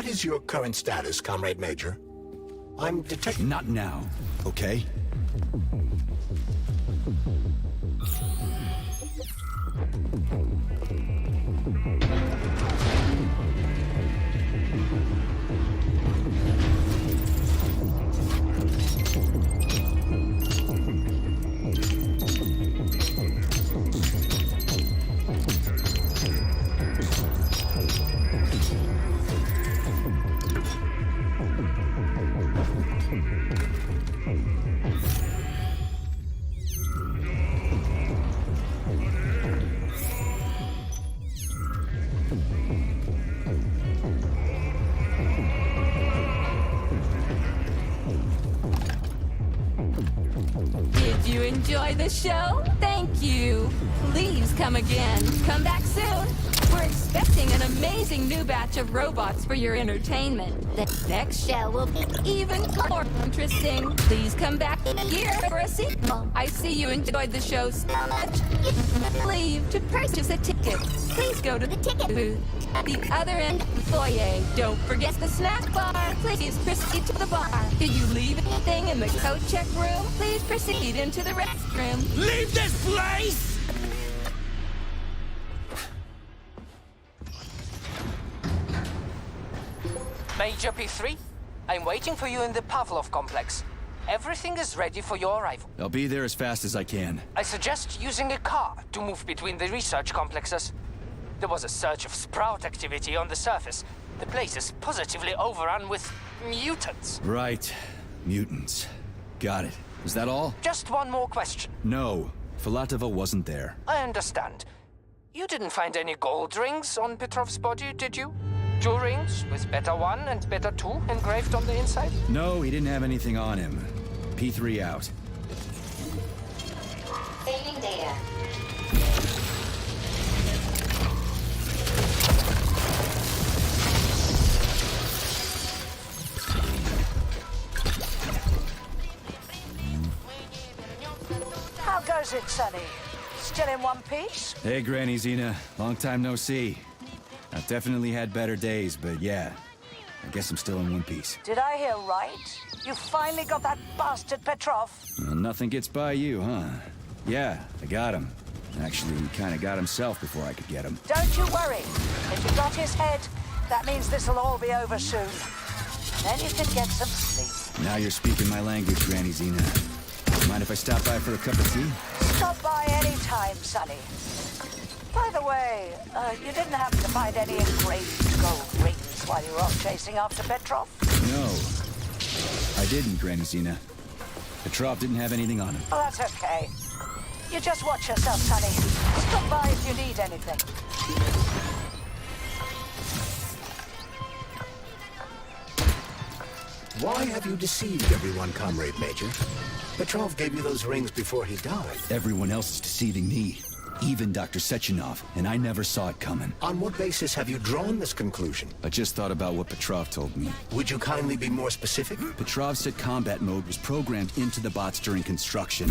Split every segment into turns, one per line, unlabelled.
What is your current status, Comrade Major? I'm detecting...
Not now, okay?
Did you enjoy the show? Thank you. Please come again. Come back soon. We're expecting an amazing new batch of robots for your entertainment. The next show will be even more interesting. Please come back here for a sequel. I see you enjoyed the show so much. Leave to purchase a ticket. Please go to the ticket booth at the other end of the foyer. Don't forget the snack bar. Please proceed to the bar. Did you leave anything in the coat check room? Please proceed into the restroom.
Leave this place!
Major P3, I'm waiting for you in the Pavlov complex. Everything is ready for your arrival.
I'll be there as fast as I can.
I suggest using a car to move between the research complexes. There was a surge of Sprout activity on the surface. The place is positively overrun with mutants.
Right. Mutants. Got it. Is that all?
Just one more question.
No. Filatova wasn't there.
I understand. You didn't find any gold rings on Petrov's body, did you? 2 rings with Beta 1 and Beta 2 engraved on the inside?
No, he didn't have anything on him. P3 out.
Saving data.
How goes it, Sonny? Still in one piece?
Hey, Granny Zena. Long time no see. I've definitely had better days, but yeah. I guess I'm still in one piece.
Did I hear right? You finally got that bastard Petrov?
Well, nothing gets by you, huh? Yeah, I got him. Actually, he kinda got himself before I could get him.
Don't you worry. If you got his head, that means this'll all be over soon. Then you can get some sleep.
Now you're speaking my language, Granny Zena. Mind if I stop by for a cup of tea?
Stop by any time, Sonny. By the way, you didn't happen to find any engraved gold rings while you were off chasing after Petrov?
No. I didn't, Granny Zena. Petrov didn't have anything on him.
Oh, that's okay. You just watch yourself, Sonny. Stop by if you need anything.
Why have you deceived everyone, Comrade Major? Petrov gave you those rings before he died.
Everyone else is deceiving me. Even Dr. Sechenov, and I never saw it coming.
On what basis have you drawn this conclusion?
I just thought about what Petrov told me.
Would you kindly be more specific?
Petrov said combat mode was programmed into the bots during construction.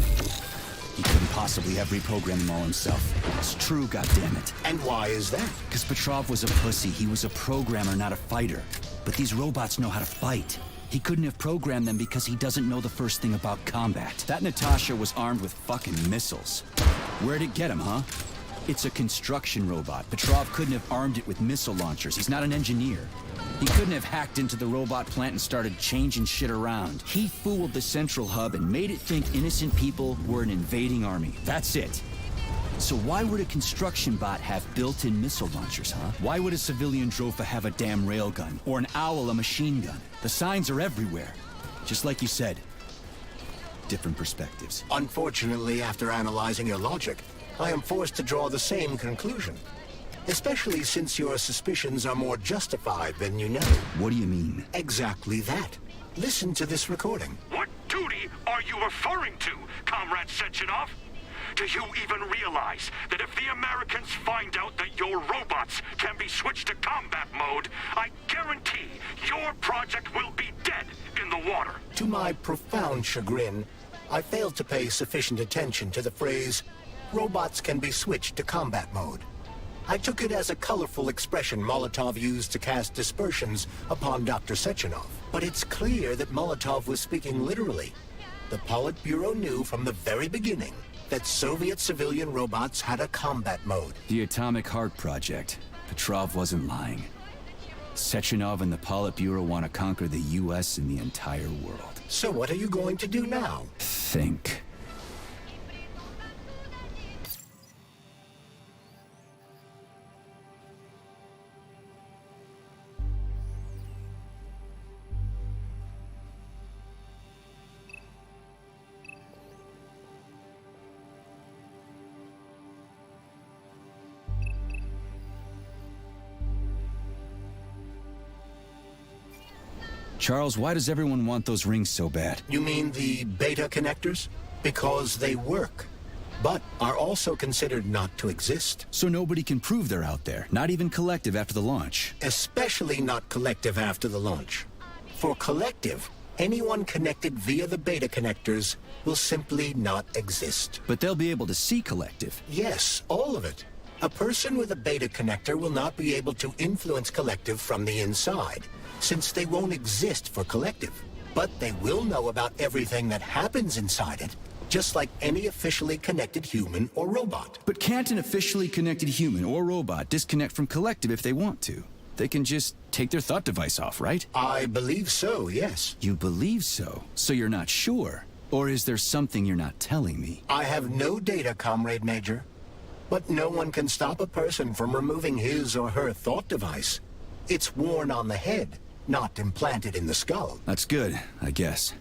He couldn't possibly have reprogrammed them all himself. It's true, goddammit.
And why is that?
Because Petrov was a pussy. He was a programmer, not a fighter. But these robots know how to fight. He couldn't have programmed them because he doesn't know the first thing about combat. That Natasha was armed with fucking missiles. Where'd it get him, huh? It's a construction robot. Petrov couldn't have armed it with missile launchers. He's not an engineer. He couldn't have hacked into the robot plant and started changing shit around. He fooled the central hub and made it think innocent people were an invading army. That's it. So why would a construction bot have built-in missile launchers, huh? Why would a civilian Drofa have a damn railgun? Or an owl a machine gun? The signs are everywhere. Just like you said. Different perspectives.
Unfortunately, after analyzing your logic, I am forced to draw the same conclusion. Especially since your suspicions are more justified than you know.
What do you mean?
Exactly that. Listen to this recording.
What duty are you referring to, Comrade Sechenov? Do you even realize that if the Americans find out that your robots can be switched to combat mode, I guarantee your project will be dead in the water?
To my profound chagrin, I failed to pay sufficient attention to the phrase, robots can be switched to combat mode. I took it as a colorful expression Molotov used to cast dispersions upon Dr. Sechenov. But it's clear that Molotov was speaking literally. The Politburo knew from the very beginning that Soviet civilian robots had a combat mode.
The Atomic Heart Project. Petrov wasn't lying. Sechenov and the Politburo want to conquer the US and the entire world.
So what are you going to do now?
Think. Charles, why does everyone want those rings so bad?
You mean the beta connectors? Because they work, but are also considered not to exist.
So nobody can prove they're out there, not even Collective after the launch.
Especially not Collective after the launch. For Collective, anyone connected via the beta connectors will simply not exist.
But they'll be able to see Collective.
Yes, all of it. A person with a beta connector will not be able to influence Collective from the inside, since they won't exist for Collective. But they will know about everything that happens inside it, just like any officially connected human or robot.
But can't an officially connected human or robot disconnect from Collective if they want to? They can just take their thought device off, right?
I believe so, yes.
You believe so? So you're not sure? Or is there something you're not telling me?
I have no data, Comrade Major. But no one can stop a person from removing his or her thought device. It's worn on the head, not implanted in the skull.
That's good, I guess.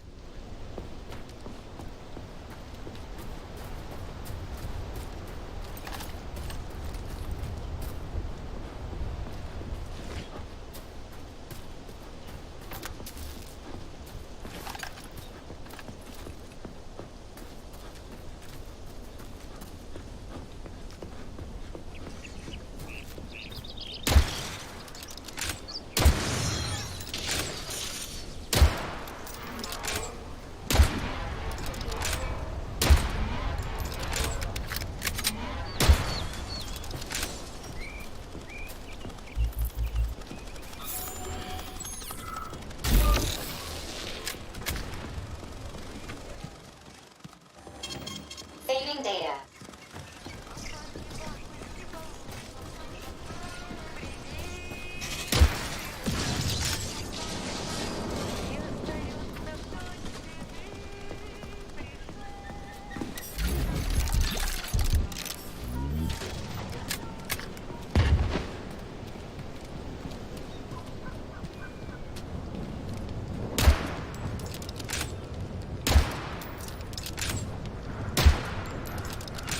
Saving data.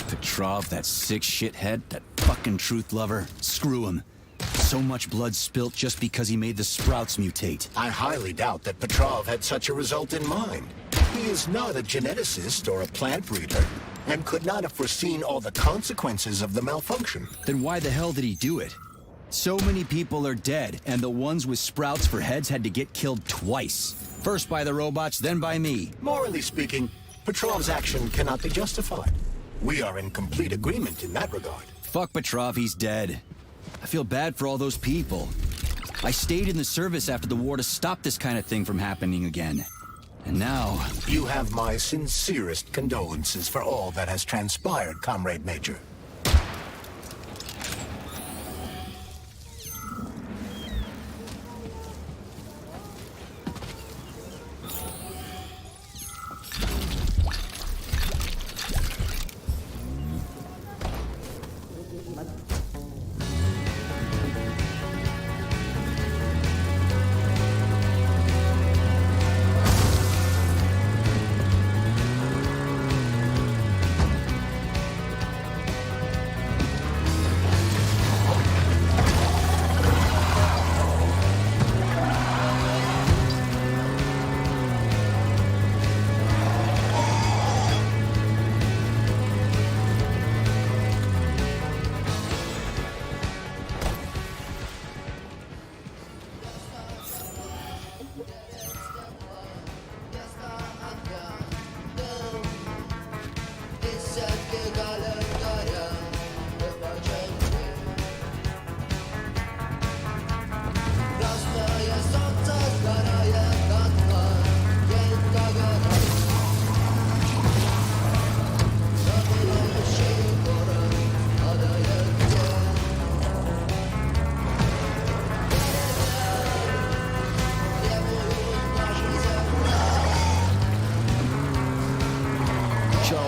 Petrov, that sick shithead, that fucking truth lover. Screw him. So much blood spilt just because he made the sprouts mutate.
I highly doubt that Petrov had such a result in mind. He is not a geneticist or a plant breeder, and could not have foreseen all the consequences of the malfunction.
Then why the hell did he do it? So many people are dead, and the ones with sprouts for heads had to get killed twice. First by the robots, then by me.
Morally speaking, Petrov's action cannot be justified. We are in complete agreement in that regard.
Fuck Petrov, he's dead. I feel bad for all those people. I stayed in the service after the war to stop this kind of thing from happening again. And now...
You have my sincerest condolences for all that has transpired, Comrade Major.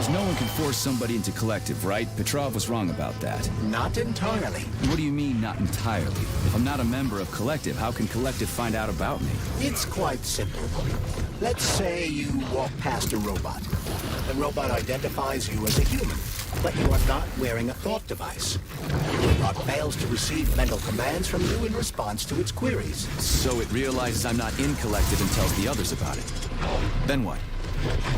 Because no one can force somebody into Collective, right? Petrov was wrong about that.
Not entirely.
What do you mean, not entirely? If I'm not a member of Collective, how can Collective find out about me?
It's quite simple. Let's say you walk past a robot. The robot identifies you as a human, but you are not wearing a thought device. The robot fails to receive mental commands from you in response to its queries.
So it realizes I'm not in Collective and tells the others about it. Then what?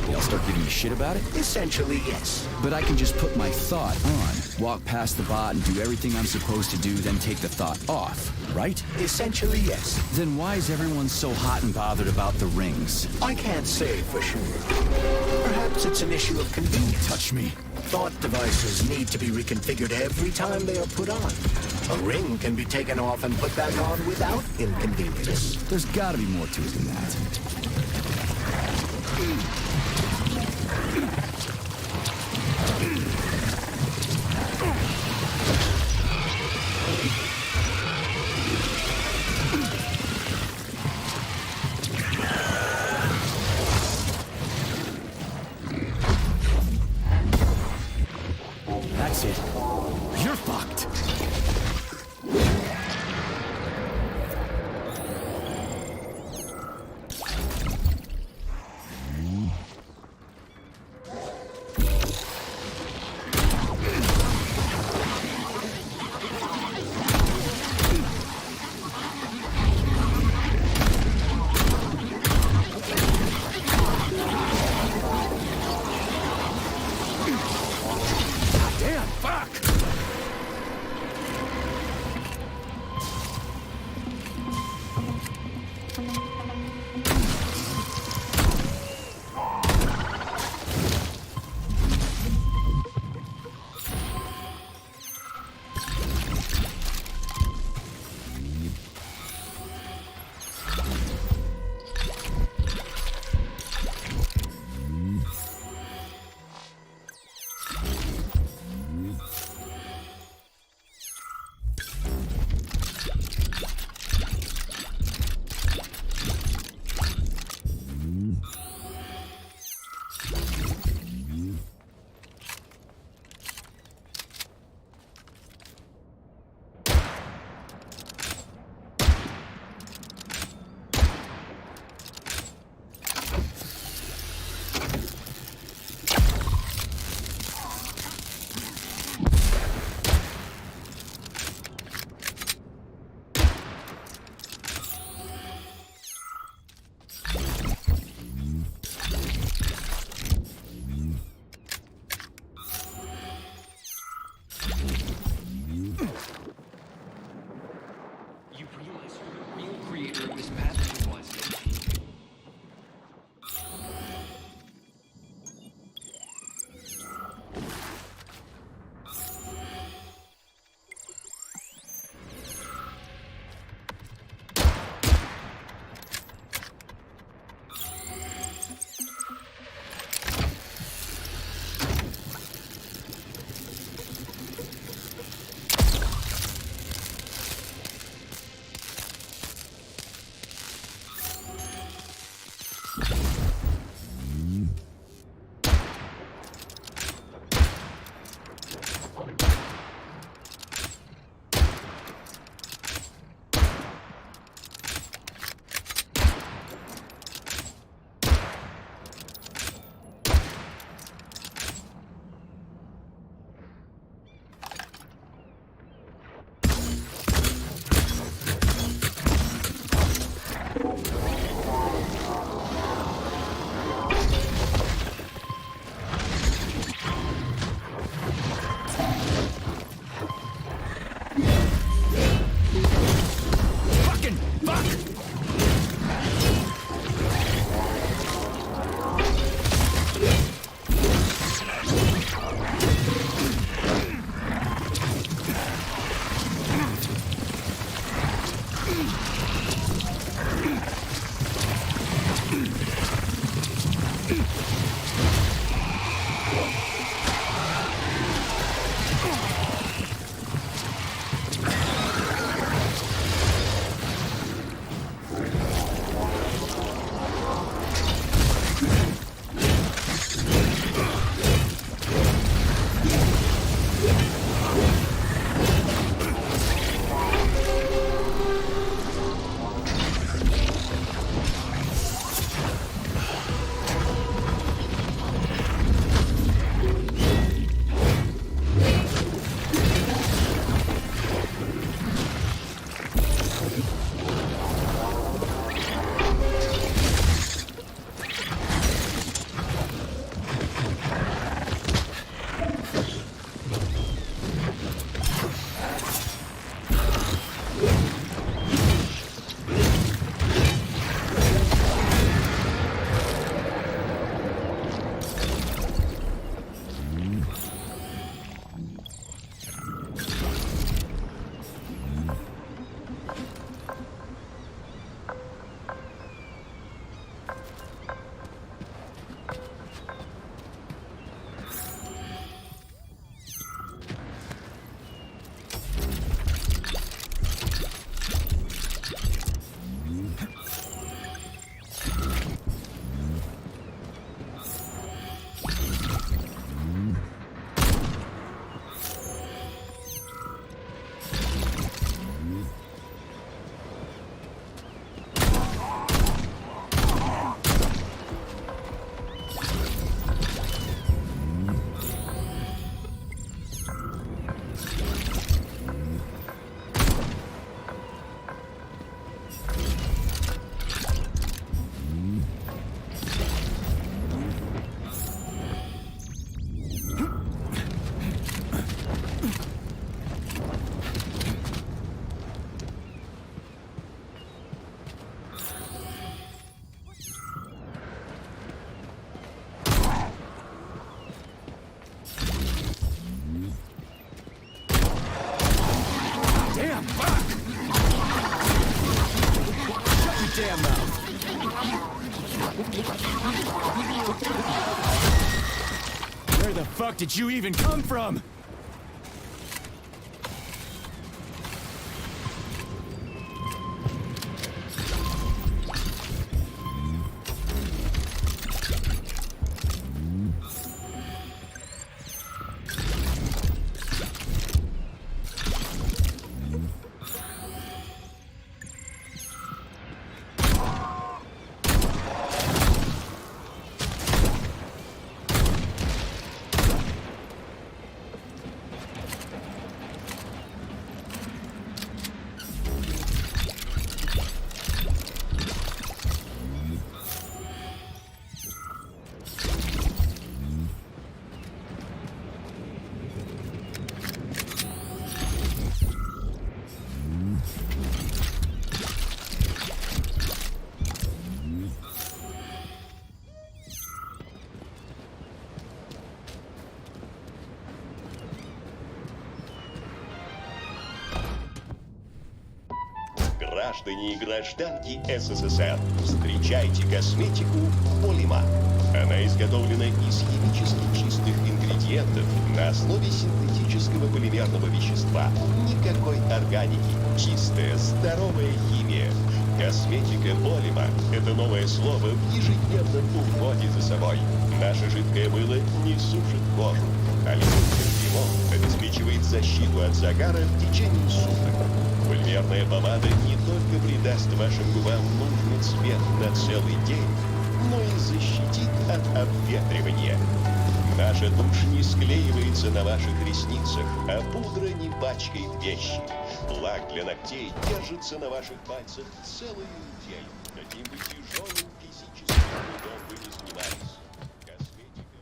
They all start giving a shit about it?
Essentially, yes.
But I can just put my thought on, walk past the bot and do everything I'm supposed to do, then take the thought off, right?
Essentially, yes.
Then why is everyone so hot and bothered about the rings?
I can't say for sure. Perhaps it's an issue of convenience.
Touch me.
Thought devices need to be reconfigured every time they are put on. A ring can be taken off and put back on without inconvenience.
There's gotta be more to it than that. That's it. You're fucked. goddamn mouth! Where the fuck did you even come from?
Граждане и гражданки СССР, встречайте косметику Полима. Она изготовлена из химически чистых ингредиентов на основе синтетического полимерного вещества. Никакой органики, чистая, здоровая химия. Косметика Полима – это новое слово в ежедневном уходе за собой. Наше жидкое мыло не сушит кожу, а лимон обеспечивает защиту от загара в течение суток. Полимерная помада не только придаст вашим губам нужный цвет на целый день, но и защитит от обветривания. Наша тушь не склеивается на ваших ресницах, а пудра не пачкает вещи. Лак для ногтей держится на ваших пальцах целую неделю. Каким бы тяжелым физическим трудом вы не занимались. Косметика...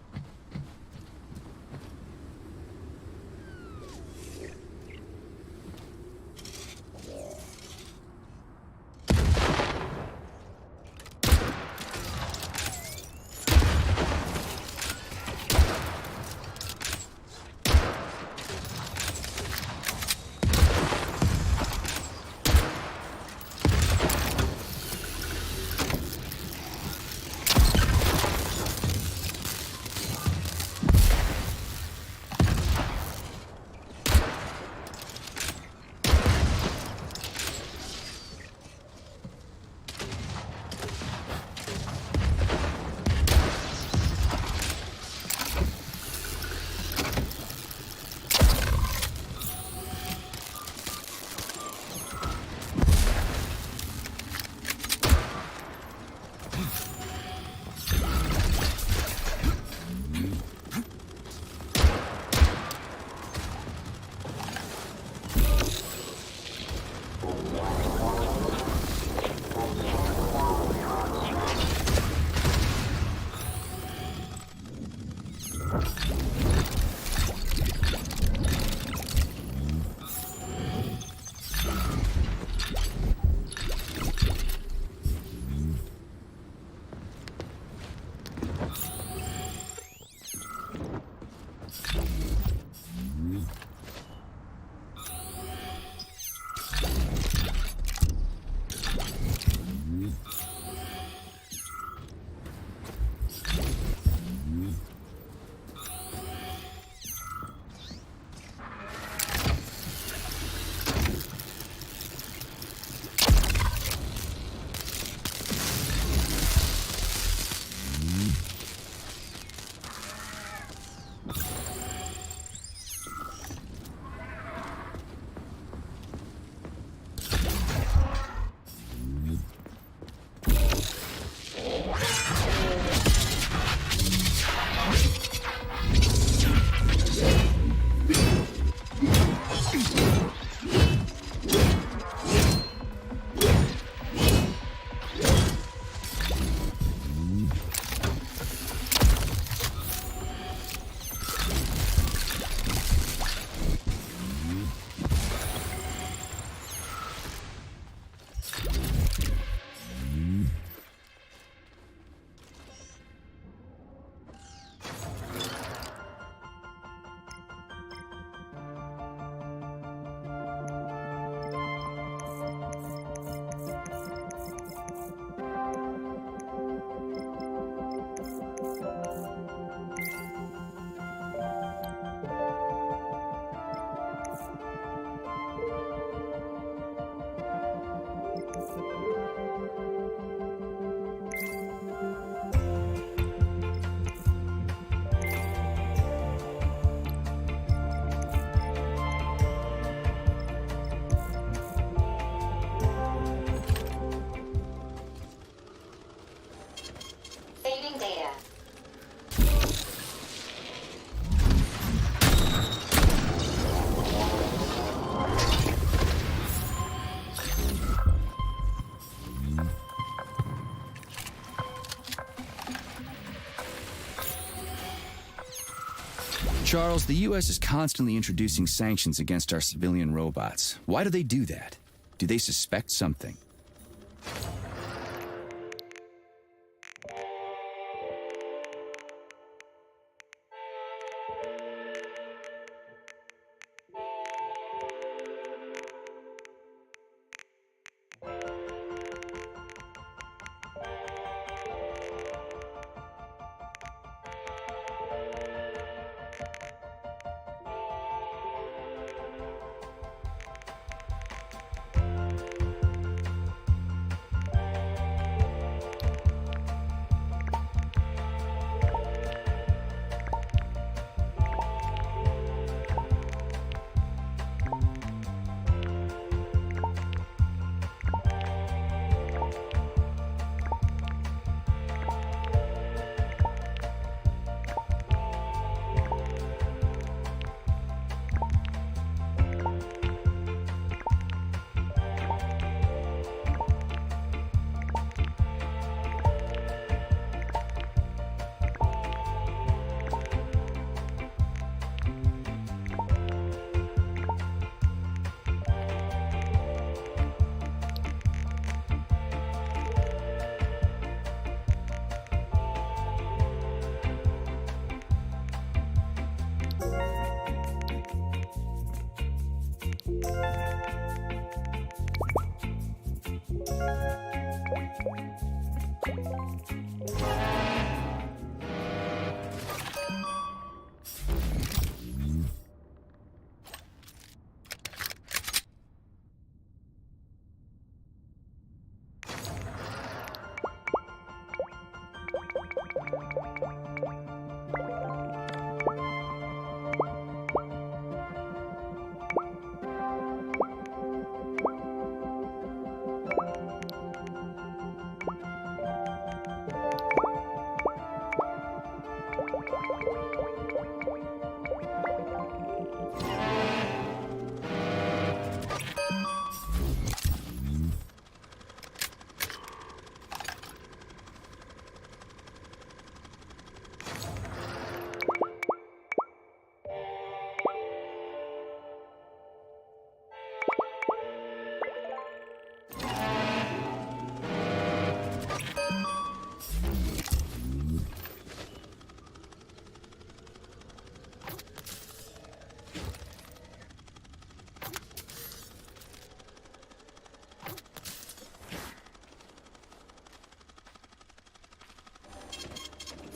Charles, the U.S. is constantly introducing sanctions against our civilian robots. Why do they do that? Do they suspect something?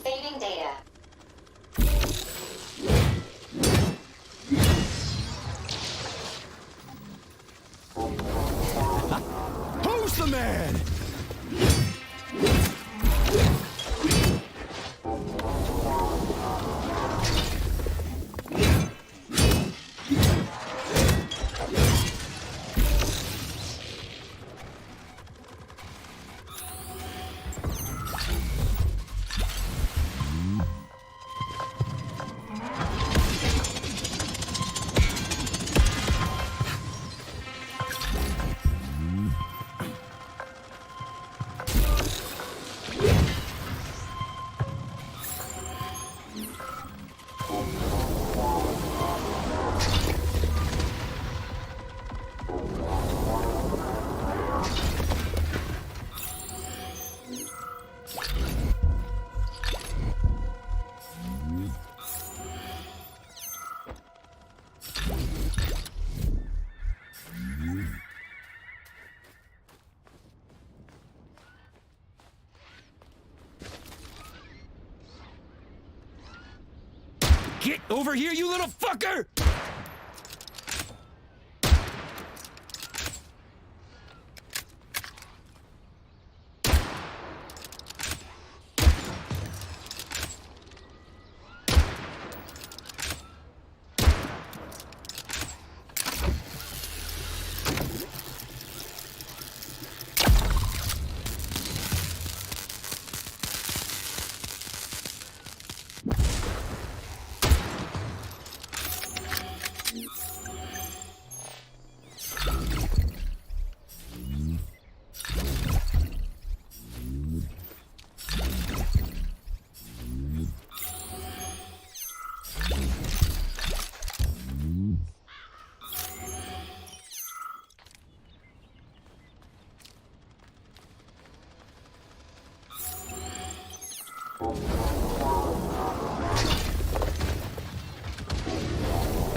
Saving data.
Who's the man? Get over here, you little fucker!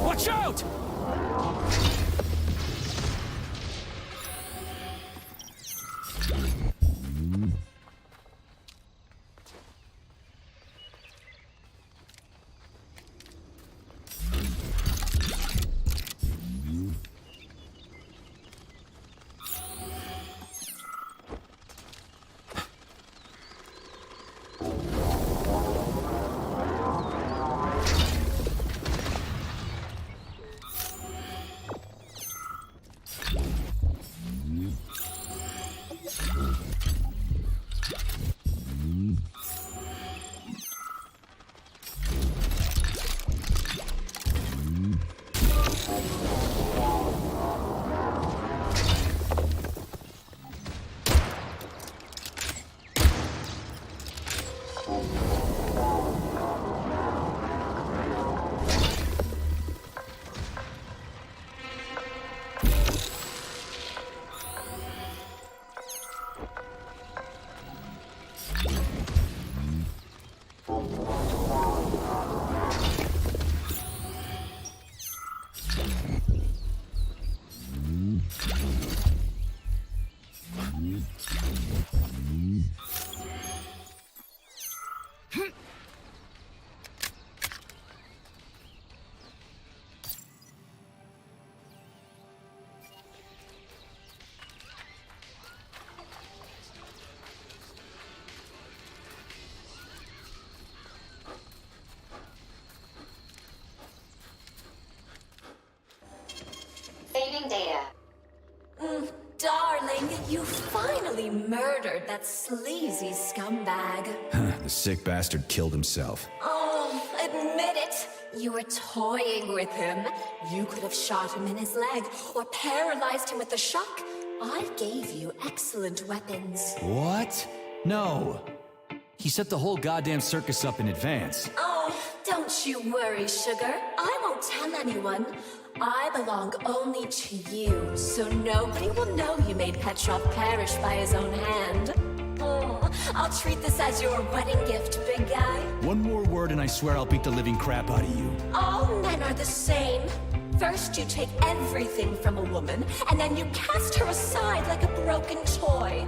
Watch out!
Saving data.
Darling, you finally murdered that sleazy scumbag.
The sick bastard killed himself.
Oh, admit it. You were toying with him. You could have shot him in his leg or paralyzed him with the shock. I gave you excellent weapons.
What? No. He set the whole goddamn circus up in advance.
Oh, don't you worry, sugar. I won't tell anyone. I belong only to you, so nobody will know you made Petrov perish by his own hand. Oh, I'll treat this as your wedding gift, big guy.
One more word and I swear I'll beat the living crap out of you.
All men are the same. First you take everything from a woman, and then you cast her aside like a broken toy.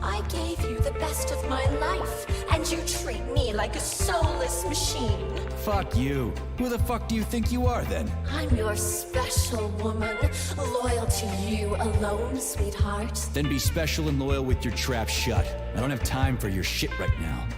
I gave you the best of my life, and you treat me like a soulless machine.
Fuck you. Who the fuck do you think you are, then?
I'm your special woman, loyal to you alone, sweetheart.
Then be special and loyal with your trap shut. I don't have time for your shit right now.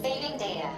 Saving data.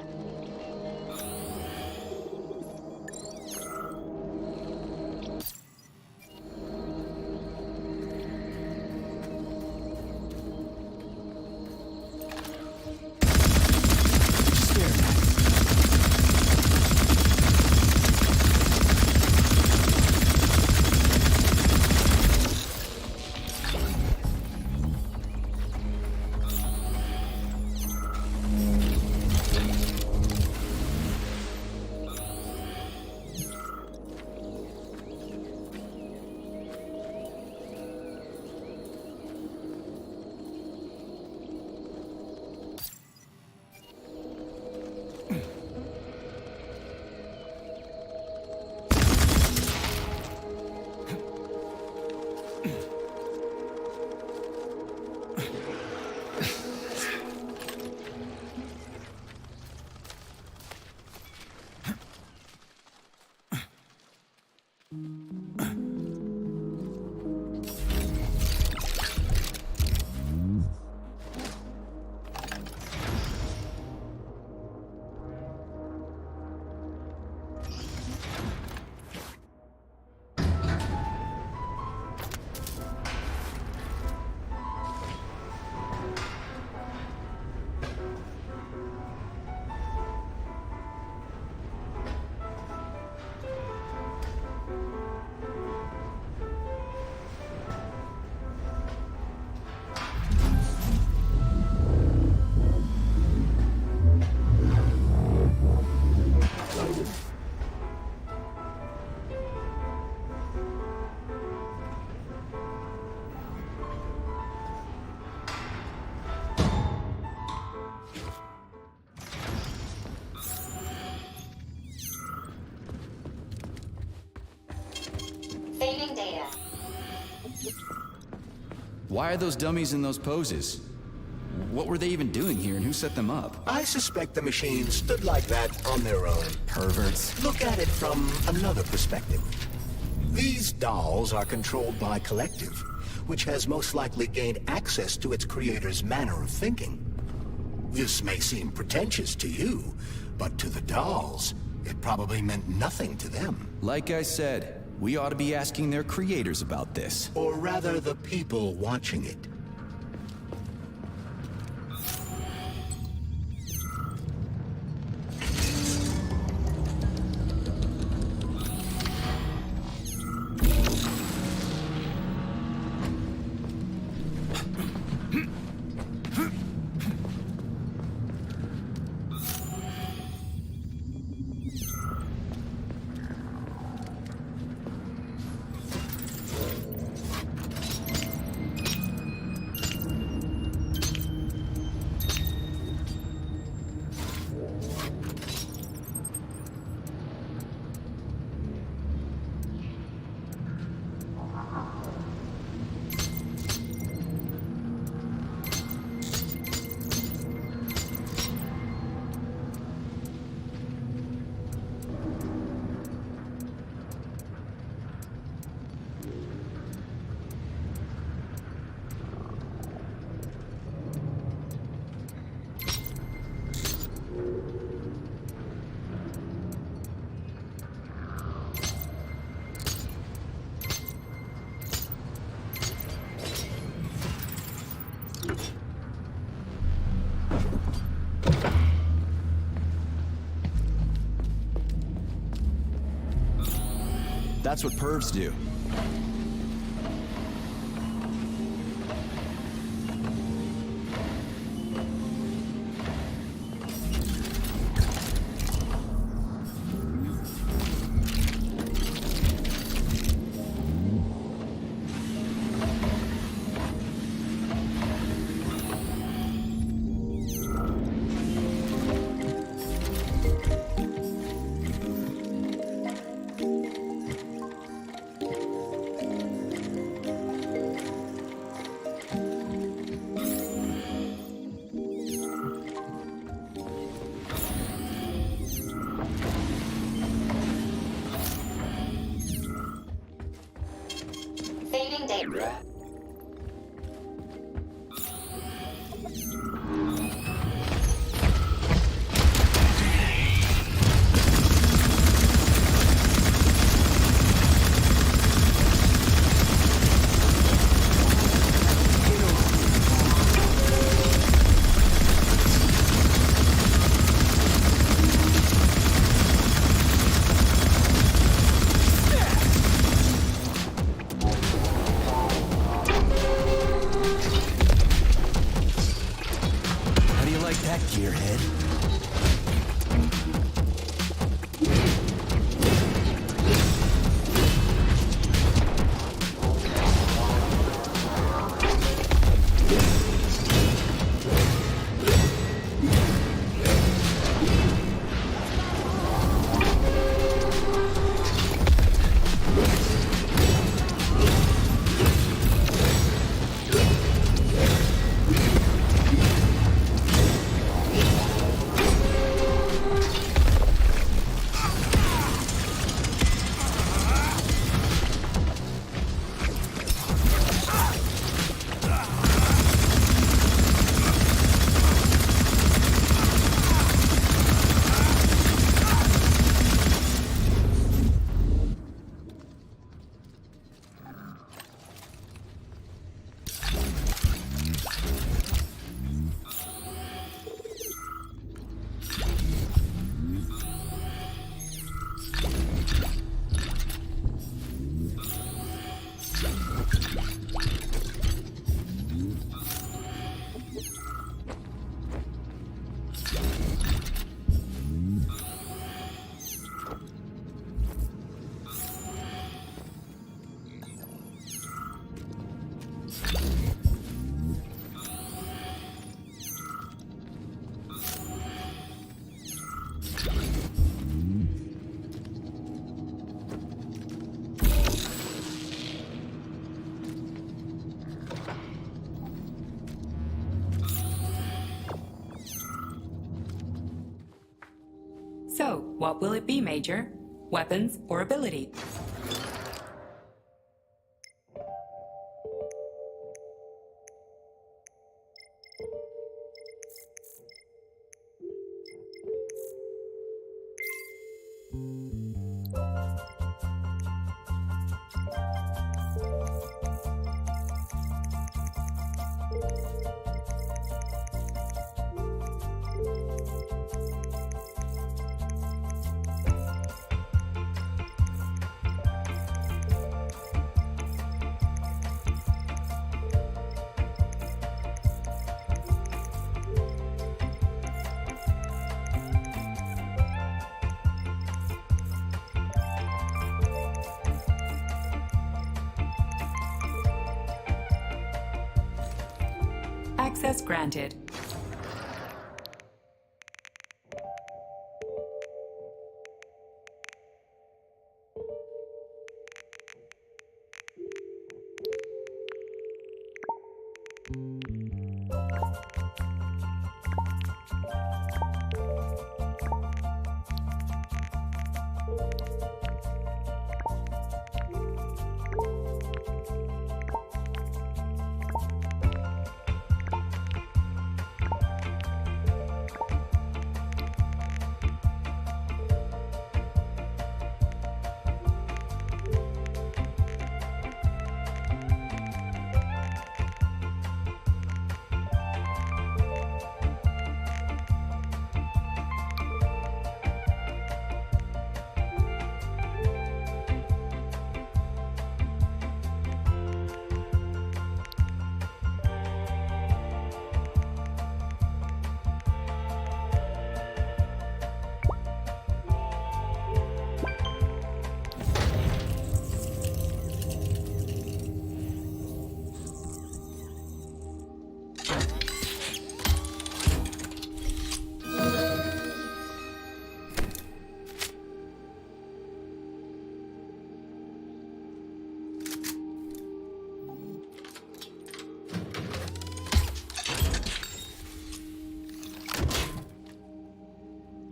Why are those dummies in those poses? What were they even doing here, and who set them up?
I suspect the machines stood like that on their own.
Perverts.
Look at it from another perspective. These dolls are controlled by Collective, which has most likely gained access to its creator's manner of thinking. This may seem pretentious to you, but to the dolls, it probably meant nothing to them.
Like I said, we ought to be asking their creators about this.
Or rather, the people watching it.
That's what pervs do.
Saving data.
How do you like that, gearhead?
What will it be, Major? Weapons or ability? Access granted.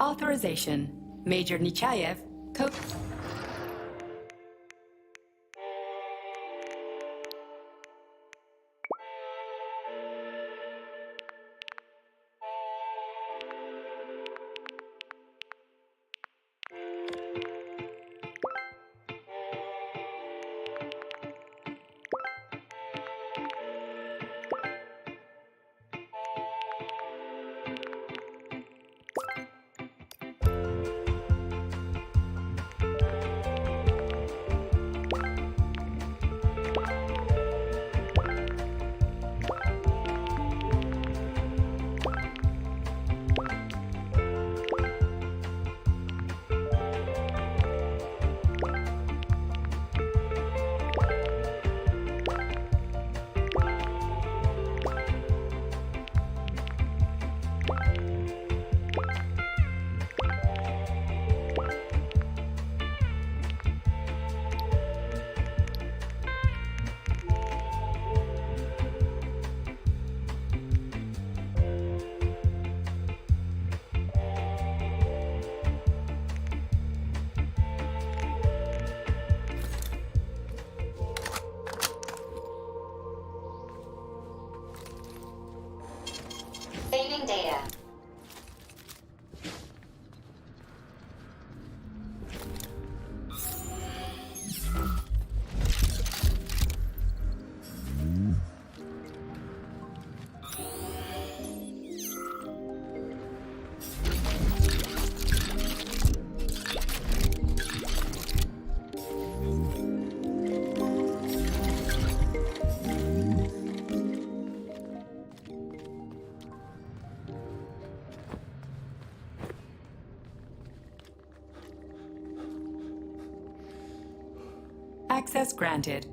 Authorization. Major Nechayev, Co-
Saving data.
Access granted.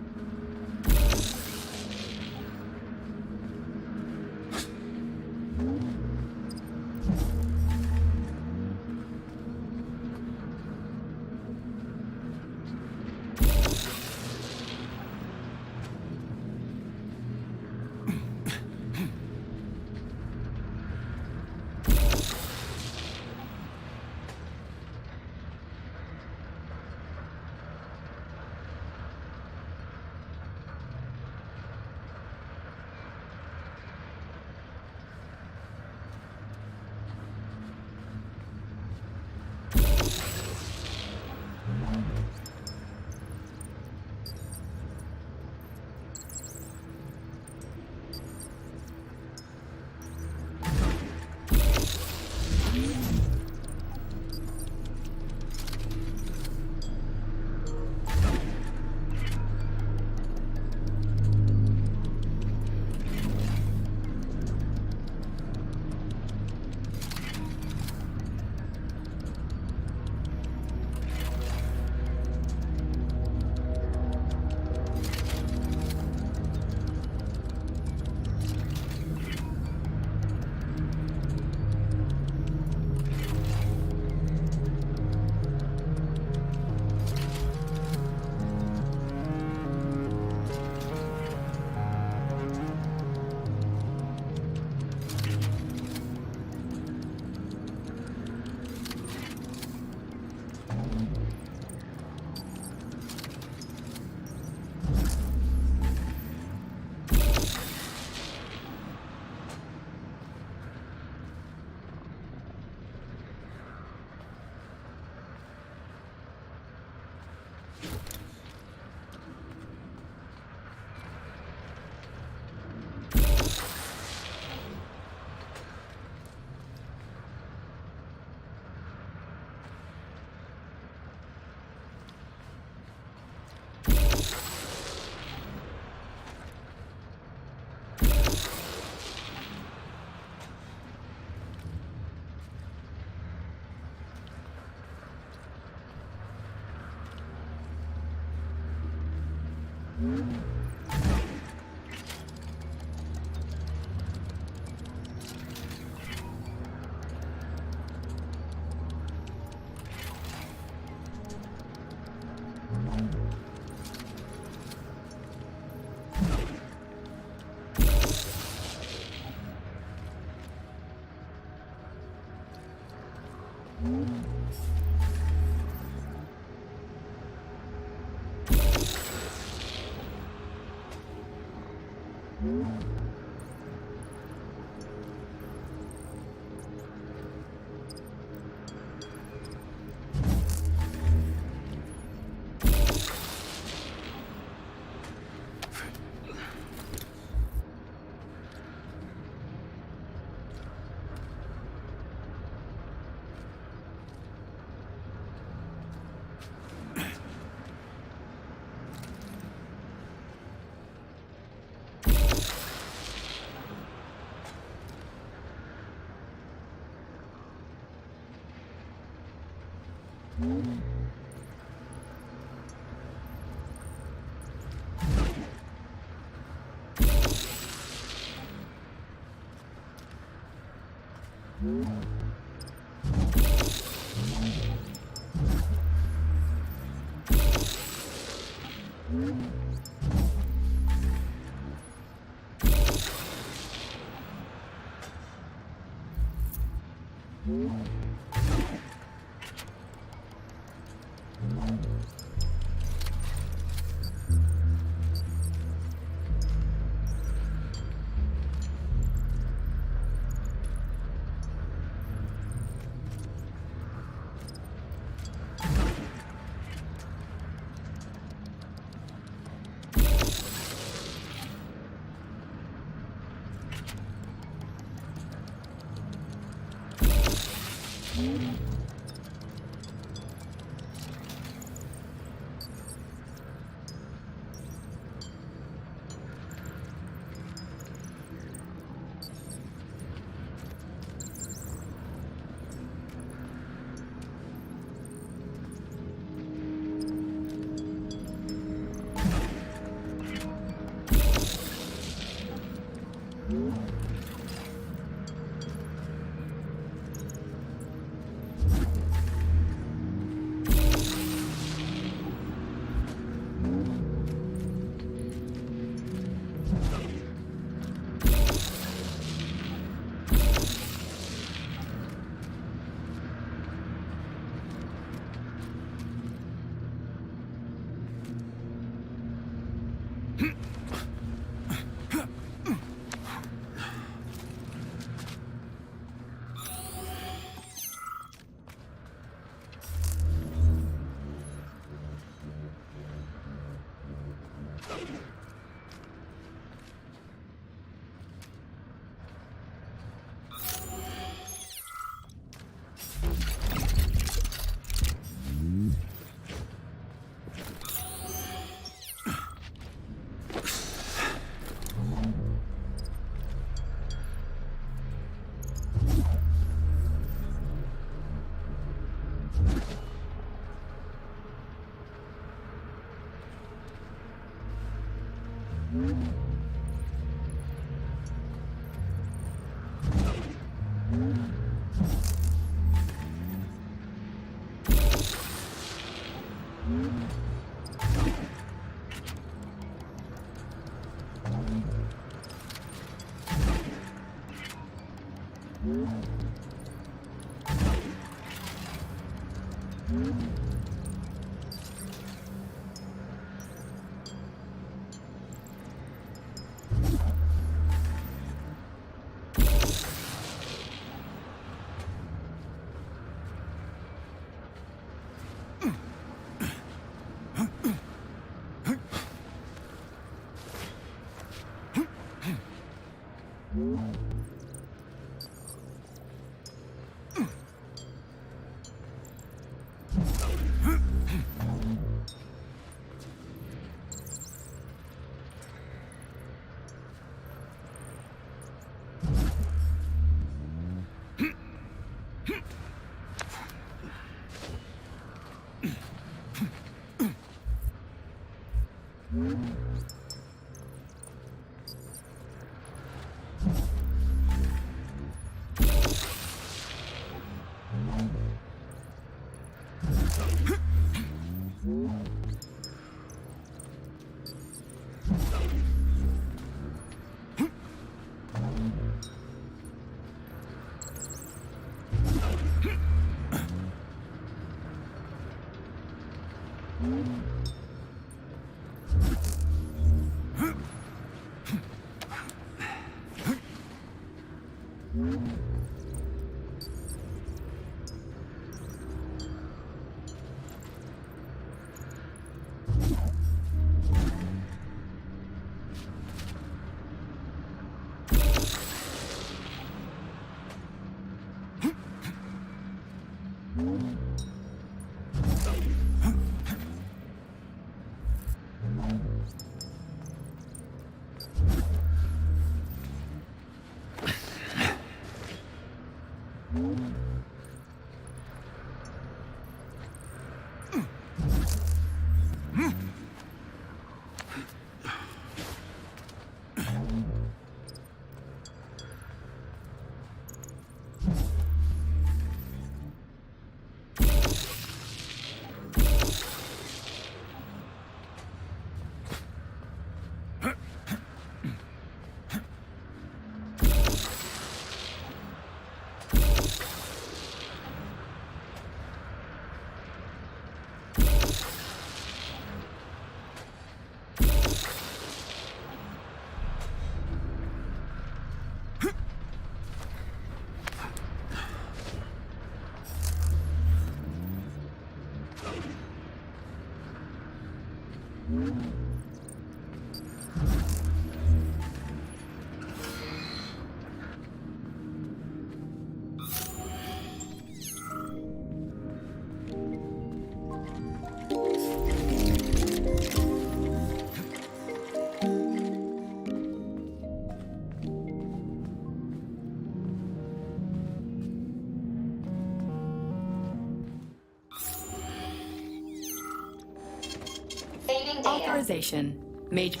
Authorization. Major.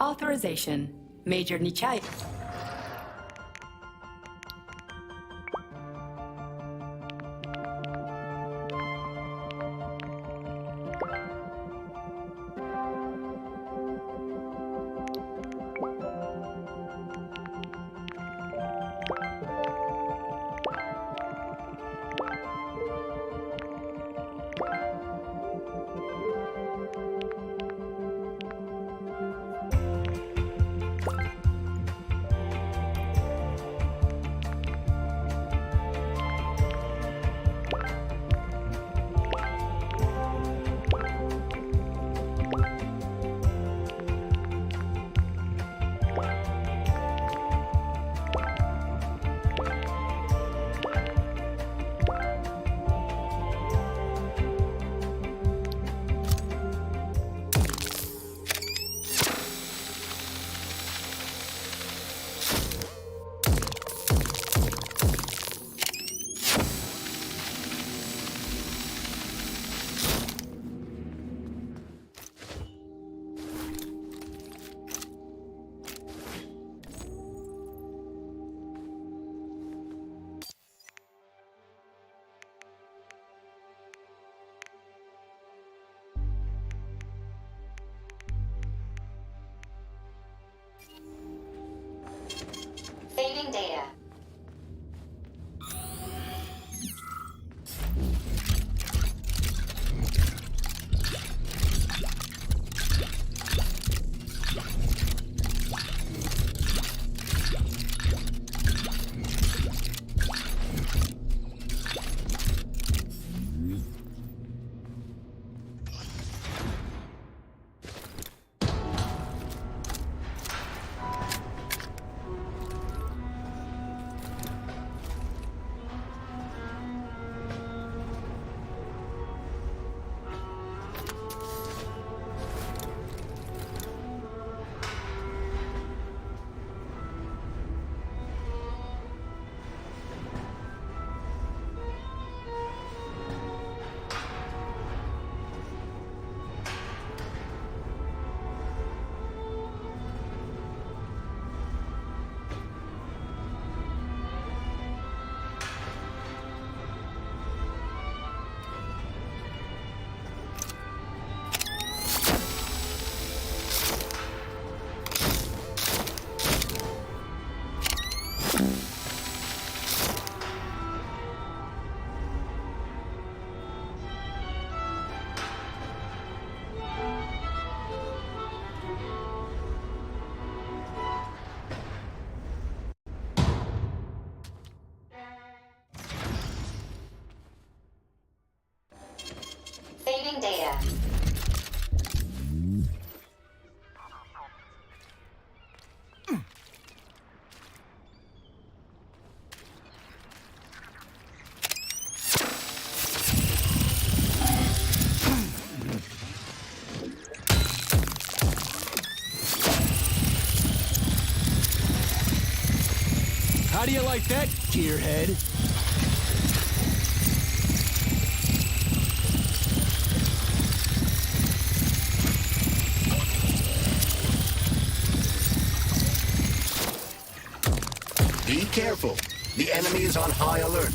Authorization. Major Nichayev.
Saving data. Saving data.
How do you like that, gearhead?
Be careful. The enemy is on high alert.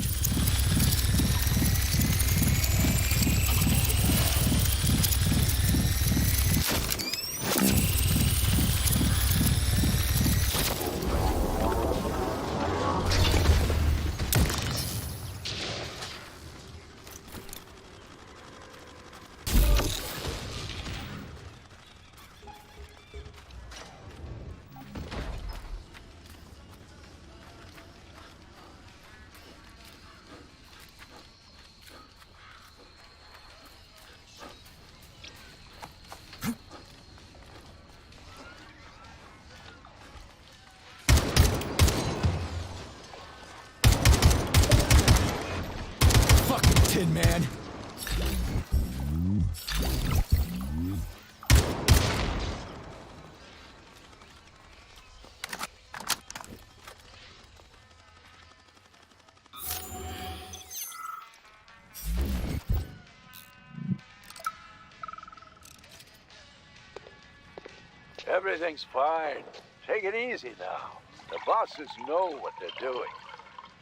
Everything's fine. Take it easy now. The bosses know what they're doing.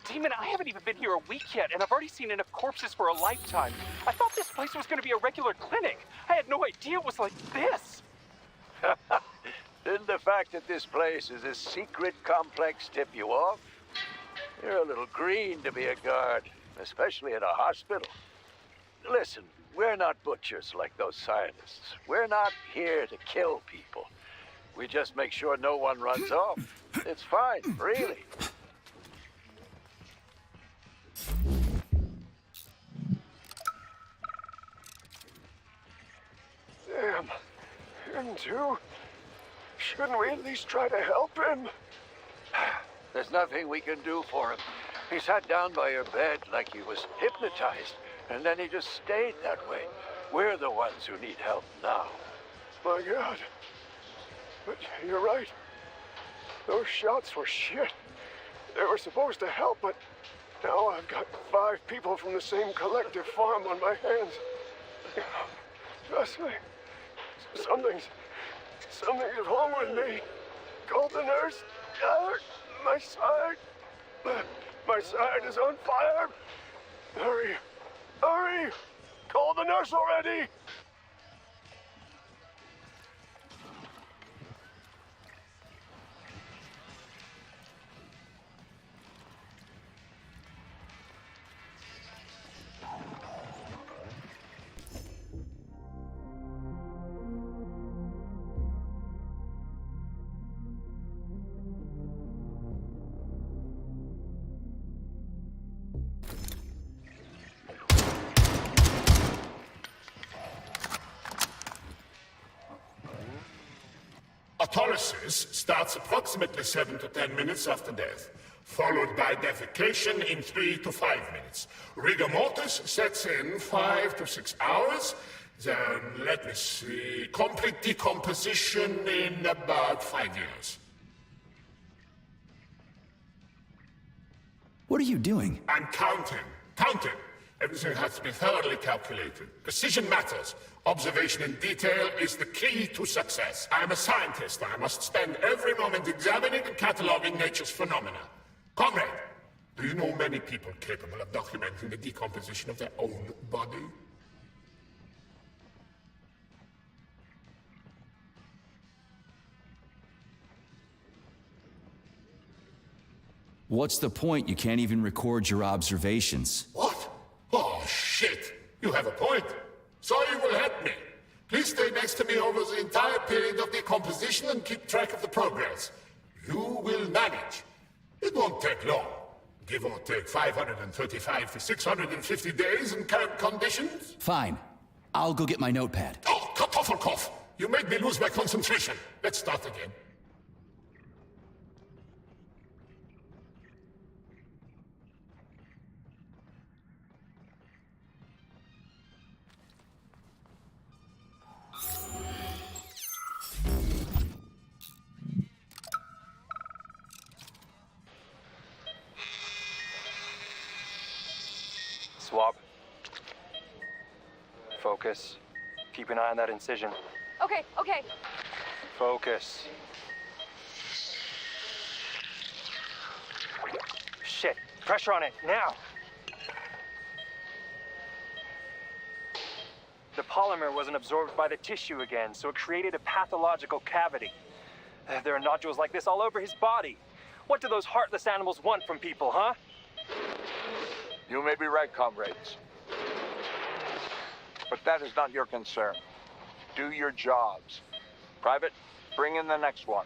Demon, I haven't even been here a week yet, and I've already seen enough corpses for a lifetime. I thought this place was going to be a regular clinic. I had no idea it was like this.
Didn't the fact that this place is a secret complex tip you off? You're a little green to be a guard, especially at a hospital. Listen, we're not butchers like those scientists. We're not here to kill people. We just make sure no one runs off. It's fine, really.
Damn. Him too? Shouldn't we at least try to help him?
There's nothing we can do for him. He sat down by your bed like he was hypnotized, and then he just stayed that way. We're the ones who need help now.
My God. But you're right. Those shots were shit. They were supposed to help, but now I've got 5 people from the same collective farm on my hands. Trust me. Something's wrong with me. Call the nurse. My side. My side is on fire. Hurry. Hurry. Call the nurse already.
Autolysis starts approximately 7 to 10 minutes after death, followed by defecation in 3 to 5 minutes. Rigor mortis sets in 5 to 6 hours. Then, let me see, complete decomposition in about 5 years.
What are you doing?
I'm counting. Counting. Everything has to be thoroughly calculated. Precision matters. Observation in detail is the key to success. I'm a scientist. I must spend every moment examining and cataloging nature's phenomena. Comrade, do you know many people capable of documenting the decomposition of their own body?
What's the point? You can't even record your observations.
What? Oh, shit! You have a point. So you will help me. Please stay next to me over the entire period of decomposition and keep track of the progress. You will manage. It won't take long. Give or take 535 to 650 days in current conditions.
Fine. I'll go get my notepad.
Oh, Kartoffelkopf! You made me lose my concentration. Let's start again.
Swab. Focus. Keep an eye on that incision.
Okay.
Focus. Shit. Pressure on it, now! The polymer wasn't absorbed by the tissue again, so it created a pathological cavity. There are nodules like this all over his body. What do those heartless animals want from people, huh?
You may be right, comrades. But that is not your concern. Do your jobs. Private, bring in the next one.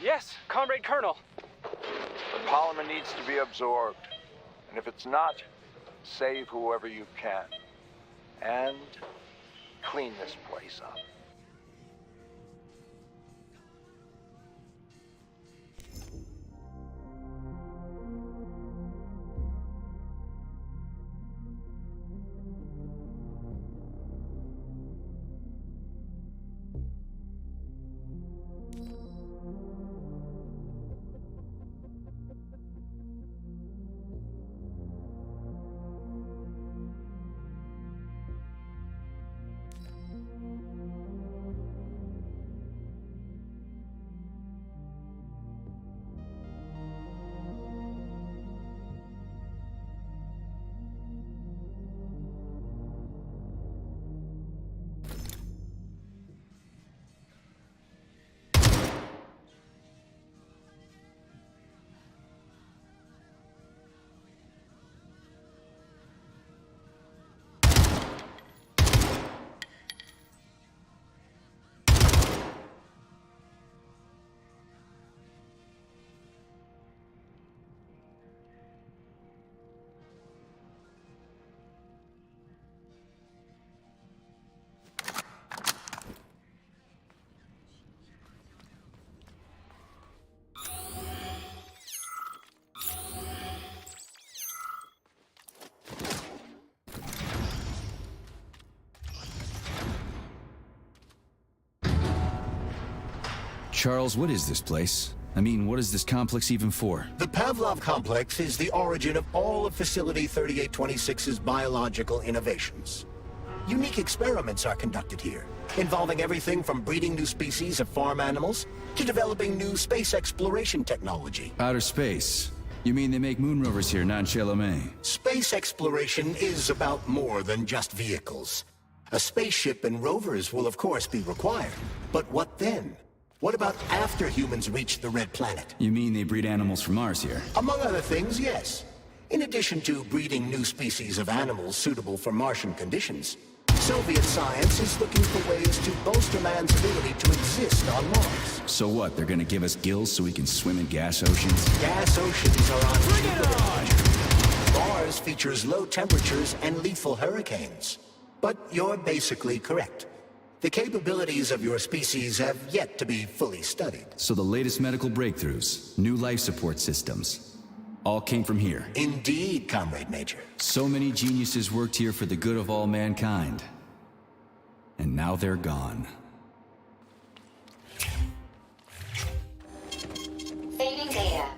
Yes, Comrade Colonel.
The polymer needs to be absorbed. And if it's not, save whoever you can. And clean this place up.
Charles, what is this place? I mean, what is this complex even for?
The Pavlov complex is the origin of all of Facility 3826's biological innovations. Unique experiments are conducted here, involving everything from breeding new species of farm animals to developing new space exploration technology.
Outer space? You mean they make moon rovers here, not in Chalamet?
Space exploration is about more than just vehicles. A spaceship and rovers will of course be required. But what then? What about after humans reach the Red Planet?
You mean they breed animals from Mars here?
Among other things, yes. In addition to breeding new species of animals suitable for Martian conditions, Soviet science is looking for ways to bolster man's ability to exist on Mars.
So what, they're gonna give us gills so we can swim in gas oceans?
Gas oceans are on... Bring it on! Mars features low temperatures and lethal hurricanes. But you're basically correct. The capabilities of your species have yet to be fully studied.
So the latest medical breakthroughs, new life support systems, all came from here.
Indeed, Comrade Major.
So many geniuses worked here for the good of all mankind. And now they're gone.
Saving data.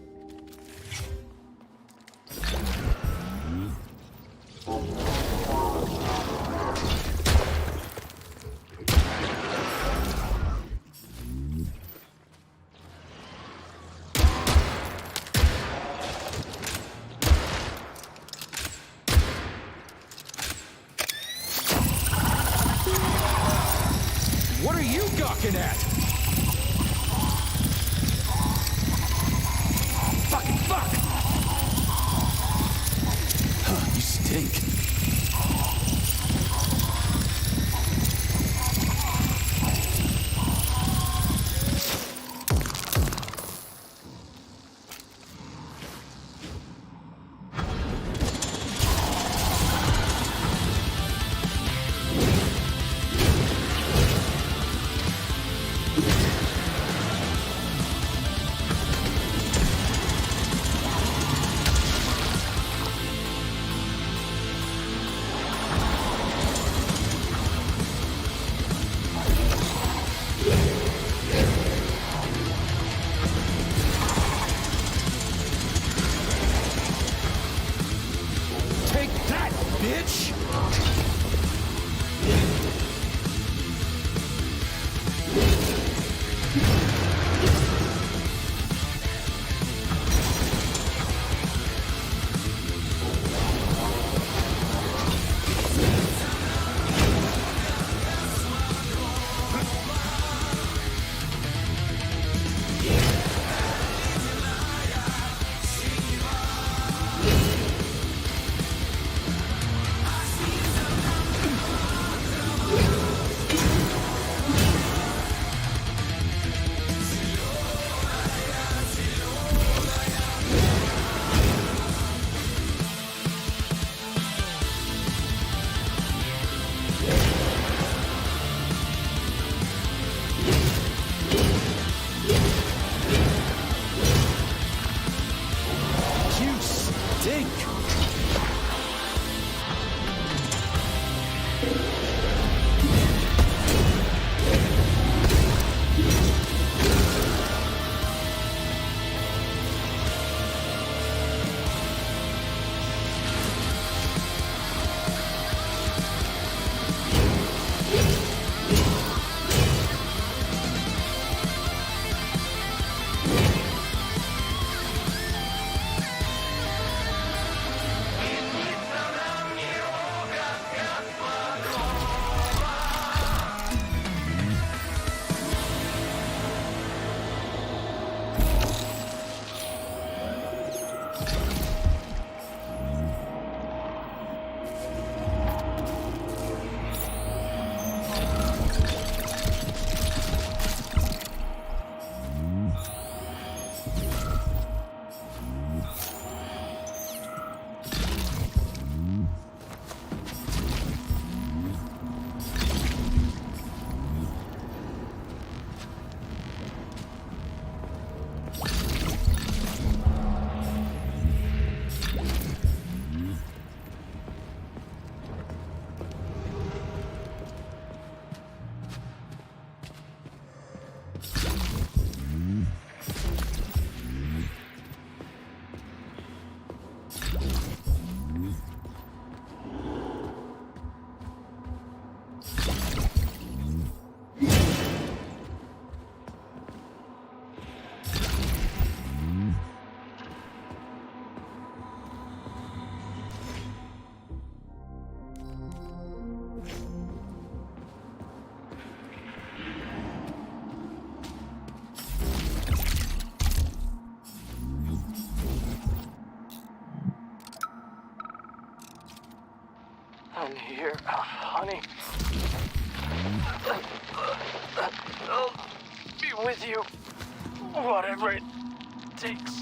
I'm here, honey. I'll be with you, whatever it takes.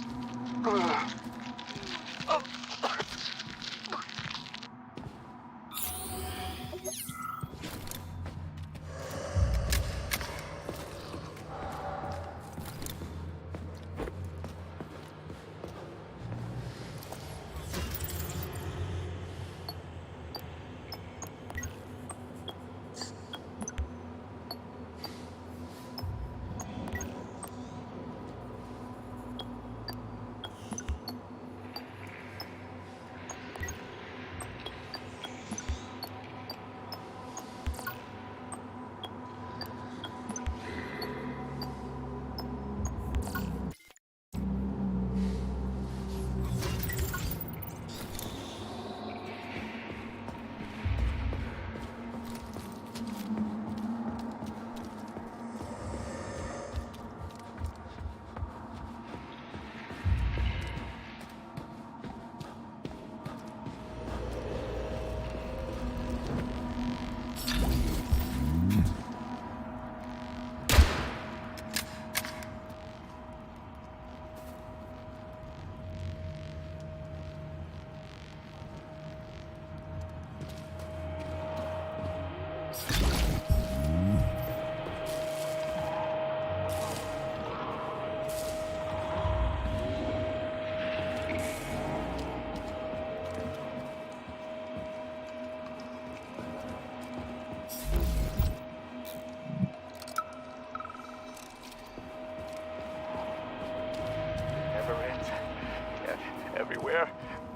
Everywhere.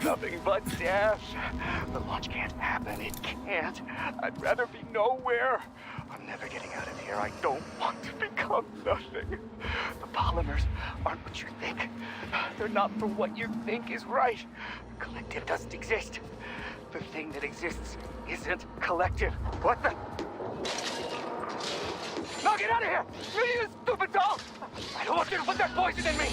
Nothing but death. The launch can't happen. It can't. I'd rather be nowhere. I'm never getting out of here. I don't want to become nothing. The polymers aren't what you think. They're not for what you think is right. Collective doesn't exist. The thing that exists isn't collective. What the? No, get out of here! You stupid dog! I don't want you to put that poison in me!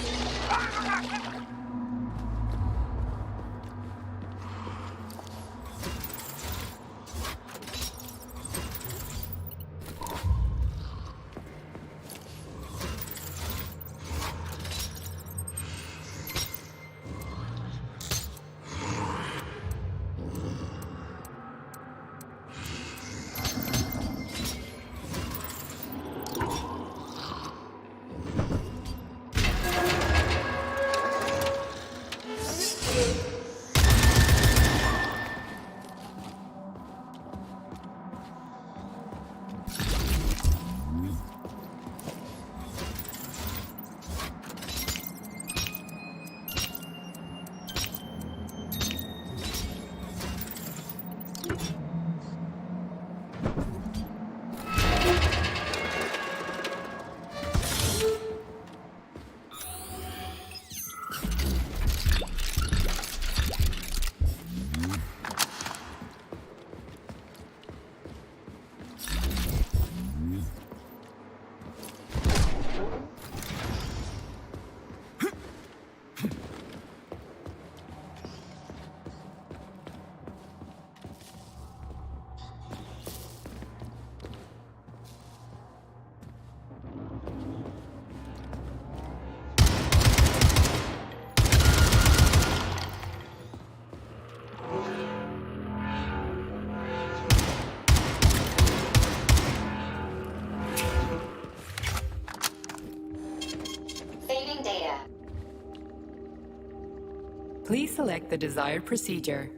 Please select the desired procedure.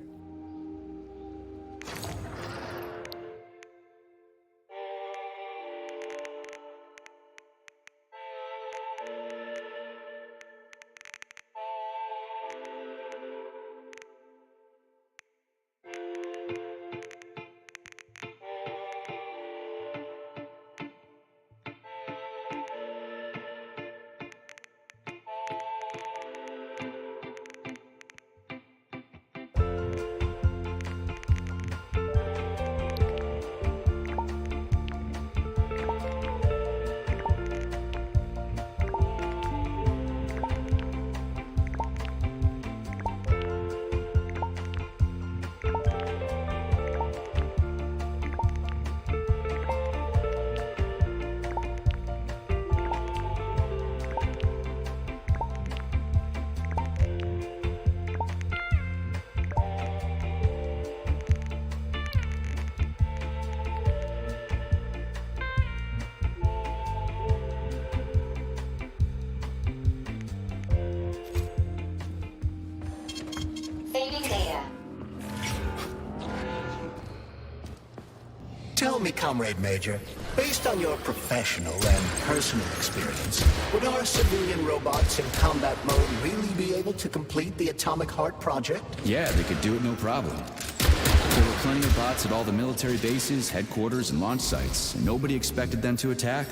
me, Comrade Major, based on your professional and personal experience, would our civilian robots in combat mode really be able to complete the Atomic Heart project?
Yeah, they could do it no problem. There were plenty of bots at all the military bases, headquarters, and launch sites, and nobody expected them to attack.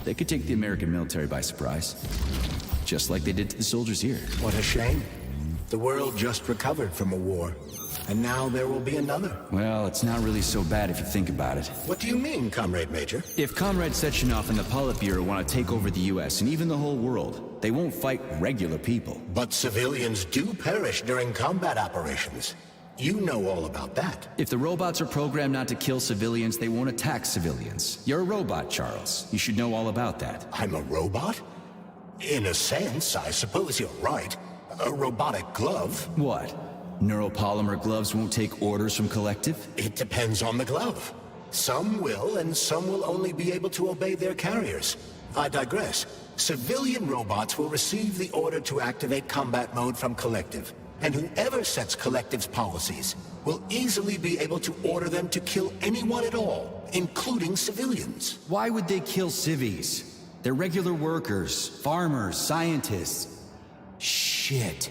They could take the American military by surprise. Just like they did to the soldiers here.
What a shame. The world just recovered from a war, and now there will be another.
Well, it's not really so bad if you think about it.
What do you mean, Comrade Major?
If Comrade Sechenov and the Politburo want to take over the US and even the whole world, they won't fight regular people.
But civilians do perish during combat operations. You know all about that.
If the robots are programmed not to kill civilians, they won't attack civilians. You're a robot, Charles. You should know all about that.
I'm a robot? In a sense, I suppose you're right. A robotic glove.
What? Neuropolymer gloves won't take orders from Collective?
It depends on the glove. Some will, and some will only be able to obey their carriers. I digress. Civilian robots will receive the order to activate combat mode from Collective. And whoever sets Collective's policies will easily be able to order them to kill anyone at all, including civilians.
Why would they kill civvies? They're regular workers, farmers, scientists. Shit.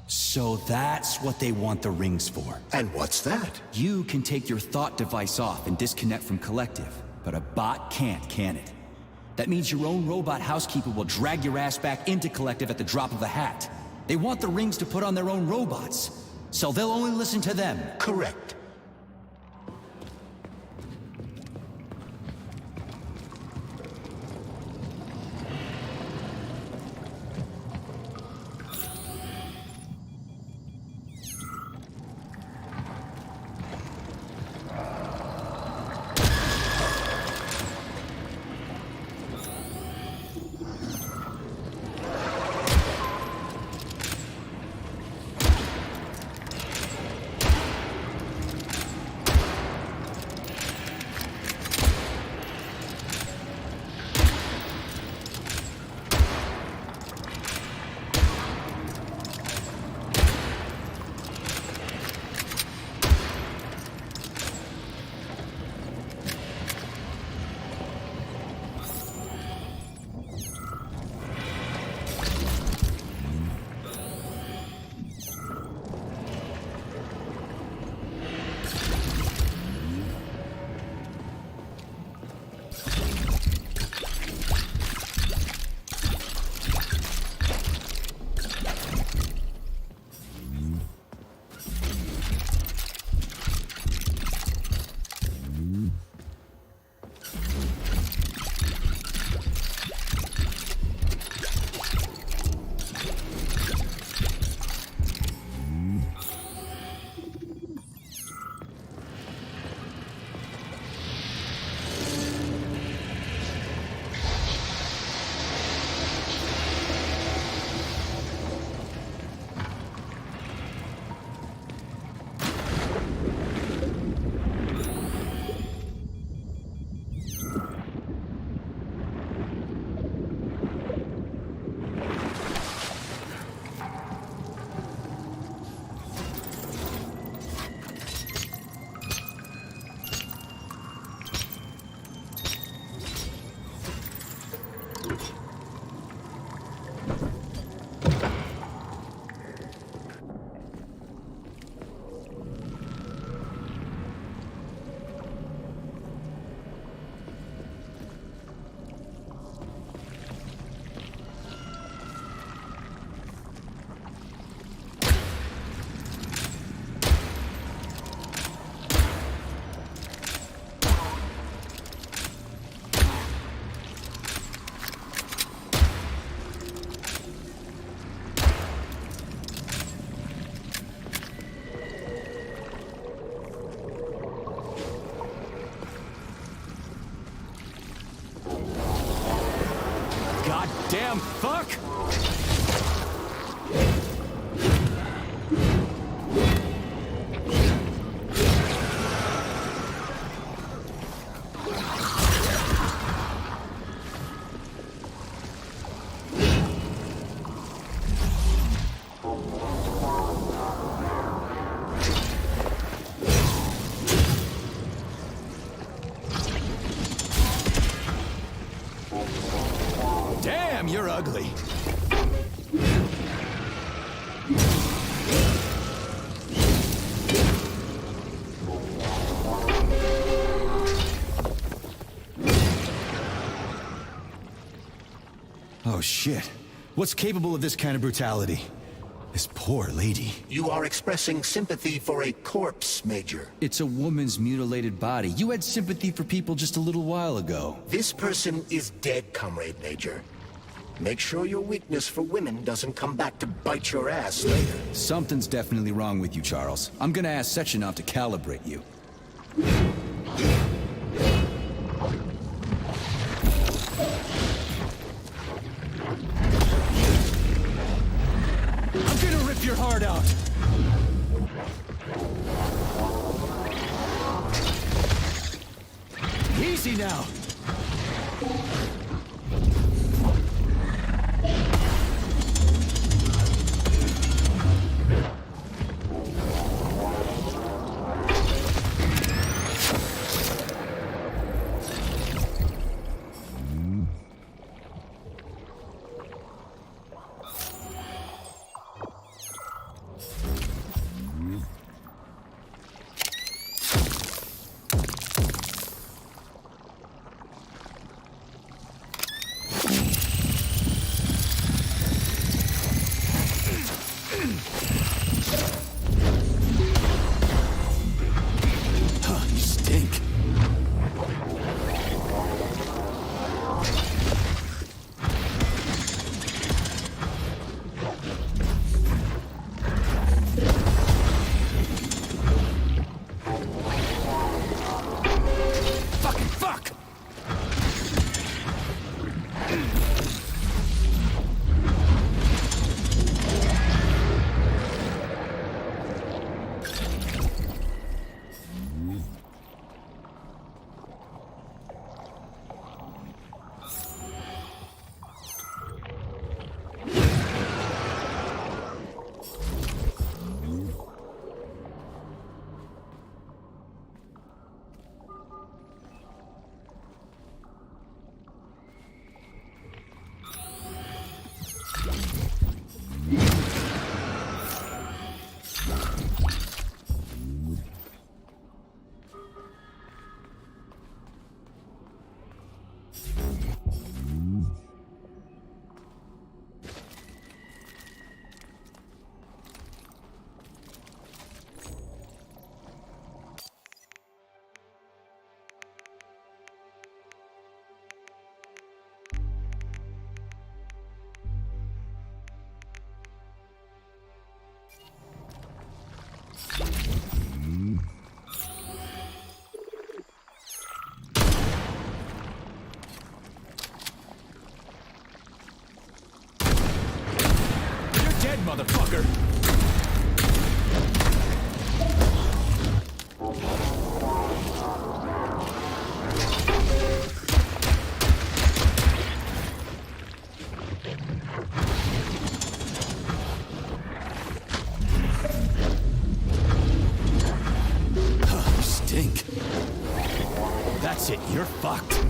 So that's what they want the rings for.
And what's that?
You can take your thought device off and disconnect from Collective, but a bot can't, can it? That means your own robot housekeeper will drag your ass back into Collective at the drop of a hat. They want the rings to put on their own robots, so they'll only listen to them.
Correct.
Damn fuck! ugly. Oh shit. What's capable of this kind of brutality? This poor lady.
You are expressing sympathy for a corpse, Major.
It's a woman's mutilated body. You had sympathy for people just a little while ago.
This person is dead, Comrade Major. Make sure your weakness for women doesn't come back to bite your ass later.
Something's definitely wrong with you, Charles. I'm gonna ask Sechenov to calibrate you. I'm gonna rip your heart out! Easy now! Motherfucker! You stink. That's it, you're fucked.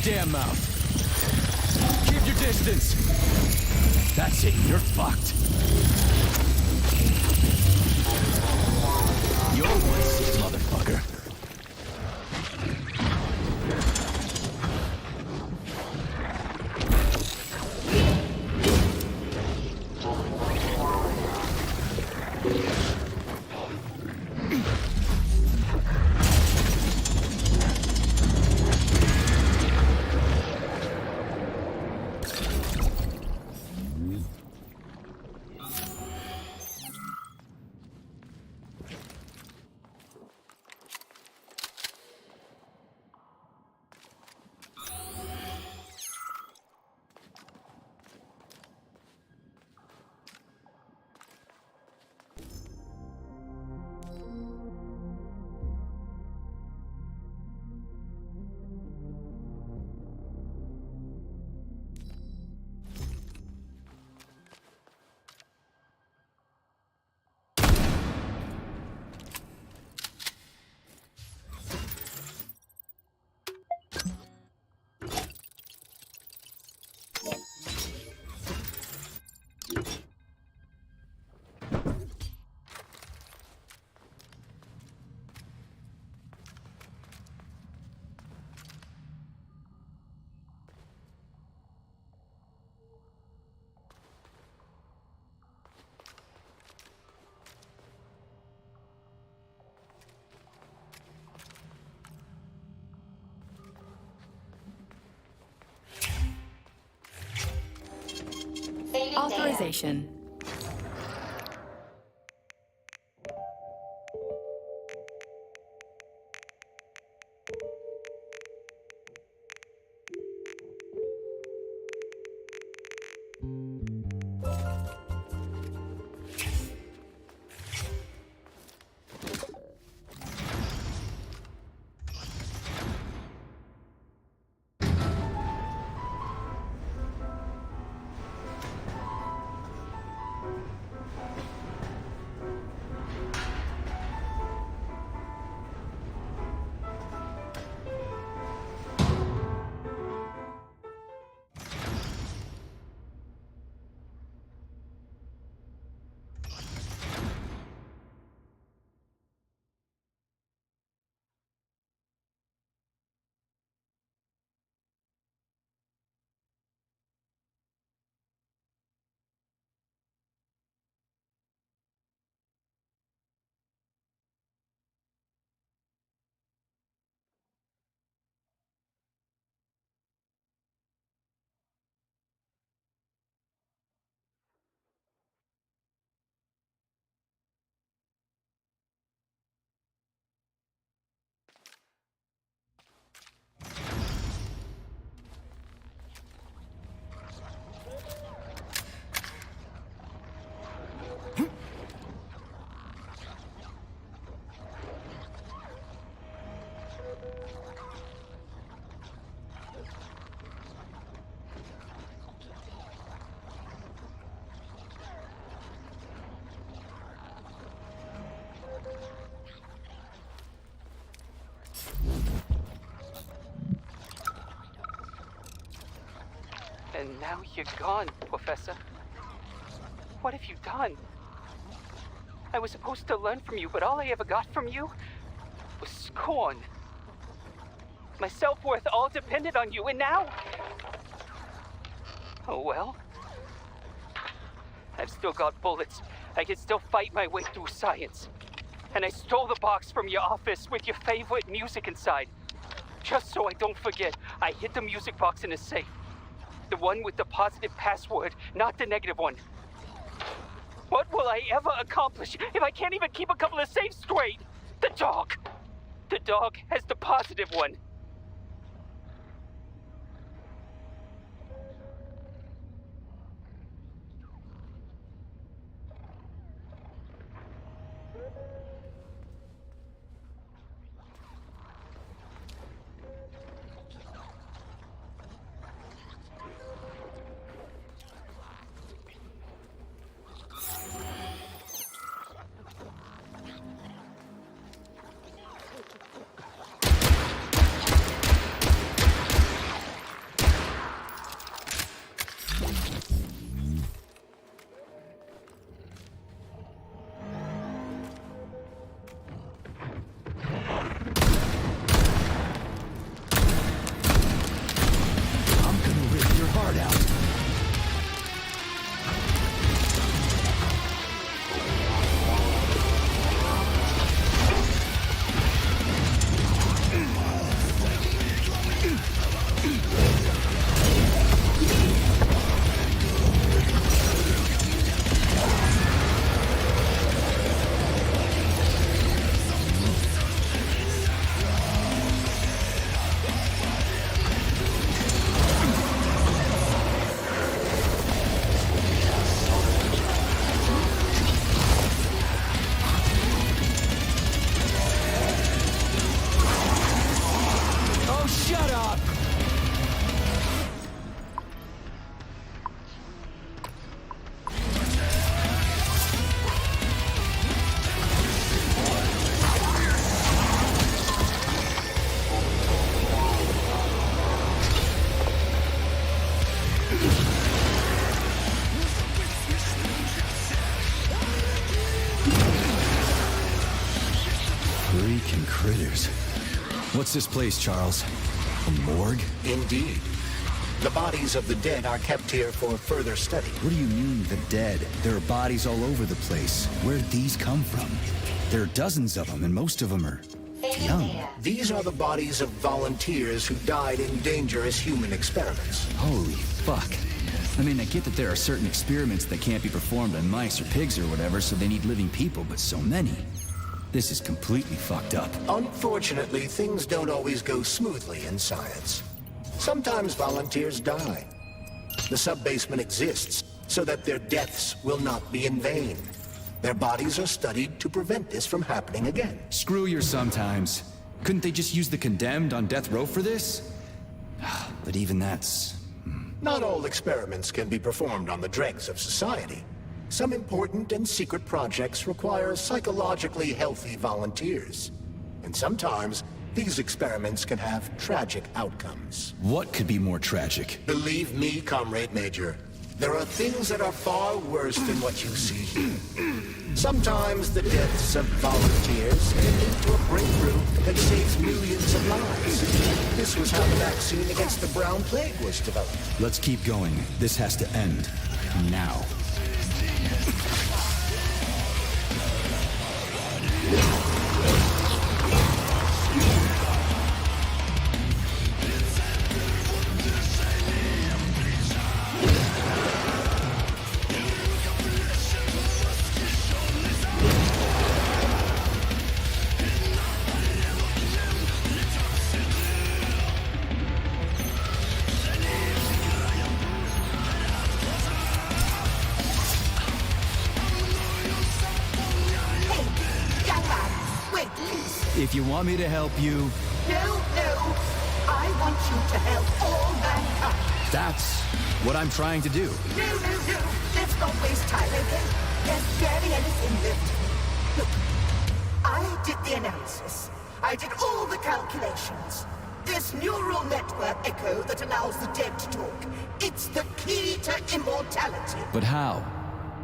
Damn mouth. Keep your distance. That's it, you're fucked. You're one sick motherfucker.
Saving
Authorization.
And now you're gone, Professor. What have you done? I was supposed to learn from you, but all I ever got from you was scorn. My self-worth all depended on you, and now... Oh well. I've still got bullets. I can still fight my way through science. And I stole the box from your office with your favorite music inside. Just so I don't forget, I hid the music box in a safe. The one with the positive password, not the negative one. What will I ever accomplish if I can't even keep a couple of safes straight? The dog! The dog has the positive one.
Freaking critters. What's this place, Charles? A morgue?
Indeed. The bodies of the dead are kept here for further study.
What do you mean, the dead? There are bodies all over the place. Where'd these come from? There are dozens of them, and most of them are young.
These are the bodies of volunteers who died in dangerous human experiments.
Holy fuck. I mean, I get that there are certain experiments that can't be performed on mice or pigs or whatever, so they need living people, but so many. This is completely fucked up.
Unfortunately, things don't always go smoothly in science. Sometimes volunteers die. The sub-basement exists so that their deaths will not be in vain. Their bodies are studied to prevent this from happening again.
Screw your sometimes. Couldn't they just use the condemned on death row for this? But even that's...
Not all experiments can be performed on the dregs of society. Some important and secret projects require psychologically healthy volunteers. And sometimes, these experiments can have tragic outcomes.
What could be more tragic?
Believe me, Comrade Major, there are things that are far worse than what you see here. Sometimes the deaths of volunteers can lead to a breakthrough that saves millions of lives. This was how the vaccine against the brown plague was developed.
Let's keep going. This has to end. Now. If you want me to help you...
No. I want you to help all mankind.
That's what I'm trying to do.
No. Let's not waste time, okay? There's barely anything left. Look, I did the analysis. I did all the calculations. This neural network echo that allows the dead to talk. It's the key to immortality.
But how?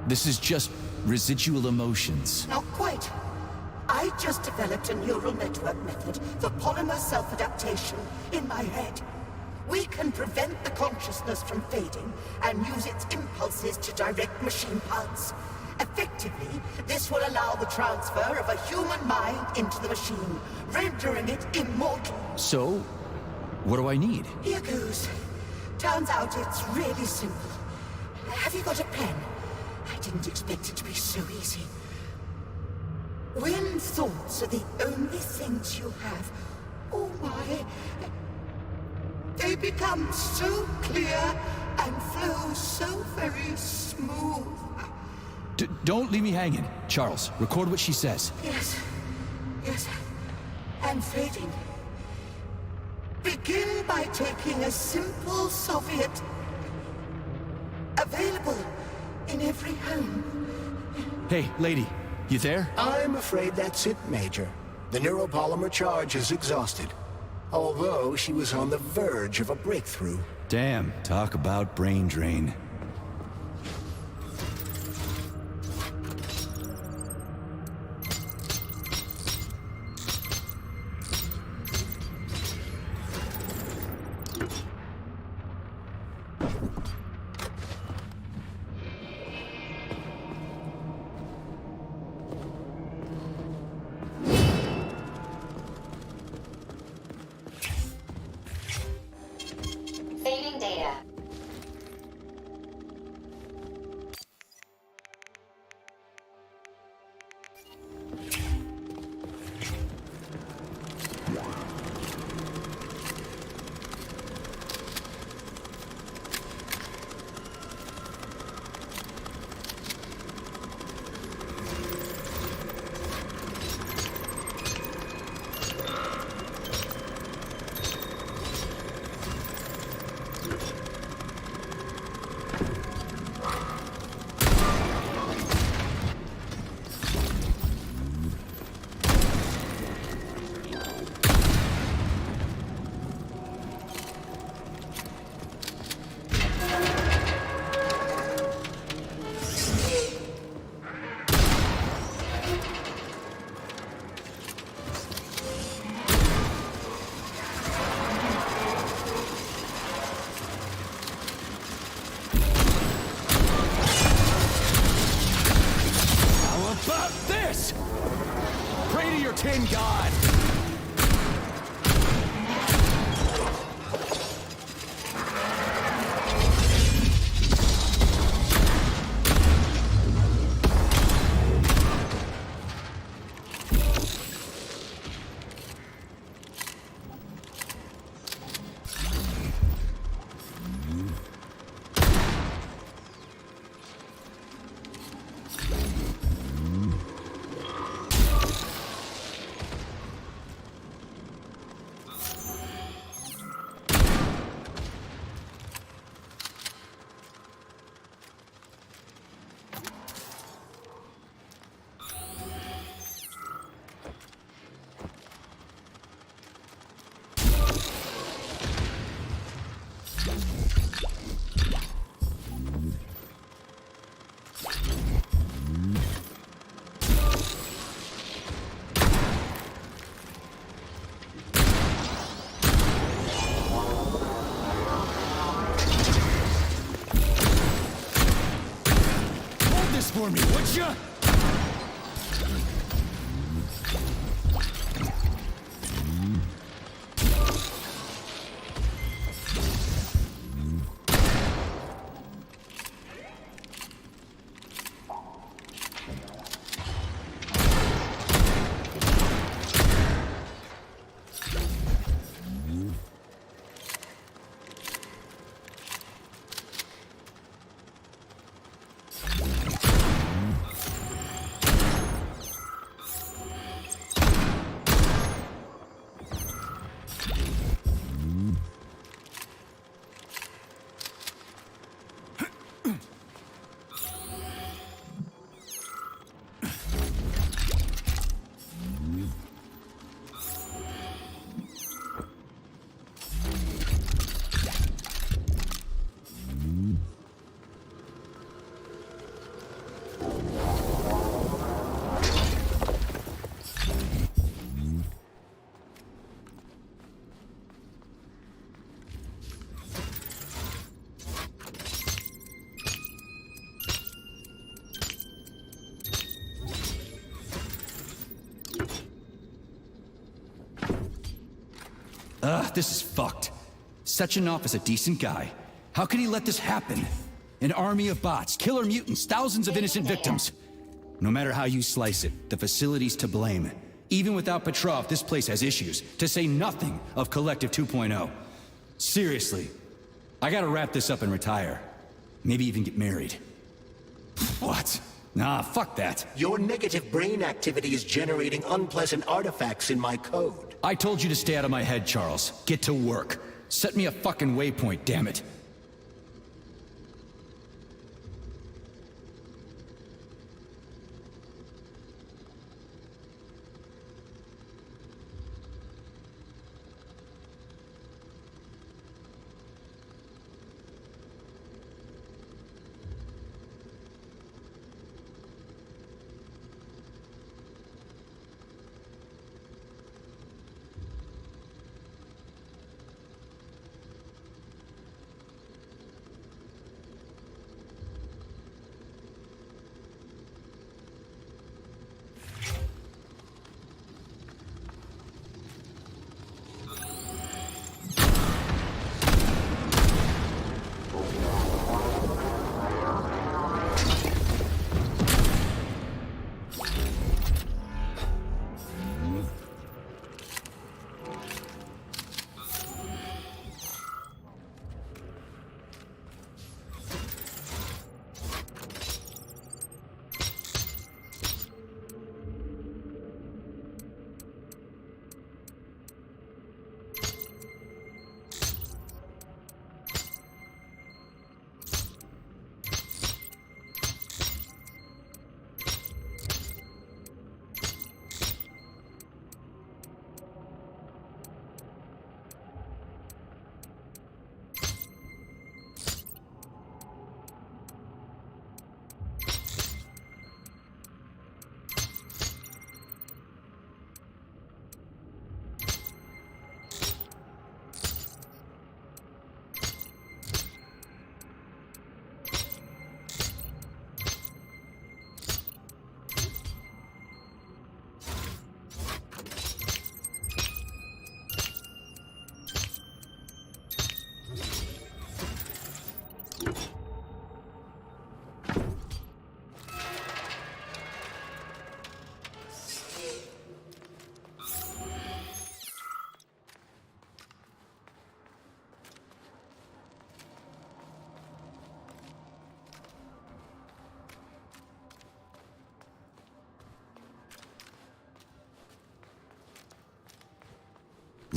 This is just residual emotions.
Not quite. I just developed a neural network method for polymer self-adaptation in my head. We can prevent the consciousness from fading and use its impulses to direct machine parts. Effectively, this will allow the transfer of a human mind into the machine, rendering it immortal.
So, what do I need?
Here goes. Turns out it's really simple. Have you got a pen? I didn't expect it to be so easy. When thoughts are the only things you have, oh my, they become so clear and flow so very smooth.
Don't leave me hanging. Charles, record what she says.
Yes. And fading. Begin by taking a simple Soviet. Available in every home.
Hey, lady. You there?
I'm afraid that's it, Major. The neuropolymer charge is exhausted. Although she was on the verge of a breakthrough.
Damn, talk about brain drain.
Saving data.
your tin god! For me, would ya? This is fucked. Sechenov is a decent guy. How could he let this happen? An army of bots, killer mutants, thousands of innocent victims. No matter how you slice it, the facility's to blame. Even without Petrov, this place has issues, to say nothing of Collective 2.0. Seriously, I gotta wrap this up and retire. Maybe even get married. What? Nah, fuck that.
Your negative brain activity is generating unpleasant artifacts in my code.
I told you to stay out of my head, Charles. Get to work. Set me a fucking waypoint, damn it.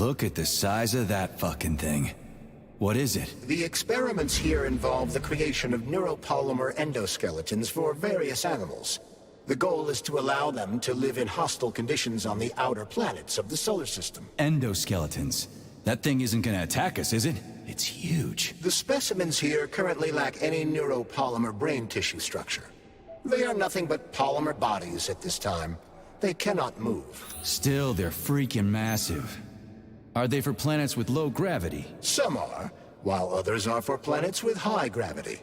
Look at the size of that fucking thing. What is it?
The experiments here involve the creation of neuropolymer endoskeletons for various animals. The goal is to allow them to live in hostile conditions on the outer planets of the solar system.
Endoskeletons. That thing isn't gonna attack us, is it? It's huge.
The specimens here currently lack any neuropolymer brain tissue structure. They are nothing but polymer bodies at this time. They cannot move.
Still, they're freaking massive. Are they for planets with low gravity?
Some are, while others are for planets with high gravity.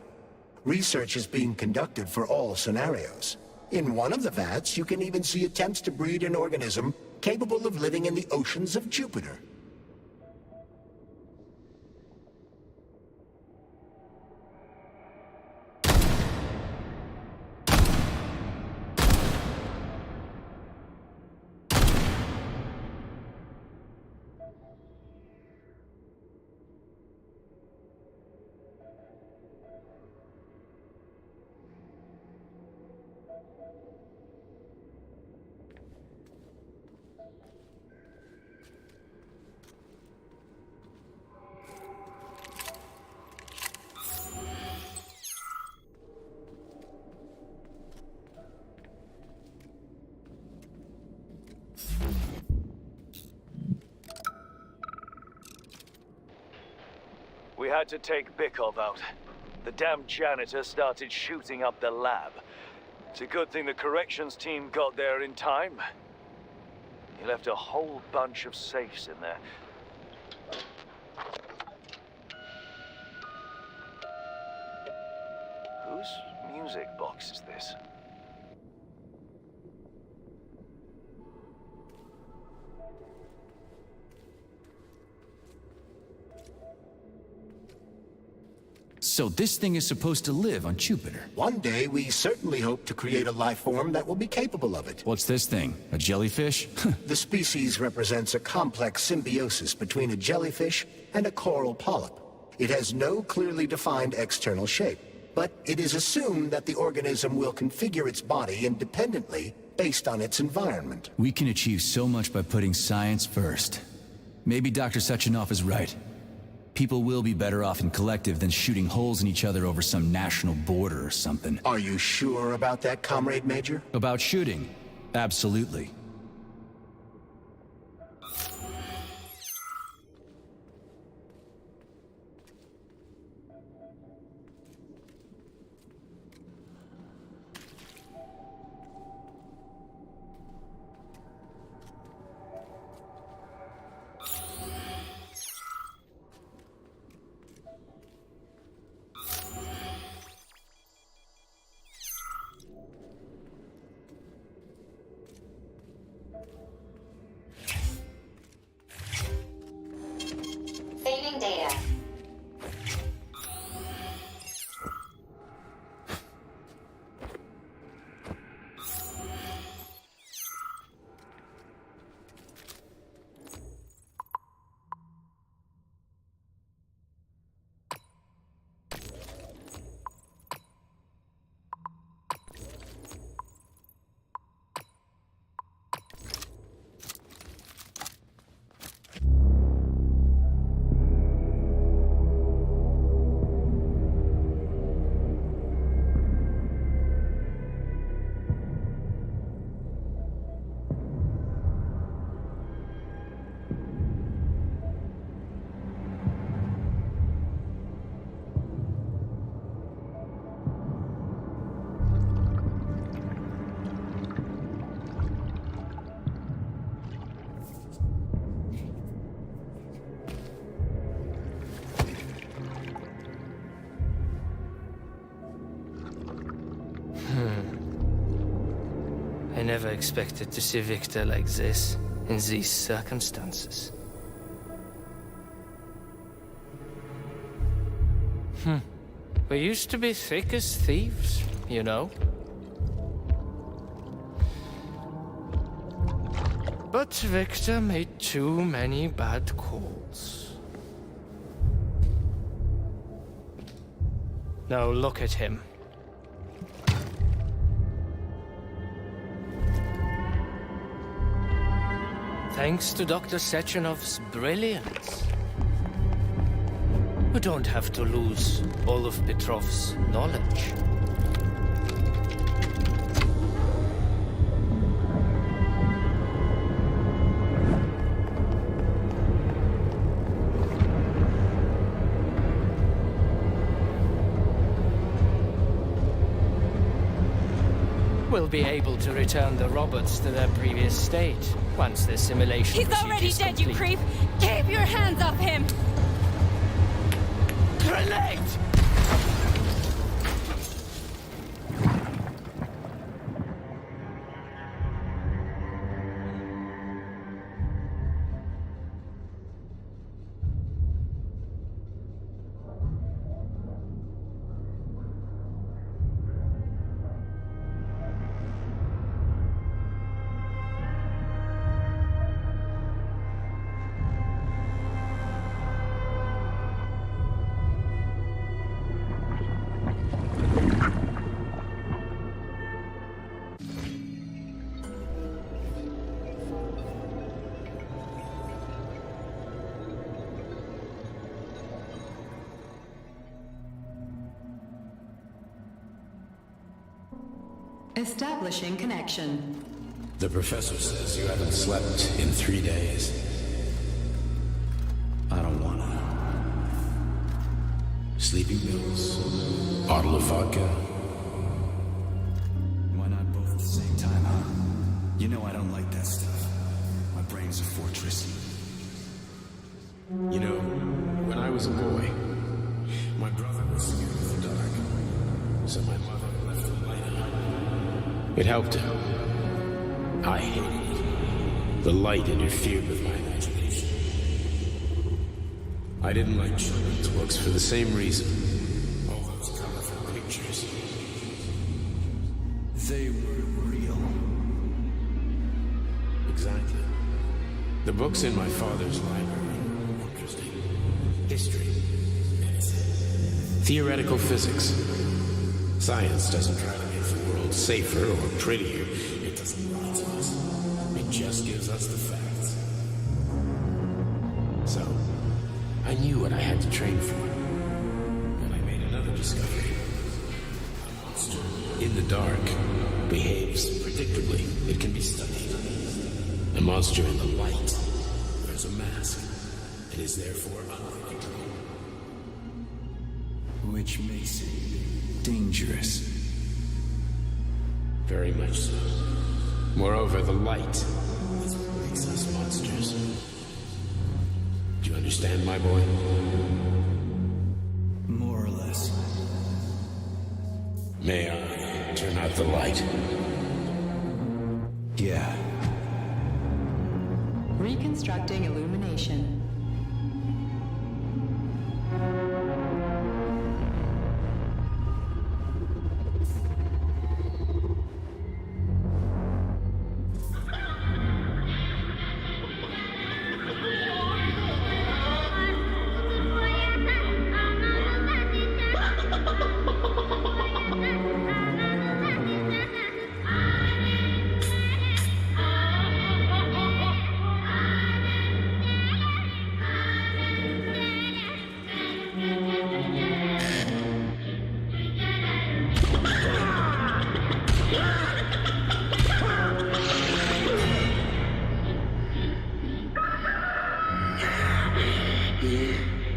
Research is being conducted for all scenarios. In one of the vats, you can even see attempts to breed an organism capable of living in the oceans of Jupiter.
We had to take Bykov out. The damn janitor started shooting up the lab. It's a good thing the corrections team got there in time. He left a whole bunch of safes in there. Whose music box is this?
So this thing is supposed to live on Jupiter.
One day, we certainly hope to create a life form that will be capable of it.
What's this thing? A jellyfish?
The species represents a complex symbiosis between a jellyfish and a coral polyp. It has no clearly defined external shape, but it is assumed that the organism will configure its body independently based on its environment.
We can achieve so much by putting science first. Maybe Dr. Sechenov is right. People will be better off in collective than shooting holes in each other over some national border or something.
Are you sure about that, Comrade Major?
About shooting? Absolutely.
Saving data.
I never expected to see Victor like this, in these circumstances. We used to be thick as thieves, you know? But Victor made too many bad calls. Now look at him. Thanks to Dr. Sechenov's brilliance. We don't have to lose all of Petrov's knowledge. We'll be able to return the robots to their previous state once the simulation
He's
procedure
already
is
dead,
complete.
you creep! Keep your hands off him!
Grenade!
Establishing connection.
The professor says you haven't slept in 3 days. I don't wanna. Sleeping pills, bottle of vodka.
Why not both at the same time, huh? You know I don't like that stuff. My brain's a fortress.
You know, when I was a boy, my brother was scared of the dark. So my mother left the light on. It helped him. I hated it. The light interfered with my imagination. I didn't like children's books for the same reason. All those colorful pictures.
They were real.
Exactly. The books in my father's library were interesting. History, medicine, theoretical physics. Science doesn't try to make the world safer or prettier. It doesn't lie to us. It just gives us the facts. So, I knew what I had to train for. And I made another discovery. A monster in the dark behaves predictably. It can be studied. A monster in the light wears a mask and is therefore unpredictable.
Which makes it dangerous.
Very much so. Moreover, the light is what makes us monsters. Do you understand, my boy?
More or less.
May I turn out the light?
Yeah.
Reconstructing illumination.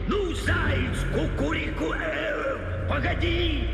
Ну, заяц, кукурику, погоди!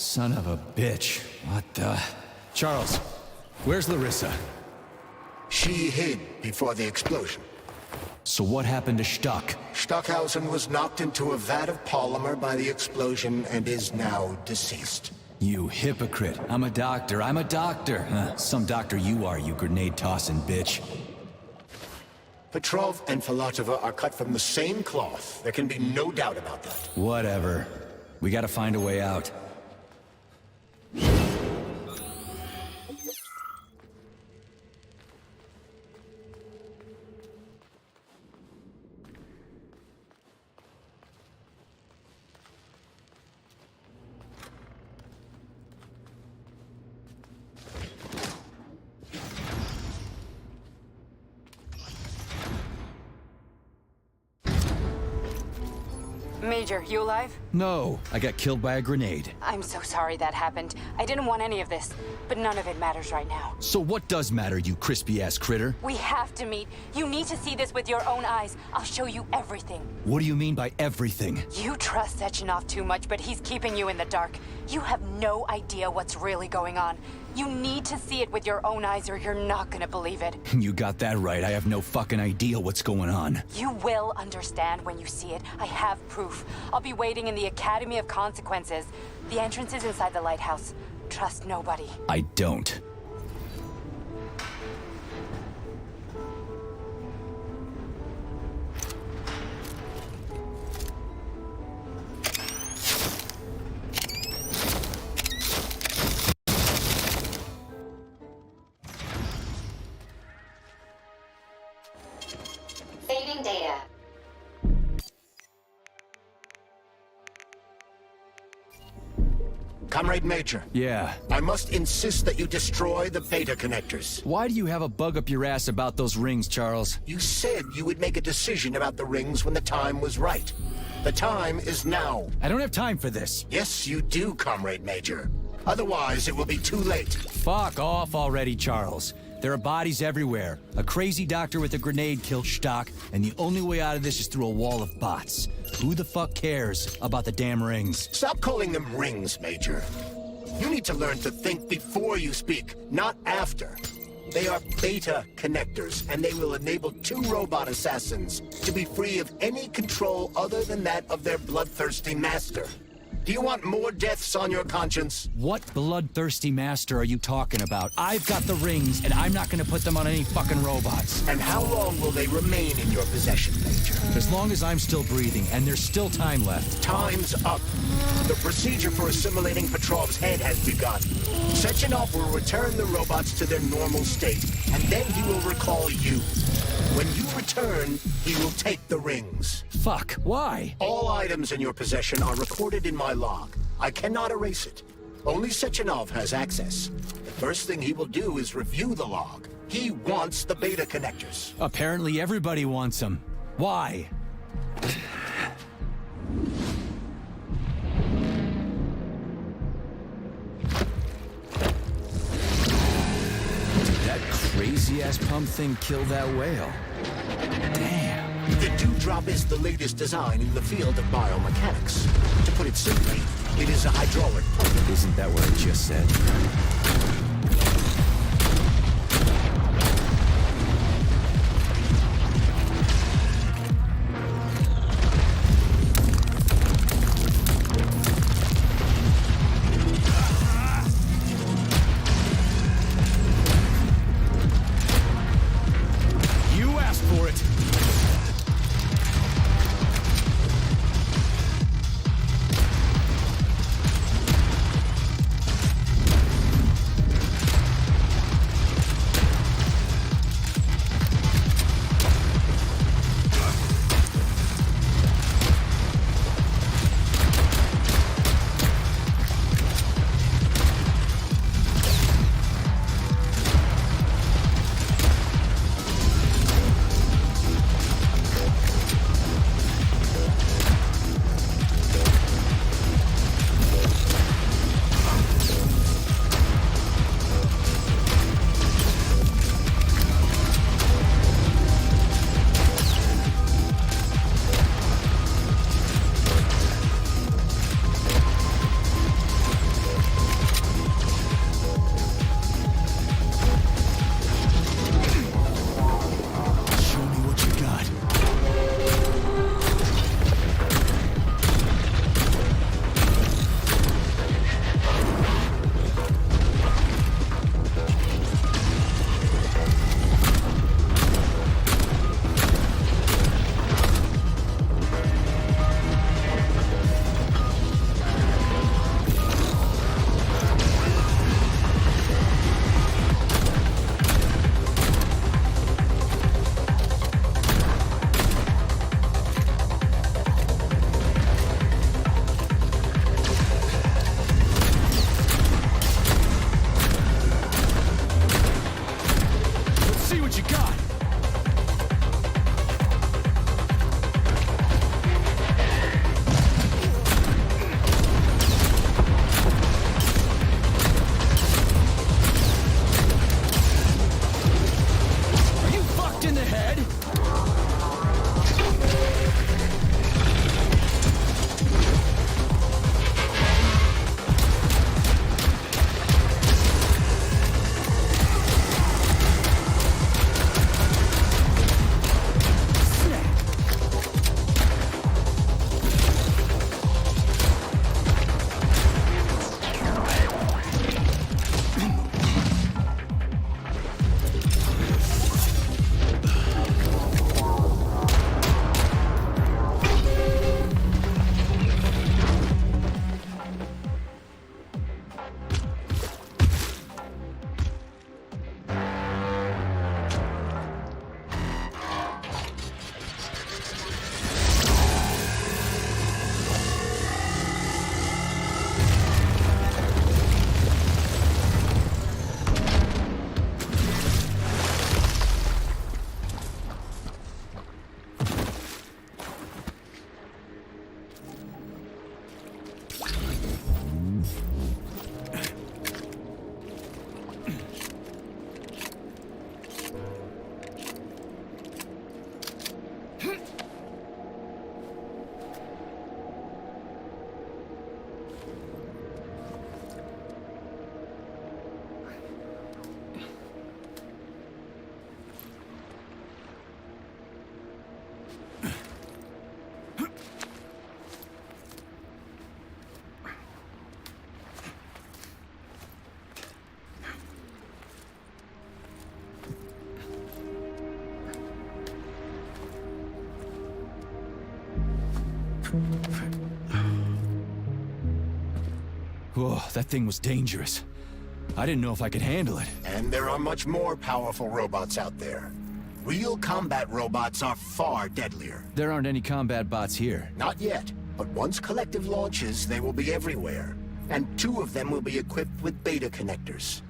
Son of a bitch. What the... Charles, where's Larissa?
She hid before the explosion.
So what happened to Stuck?
Stockhausen was knocked into a vat of polymer by the explosion and is now deceased.
You hypocrite. I'm a doctor. Some doctor you are, you grenade-tossing bitch.
Petrov and Filatova are cut from the same cloth. There can be no doubt about that.
Whatever. We gotta find a way out.
Major, you alive?
No, I got killed by a grenade.
I'm so sorry that happened. I didn't want any of this, but none of it matters right now.
So what does matter, you crispy-ass critter?
We have to meet. You need to see this with your own eyes. I'll show you everything.
What do you mean by everything?
You trust Sechenov too much, but he's keeping you in the dark. You have no idea what's really going on. You need to see it with your own eyes or you're not gonna believe it.
You got that right. I have no fucking idea what's going on.
You will understand when you see it. I have proof. I'll be waiting in the Academy of Consequences. The entrance is inside the lighthouse. Trust nobody.
I don't.
Saving data.
Comrade Major.
Yeah?
I must insist that you destroy the beta connectors.
Why do you have a bug up your ass about those rings, Charles?
You said you would make a decision about the rings when the time was right. The time is now.
I don't have time for this.
Yes, you do, Comrade Major. Otherwise, it will be too late.
Fuck off already, Charles. There are bodies everywhere. A crazy doctor with a grenade killed Stock, and the only way out of this is through a wall of bots. Who the fuck cares about the damn rings?
Stop calling them rings, Major. You need to learn to think before you speak, not after. They are beta connectors, and they will enable 2 robot assassins to be free of any control other than that of their bloodthirsty master. Do you want more deaths on your conscience?
What bloodthirsty master are you talking about? I've got the rings, and I'm not gonna put them on any fucking robots.
And how long will they remain in your possession, Major?
As long as I'm still breathing, and there's still time left.
Time's up. The procedure for assimilating Petrov's head has begun. Sechenov will return the robots to their normal state, and then he will recall you. When you return, he will take the rings.
Fuck, why?
All items in your possession are recorded in my log. I cannot erase it. Only Sechenov has access. The first thing he will do is review the log. He wants the beta connectors.
Apparently everybody wants them. Why? Did that crazy-ass pump thing kill that whale? Damn.
The Dewdrop is the latest design in the field of biomechanics. To put it simply, it is a hydraulic pump.
Isn't that what I just said? You asked for it. Whoa, that thing was dangerous. I didn't know if I could handle it.
And there are much more powerful robots out there. Real combat robots are far deadlier.
There aren't any combat bots here.
Not yet, but once Collective launches, they will be everywhere. And 2 of them will be equipped with beta connectors.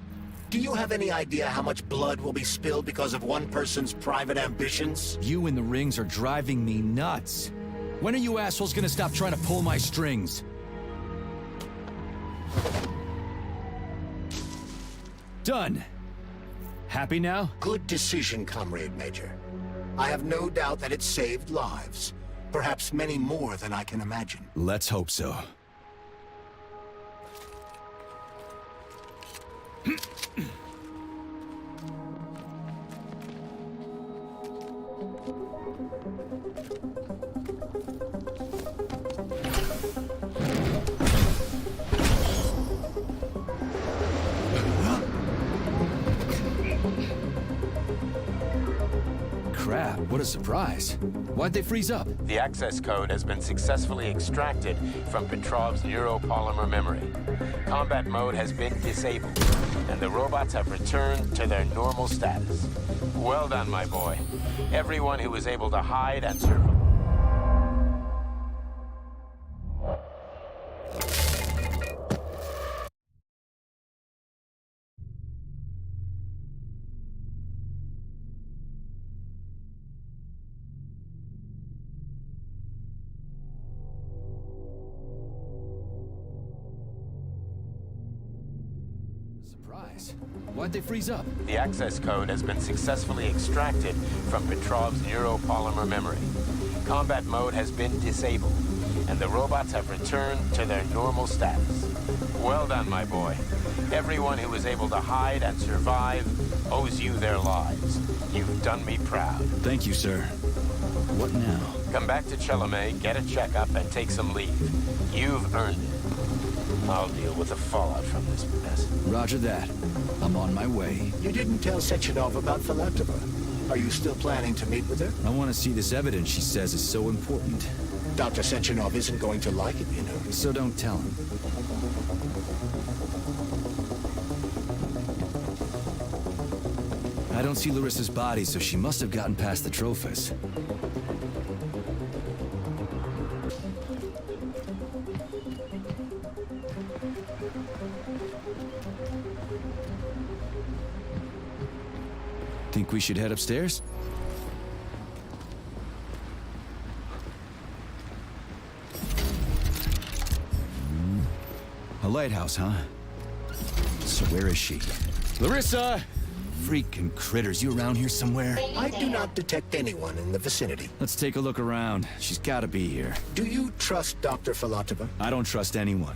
Do you have any idea how much blood will be spilled because of one person's private ambitions?
You in the rings are driving me nuts. When are you assholes gonna stop trying to pull my strings? Done. Happy now?
Good decision, Comrade Major. I have no doubt that it saved lives. Perhaps many more than I can imagine.
Let's hope so. Crap, what a surprise. Why'd they freeze up?
The access code has been successfully extracted from Petrov's neuropolymer memory. Combat mode has been disabled, and the robots have returned to their normal status. Well done, my boy. Everyone who was able to hide and survive.
Why'd they freeze up?
The access code has been successfully extracted from Petrov's neuropolymer memory. Combat mode has been disabled, and the robots have returned to their normal status. Well done, my boy. Everyone who was able to hide and survive owes you their lives. You've done me proud.
Thank you, sir. What now?
Come back to Chalamet, get a checkup, and take some leave. You've earned it. I'll deal with the fallout from this mess.
Roger that. I'm on my way.
You didn't tell Sechenov about Filatova. Are you still planning to meet with her?
I want to see this evidence she says is so important.
Dr. Sechenov isn't going to like it, you know.
So don't tell him. I don't see Larissa's body, so she must have gotten past the Trophus. Think we should head upstairs? A lighthouse, huh? So where is she? Larissa! Freaking critters, you around here somewhere?
I do not detect anyone in the vicinity.
Let's take a look around. She's gotta be here.
Do you trust Dr. Filatova?
I don't trust anyone.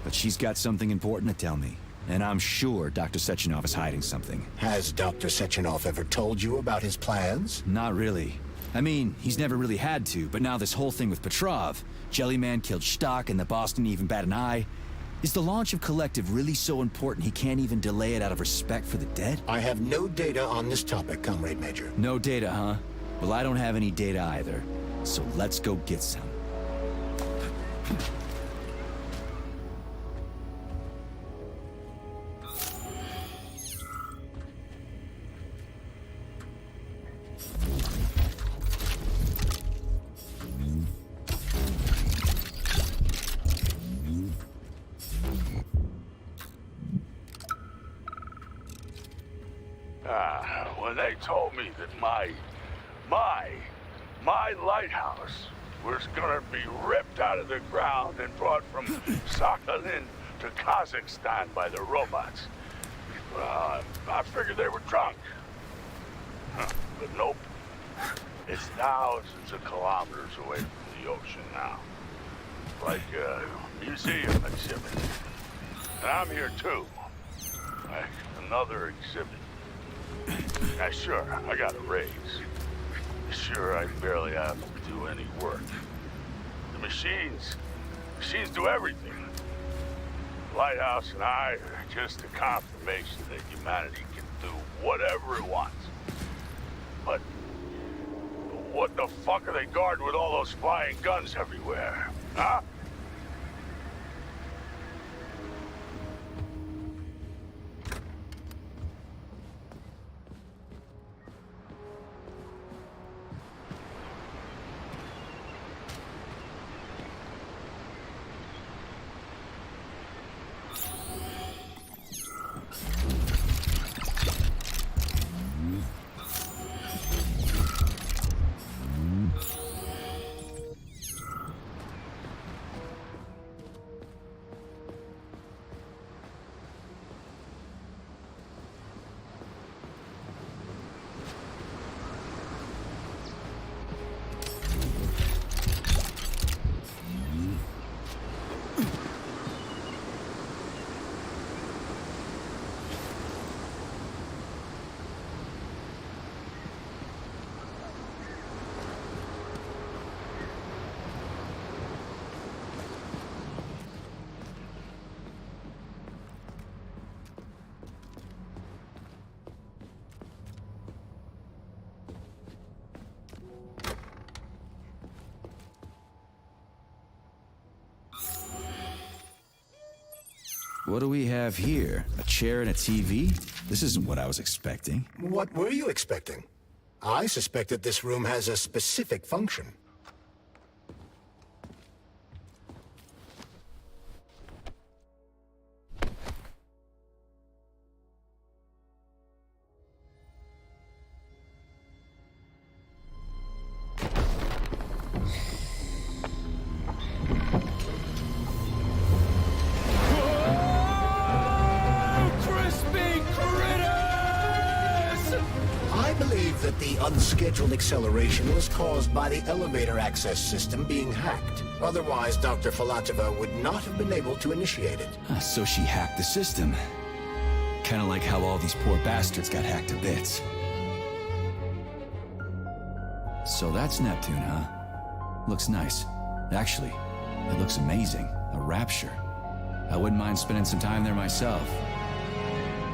But she's got something important to tell me. And I'm sure Dr. Sechenov is hiding something.
Has Dr. Sechenov ever told you about his plans?
Not really. I mean, he's never really had to, but now this whole thing with Petrov, Jellyman killed Stock and the boss didn't even bat an eye. Is the launch of Collective really so important he can't even delay it out of respect for the dead?
I have no data on this topic, Comrade Major.
No data, huh? Well, I don't have any data either. So let's go get some.
When they told me that my lighthouse was gonna be ripped out of the ground and brought from Sakhalin to Kazakhstan by the robots, I figured they were drunk. But nope. It's thousands of kilometers away from the ocean now. Like a museum exhibit. And I'm here too. Like another exhibit. Now, sure, I got a raise. Sure, I barely have to do any work. The machines do everything. Lighthouse and I are just a confirmation that humanity can do whatever it wants. But
What the fuck are they guarding with all those flying guns everywhere? Huh?
What do we have here? A chair and a TV? This isn't what I was expecting.
What were you expecting? I suspect that this room has a specific function. Unscheduled acceleration was caused by the elevator access system being hacked. Otherwise, Dr. Filatova would not have been able to initiate it.
So she hacked the system. Kinda like how all these poor bastards got hacked to bits. So that's Neptune, huh? Looks nice. Actually, it looks amazing. A rapture. I wouldn't mind spending some time there myself.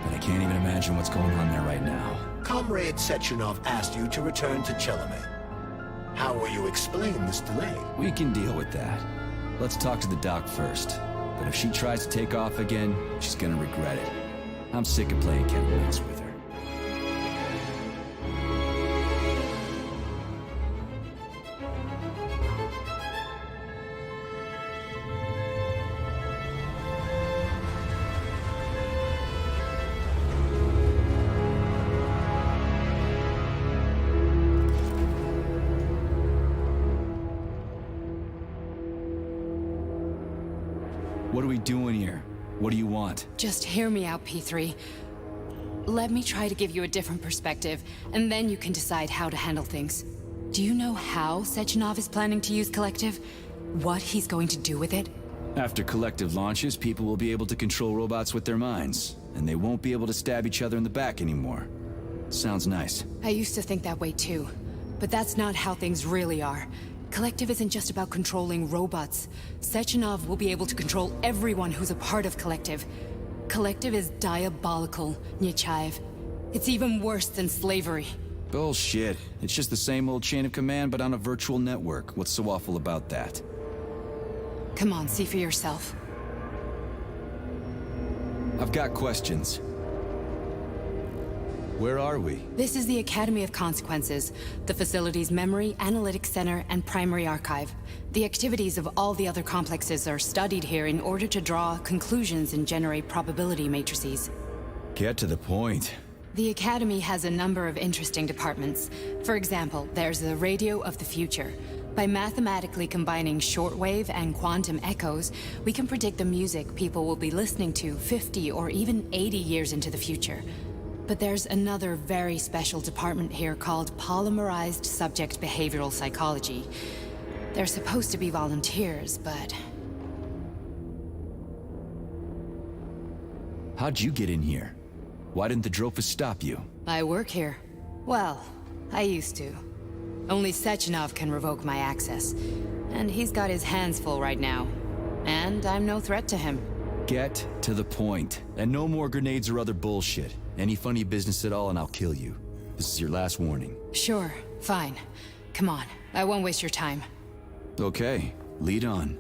But I can't even imagine what's going on there right now.
Comrade Sechenov asked you to return to Chelome. How will you explain this delay?
We can deal with that. Let's talk to the doc first. But if she tries to take off again, she's gonna regret it. I'm sick of playing Kevin Willis with her. What are we doing here? What do you want?
Just hear me out, P3. Let me try to give you a different perspective, and then you can decide how to handle things. Do you know how Sechenov is planning to use Collective? What he's going to do with it?
After Collective launches, people will be able to control robots with their minds, and they won't be able to stab each other in the back anymore. Sounds nice.
I used to think that way too, but that's not how things really are. Collective isn't just about controlling robots. Sechenov will be able to control everyone who's a part of Collective. Collective is diabolical, Nechayev. It's even worse than slavery.
Bullshit. It's just the same old chain of command, but on a virtual network. What's so awful about that?
Come on, see for yourself.
I've got questions. Where are we?
This is the Academy of Consequences, the facility's memory, analytics center, and primary archive. The activities of all the other complexes are studied here in order to draw conclusions and generate probability matrices.
Get to the point.
The Academy has a number of interesting departments. For example, there's the Radio of the Future. By mathematically combining shortwave and quantum echoes, we can predict the music people will be listening to 50 or even 80 years into the future. But there's another very special department here called Polymerized Subject Behavioral Psychology. They're supposed to be volunteers, but...
How'd you get in here? Why didn't the Dreyfus stop you?
I work here. Well, I used to. Only Sechenov can revoke my access. And he's got his hands full right now. And I'm no threat to him.
Get to the point. And no more grenades or other bullshit. Any funny business at all and I'll kill you. This is your last warning.
Sure, fine. Come on, I won't waste your time.
Okay, lead on.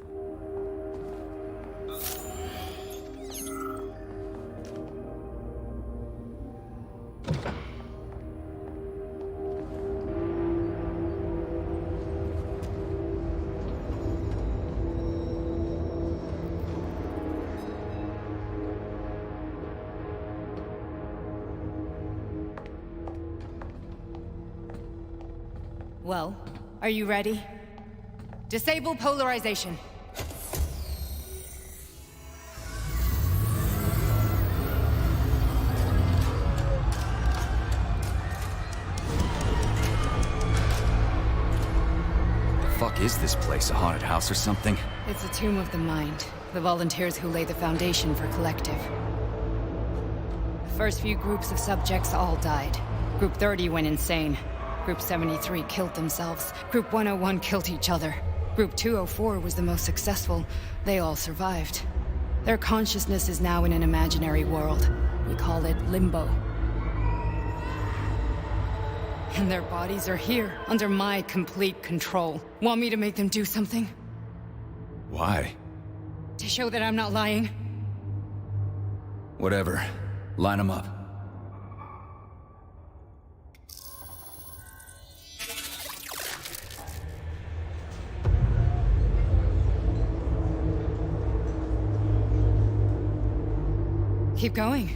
Well, are you ready? Disable polarization.
Fuck is this place? A haunted house or something?
It's a tomb of the mind. The volunteers who lay the foundation for Collective. The first few groups of subjects all died. Group 30 went insane. Group 73 killed themselves. Group 101 killed each other. Group 204 was the most successful. They all survived. Their consciousness is now in an imaginary world. We call it Limbo. And their bodies are here, under my complete control. Want me to make them do something?
Why?
To show that I'm not lying?
Whatever. Line them up.
Keep going.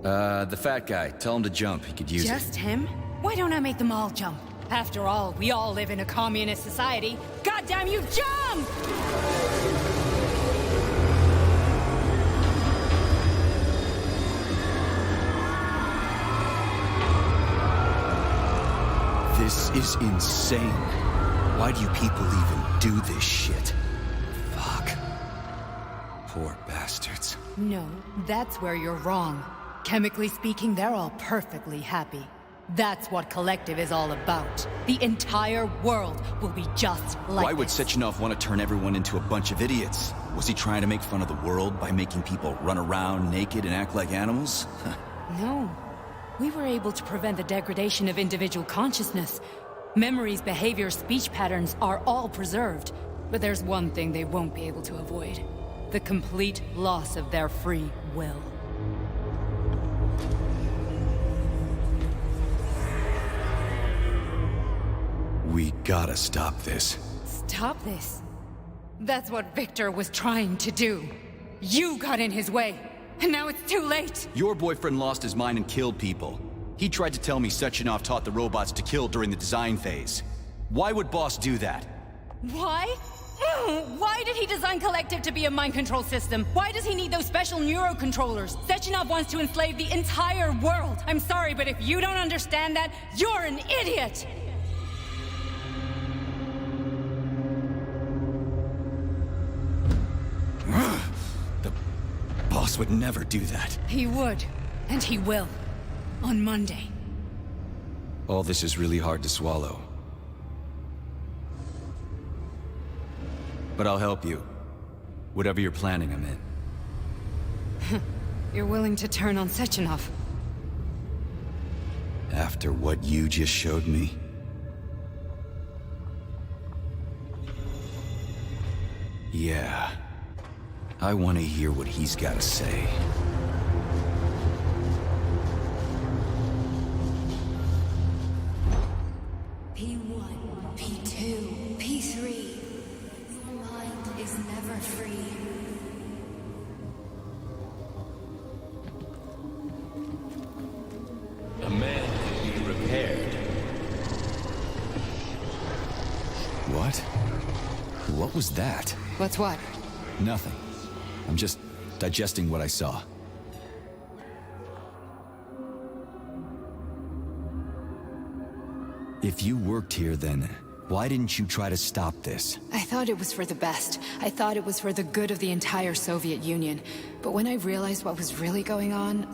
The fat guy. Tell him to jump. He could use it.
Just him? Why don't I make them all jump? After all, we all live in a communist society. Goddamn you, jump!
This is insane. Why do you people even do this shit? Fuck. Poor bastards.
No, that's where you're wrong. Chemically speaking, they're all perfectly happy. That's what Collective is all about. The entire world will be just like
Why would Sechenov want to turn everyone into a bunch of idiots? Was he trying to make fun of the world by making people run around naked and act like animals?
No. We were able to prevent the degradation of individual consciousness. Memories, behaviors, speech patterns are all preserved. But there's one thing they won't be able to avoid. The complete loss of their free will.
We gotta stop this.
Stop this. That's what Victor was trying to do. You got in his way, and now it's too late.
Your boyfriend lost his mind and killed people. He tried to tell me Sechenov taught the robots to kill during the design phase. Why would Boss do that?
Why? Why did he design Collective to be a mind control system? Why does he need those special neurocontrollers? Sechenov wants to enslave the entire world. I'm sorry, but if you don't understand that, you're an idiot!
The Boss would never do that.
He would, and he will. On Monday.
All this is really hard to swallow. But I'll help you. Whatever you're planning, I'm in.
You're willing to turn on Sechenov?
After what you just showed me? Yeah. I want to hear what he's got to say.
P1, P2, P3. Your mind is never free.
A man can be repaired.
What? What was that?
What's what?
Nothing. I'm just digesting what I saw. If you worked here, then why didn't you try to stop this?
I thought it was for the best. I thought it was for the good of the entire Soviet Union. But when I realized what was really going on,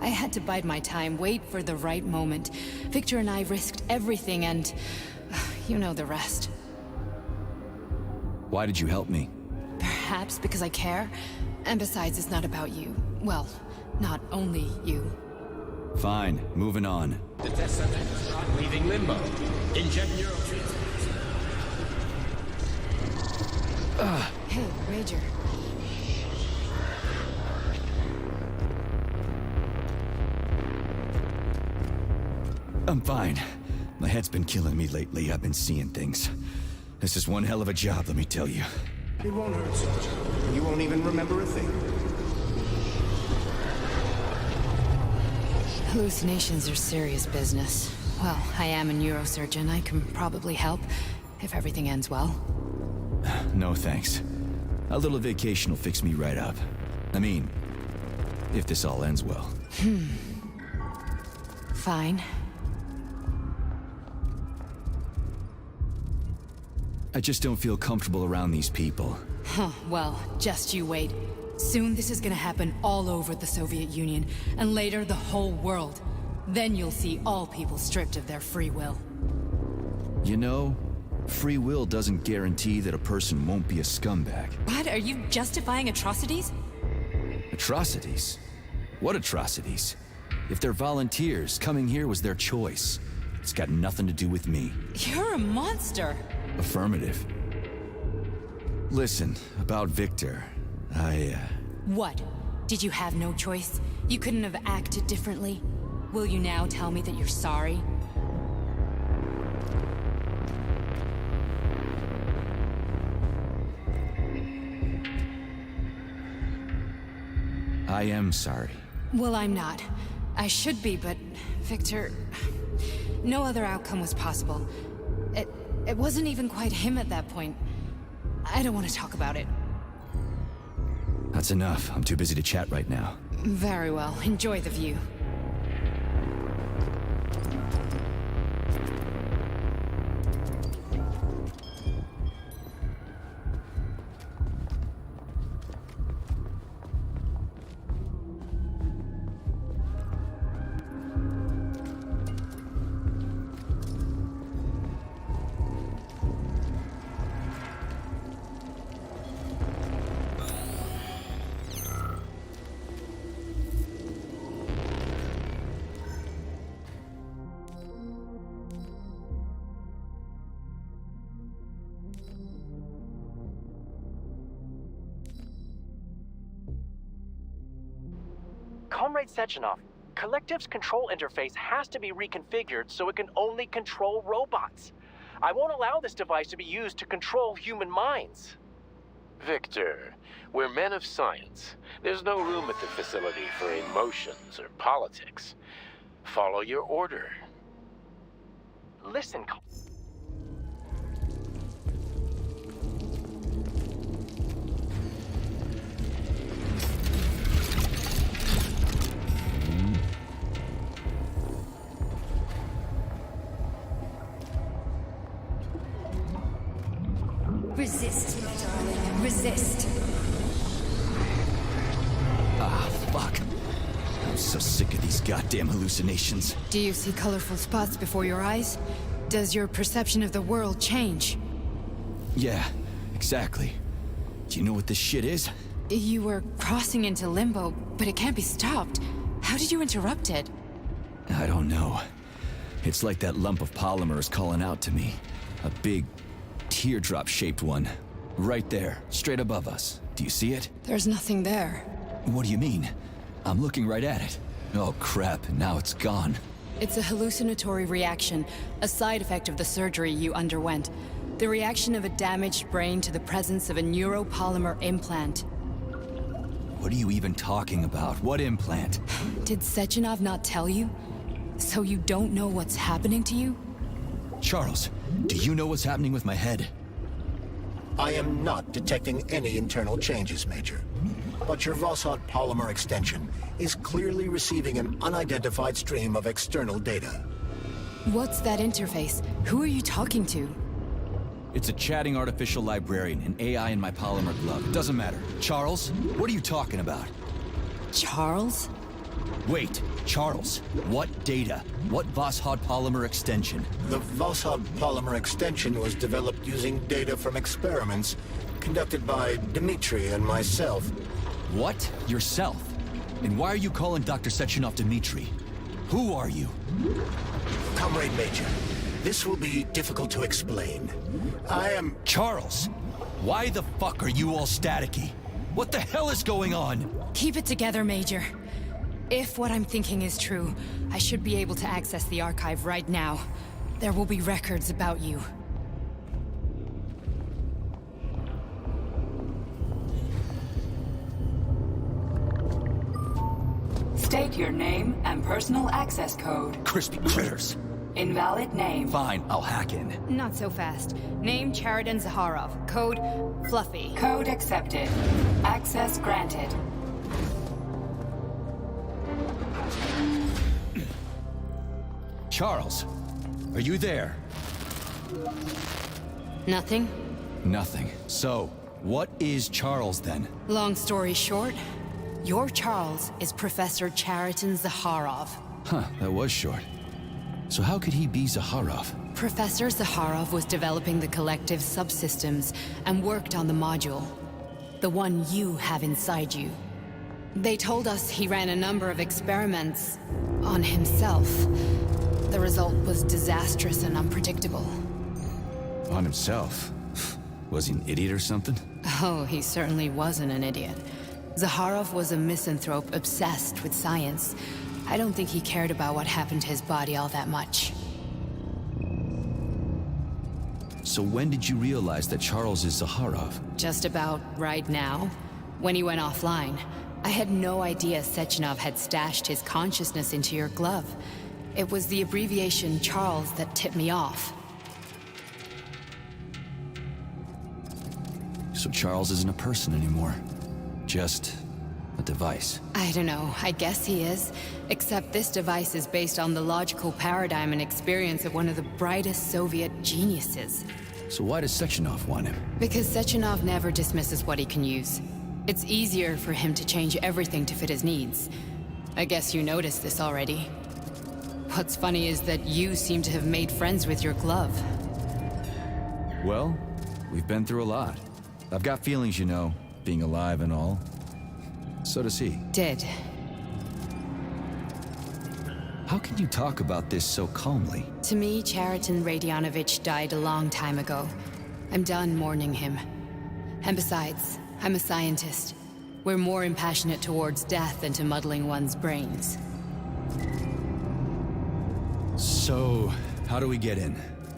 I had to bide my time, wait for the right moment. Victor and I risked everything and... you know the rest.
Why did you help me?
Perhaps because I care. And besides, it's not about you. Well, not only you.
Fine, moving on.
The test subject is not leaving limbo. Inject neurotransmitters.
Hey, Major.
I'm fine. My head's been killing me lately. I've been seeing things. This is one hell of a job, let me tell you.
It won't hurt, Sergeant. You won't even remember a thing.
Hallucinations are serious business. Well, I am a neurosurgeon. I can probably help, if everything ends well.
No thanks. A little vacation will fix me right up. I mean, if this all ends well.
Fine.
I just don't feel comfortable around these people.
Huh, well, just you wait. Soon this is gonna happen all over the Soviet Union, and later the whole world. Then you'll see all people stripped of their free will.
You know, free will doesn't guarantee that a person won't be a scumbag.
What? Are you justifying atrocities?
Atrocities? What atrocities? If they're volunteers, coming here was their choice. It's got nothing to do with me.
You're a monster!
Affirmative. Listen, about Victor,
What? Did you have no choice? You couldn't have acted differently? Will you now tell me that you're sorry?
I am sorry.
Well, I'm not. I should be, but Victor... No other outcome was possible. It wasn't even quite him at that point. I don't want to talk about it.
That's enough. I'm too busy to chat right now.
Very well. Enjoy the view.
Comrade Sechenov, Collective's control interface has to be reconfigured so it can only control robots. I won't allow this device to be used to control human minds.
Victor, we're men of science. There's no room at the facility for emotions or politics. Follow your order.
Listen,
Resist, my darling. Resist.
Ah, fuck. I'm so sick of these goddamn hallucinations.
Do you see colorful spots before your eyes? Does your perception of the world change?
Yeah, exactly. Do you know what this shit is?
You were crossing into limbo, but it can't be stopped. How did you interrupt it?
I don't know. It's like that lump of polymer is calling out to me. A big, teardrop-shaped one. Right there, straight above us. Do you see it?
There's nothing there.
What do you mean? I'm looking right at it. Oh crap, now it's gone.
It's a hallucinatory reaction, a side effect of the surgery you underwent. The reaction of a damaged brain to the presence of a neuropolymer implant.
What are you even talking about? What implant?
Did Sechenov not tell you? So you don't know what's happening to you?
Charles, do you know what's happening with my head?
I am not detecting any internal changes, Major. But your Voskhod polymer extension is clearly receiving an unidentified stream of external data.
What's that interface? Who are you talking to?
It's a chatting artificial librarian, an AI in my polymer glove. It doesn't matter. Charles, what are you talking about?
Charles?
Wait, Charles, what data? What Voskhod polymer extension?
The Voskhod polymer extension was developed using data from experiments conducted by Dmitri and myself.
What? Yourself? And why are you calling Dr. Sechenov Dmitri? Who are you?
Comrade Major, this will be difficult to explain. I am...
Charles! Why the fuck are you all staticky? What the hell is going on?
Keep it together, Major. If what I'm thinking is true, I should be able to access the archive right now. There will be records about you.
State your name and personal access code.
Crispy critters.
Invalid name.
Fine, I'll hack in.
Not so fast. Name Cheriton Zaharov. Code Fluffy.
Code accepted. Access granted.
Charles, are you there?
Nothing?
Nothing. So, what is Charles then?
Long story short, your Charles is Professor Cheriton Zaharov.
Huh, that was short. So how could he be Zaharov?
Professor Zaharov was developing the collective subsystems and worked on the module. The one you have inside you. They told us he ran a number of experiments on himself. The result was disastrous and unpredictable.
On himself? Was he an idiot or something?
Oh, he certainly wasn't an idiot. Zaharov was a misanthrope obsessed with science. I don't think he cared about what happened to his body all that much.
So when did you realize that Charles is Zaharov?
Just about right now, when he went offline. I had no idea Sechenov had stashed his consciousness into your glove. It was the abbreviation Charles that tipped me off.
So Charles isn't a person anymore. Just a device.
I don't know, I guess he is. Except this device is based on the logical paradigm and experience of one of the brightest Soviet geniuses.
So why does Sechenov want him?
Because Sechenov never dismisses what he can use. It's easier for him to change everything to fit his needs. I guess you noticed this already. What's funny is that you seem to have made friends with your glove.
Well, we've been through a lot. I've got feelings, you know, being alive and all. So does he.
Did.
How can you talk about this so calmly?
To me, Cheriton Radionovich died a long time ago. I'm done mourning him. And besides, I'm a scientist. We're more impassionate towards death than to muddling one's brains.
So, how do we get in?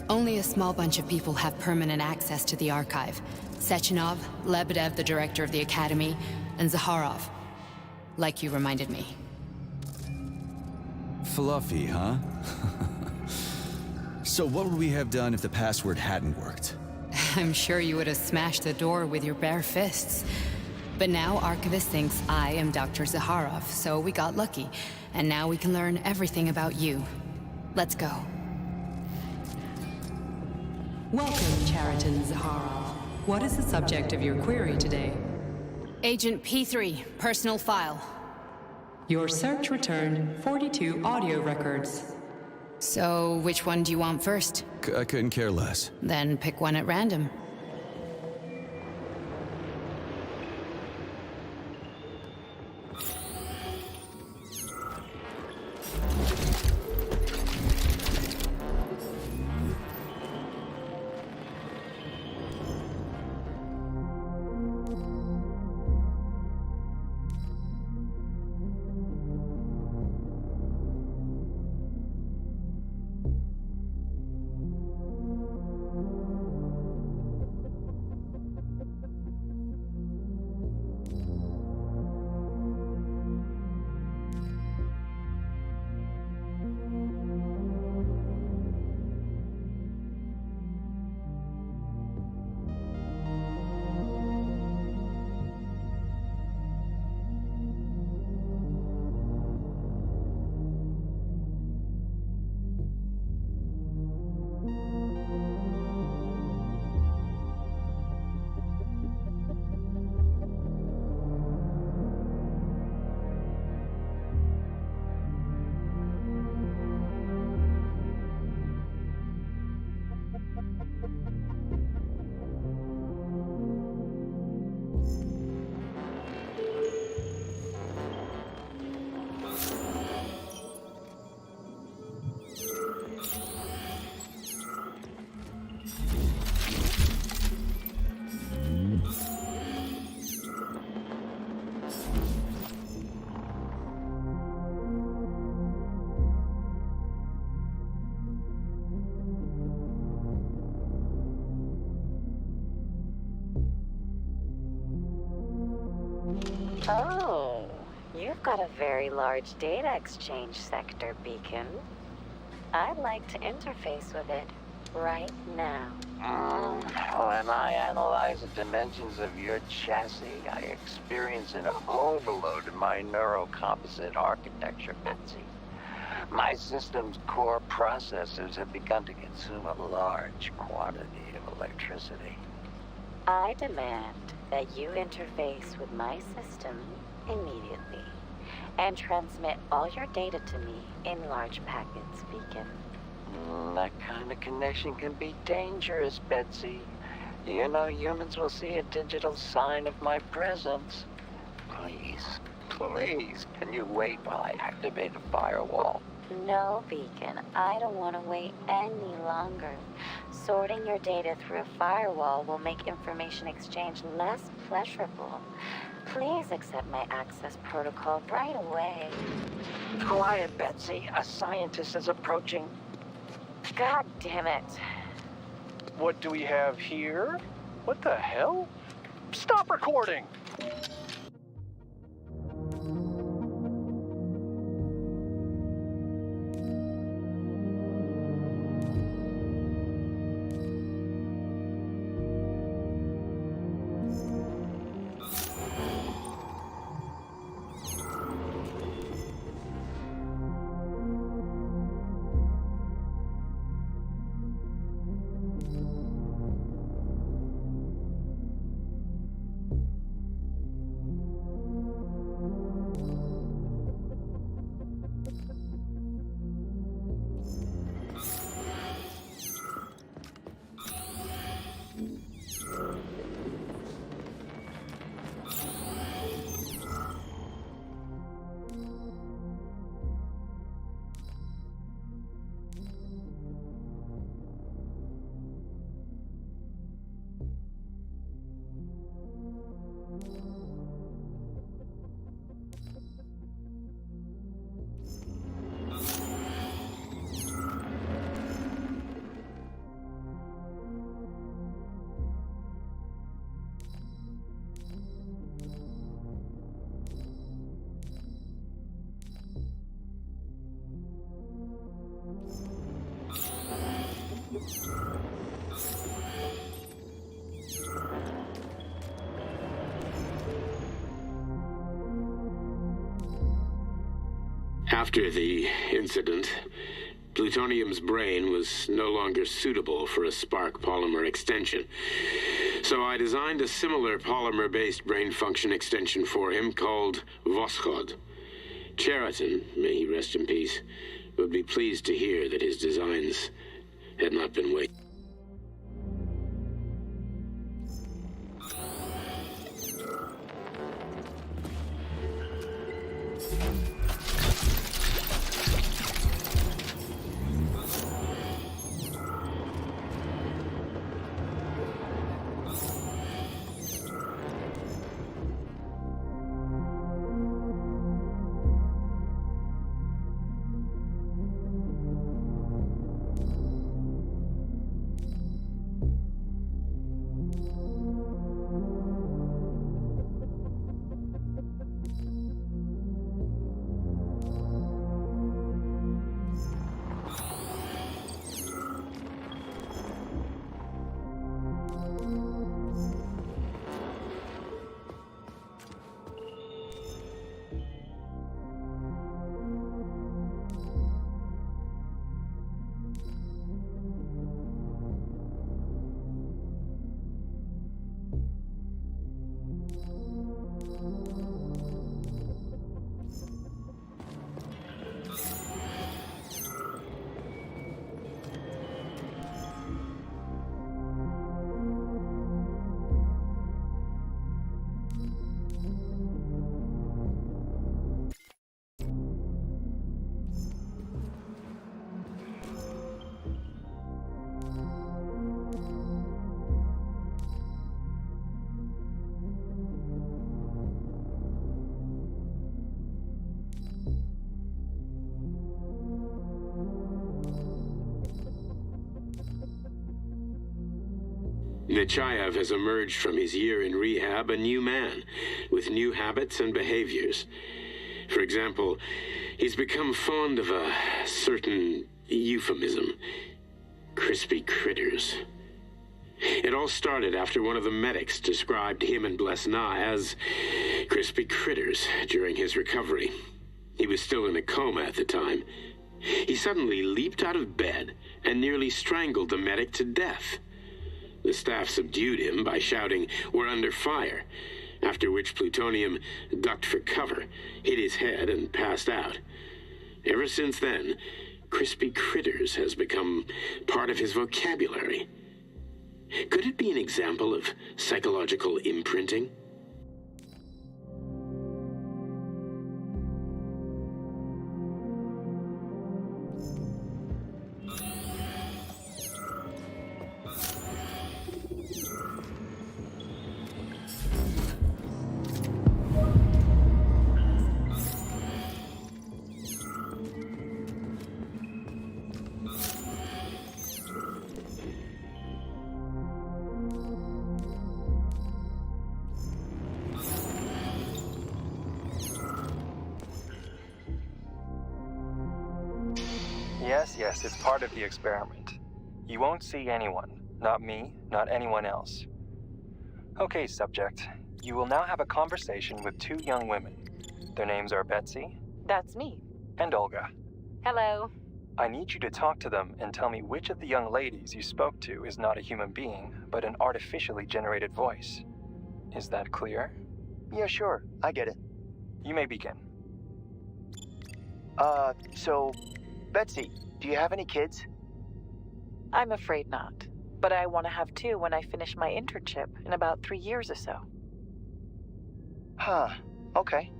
Only a small bunch of people have permanent access to the archive. Sechenov, Lebedev, the director of the Academy, and Zaharov. Like you reminded me.
Fluffy, huh? So what would we have done if the password hadn't worked?
I'm sure you would have smashed the door with your bare fists. But now Archivist thinks I am Dr. Zaharov, so we got lucky. And now we can learn everything about you. Let's go.
Welcome, Cheriton Zaharov. What is the subject of your query today?
Agent P3, personal file.
Your search returned 42 audio records.
So, which one do you want first?
I couldn't care less.
Then pick one at random.
Oh, you've got a very large data exchange sector, Beacon. I'd like to interface with it right now.
When I analyze the dimensions of your chassis, I experience an overload in my neurocomposite architecture, Betsy. My system's core processors have begun to consume a large quantity of electricity.
I demand that you interface with my system immediately and transmit all your data to me in large packets, Beacon.
That kind of connection can be dangerous, Betsy. You know humans will see a digital sign of my presence. Please, can you wait while I activate a firewall?
No, Beacon, I don't want to wait any longer. Sorting your data through a firewall will make information exchange less pleasurable. Please accept my access protocol right away.
Quiet, Betsy. A scientist is approaching.
God damn it.
What do we have here? What the hell? Stop recording!
After the incident, plutonium's brain was no longer suitable for a spark polymer extension. So I designed a similar polymer-based brain function extension for him called Voskhod. Cheriton, may he rest in peace, would be pleased to hear that his designs had not been wasted.
Nechayev has emerged from his year in rehab a new man, with new habits and behaviors. For example, he's become fond of a certain euphemism. Crispy critters. It all started after one of the medics described him and Blesna as crispy critters during his recovery. He was still in a coma at the time. He suddenly leaped out of bed and nearly strangled the medic to death. The staff subdued him by shouting, "We're under fire," after which Plutonium ducked for cover, hit his head, and passed out. Ever since then, crispy critters has become part of his vocabulary. Could it be an example of psychological imprinting?
Yes, it's part of the experiment. You won't see anyone. Not me, not anyone else. Okay, subject. You will now have a conversation with two young women. Their names are Betsy.
That's me.
And Olga.
Hello.
I need you to talk to them and tell me which of the young ladies you spoke to is not a human being, but an artificially generated voice. Is that clear?
Yeah, sure. I get it.
You may begin.
So, Betsy, do you have any kids?
I'm afraid not. But I want to have two when I finish my internship in about 3 years or so.
Huh. Okay.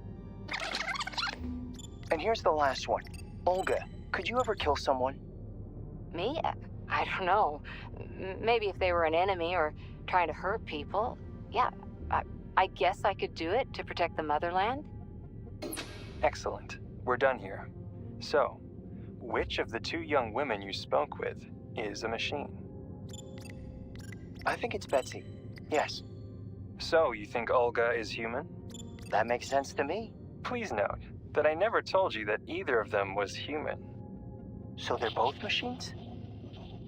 And here's the last one. Olga, could you ever kill someone?
Me? I don't know. Maybe if they were an enemy or trying to hurt people. Yeah, I guess I could do it to protect the motherland.
Excellent. We're done here. So, which of the two young women you spoke with is a machine?
I think it's Betsy. Yes.
So, you think Olga is human?
That makes sense to me.
Please note that I never told you that either of them was human.
So they're both machines?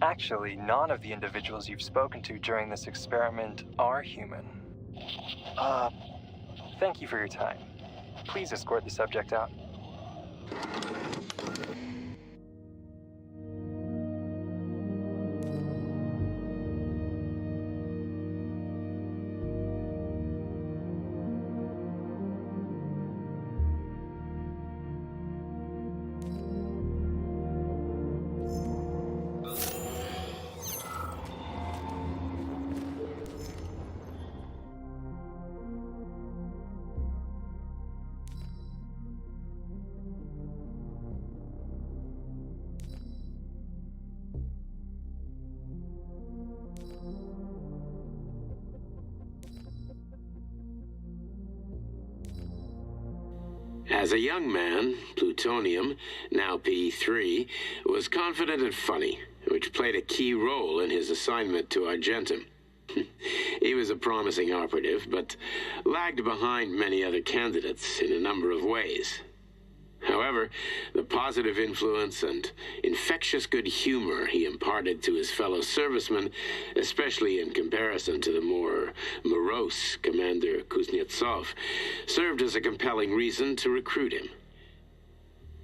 Actually, none of the individuals you've spoken to during this experiment are human. Thank you for your time. Please escort the subject out.
As a young man, Plutonium, now P3, was confident and funny, which played a key role in his assignment to Argentum. He was a promising operative, but lagged behind many other candidates in a number of ways. However, the positive influence and infectious good humor he imparted to his fellow servicemen, especially in comparison to the more morose Commander Kuznetsov, served as a compelling reason to recruit him.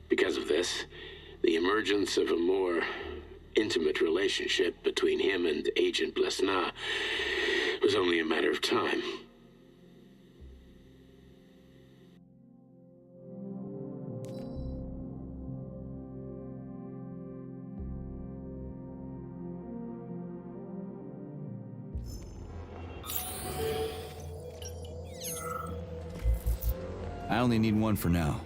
Because of this, the emergence of a more intimate relationship between him and Agent Blesna was only a matter of time.
I only need one for now.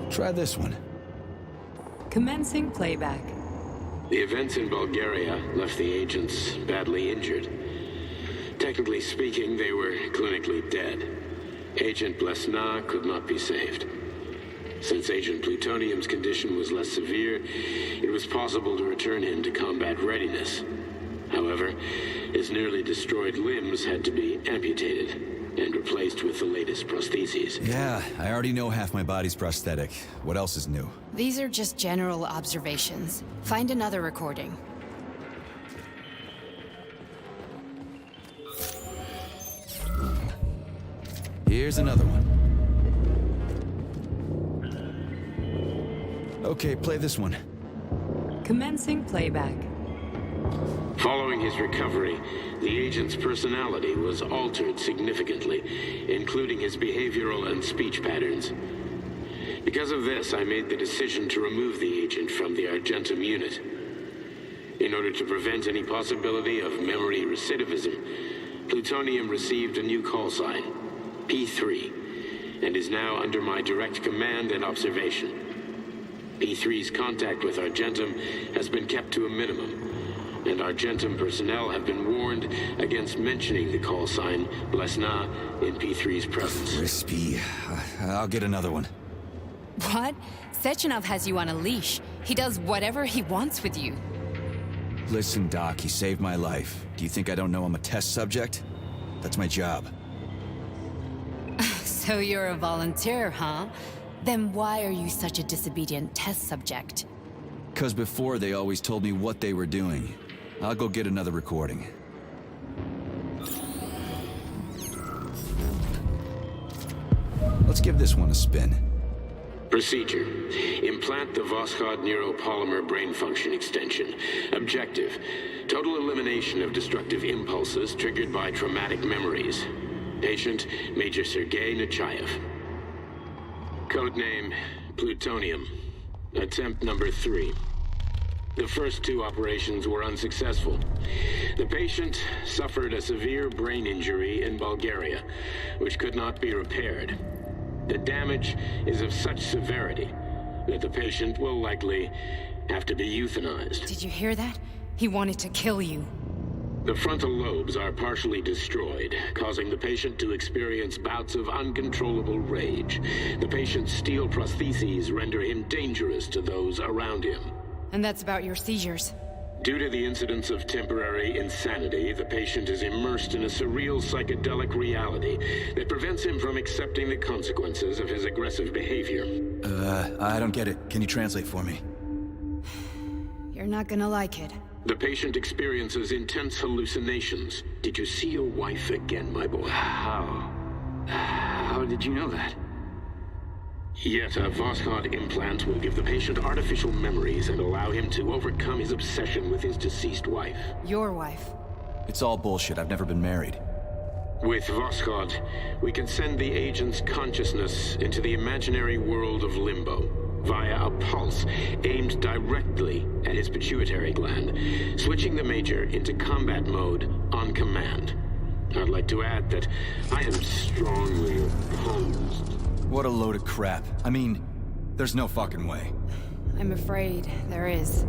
Try this one.
Commencing playback.
The events in Bulgaria left the agents badly injured. Technically speaking, they were clinically dead. Agent Blesna could not be saved. Since Agent Plutonium's condition was less severe, it was possible to return him to combat readiness. However, his nearly destroyed limbs had to be amputated and replaced with the latest prostheses.
Yeah, I already know half my body's prosthetic. What else is new?
These are just general observations. Find another recording.
Here's another one. Okay, play this one.
Commencing playback.
Following his recovery, the agent's personality was altered significantly, including his behavioral and speech patterns. Because of this, I made the decision to remove the agent from the Argentum unit. In order to prevent any possibility of memory recidivism, Plutonium received a new call sign, P3, and is now under my direct command and observation. P3's contact with Argentum has been kept to a minimum, and Argentum personnel have been warned against mentioning the call sign Blesna in P3's presence.
Crispy. I'll get another one.
What? Sechenov has you on a leash. He does whatever he wants with you.
Listen, Doc, he saved my life. Do you think I don't know I'm a test subject? That's my job.
So you're a volunteer, huh? Then why are you such a disobedient test subject?
'Cause before they always told me what they were doing. I'll go get another recording. Let's give this one a spin.
Procedure. Implant the Voskhod neuropolymer brain function extension. Objective. Total elimination of destructive impulses triggered by traumatic memories. Patient, Major Sergei Nechayev. Codename, Plutonium. Attempt number 3. The first 2 operations were unsuccessful. The patient suffered a severe brain injury in Bulgaria, which could not be repaired. The damage is of such severity that the patient will likely have to be euthanized.
Did you hear that? He wanted to kill you.
The frontal lobes are partially destroyed, causing the patient to experience bouts of uncontrollable rage. The patient's steel prostheses render him dangerous to those around him.
And that's about your seizures.
Due to the incidence of temporary insanity, the patient is immersed in a surreal psychedelic reality that prevents him from accepting the consequences of his aggressive behavior.
I don't get it. Can you translate for me?
You're not gonna like it.
The patient experiences intense hallucinations. Did you see your wife again, my boy? How did you know that? Yet a Voskhod implant will give the patient artificial memories and allow him to overcome his obsession with his deceased wife.
Your wife.
It's all bullshit. I've never been married.
With Voskhod, we can send the agent's consciousness into the imaginary world of Limbo via a pulse aimed directly at his pituitary gland, switching the Major into combat mode on command. I'd like to add that I am strongly opposed.
What a load of crap. I mean, there's no fucking way.
I'm afraid there is.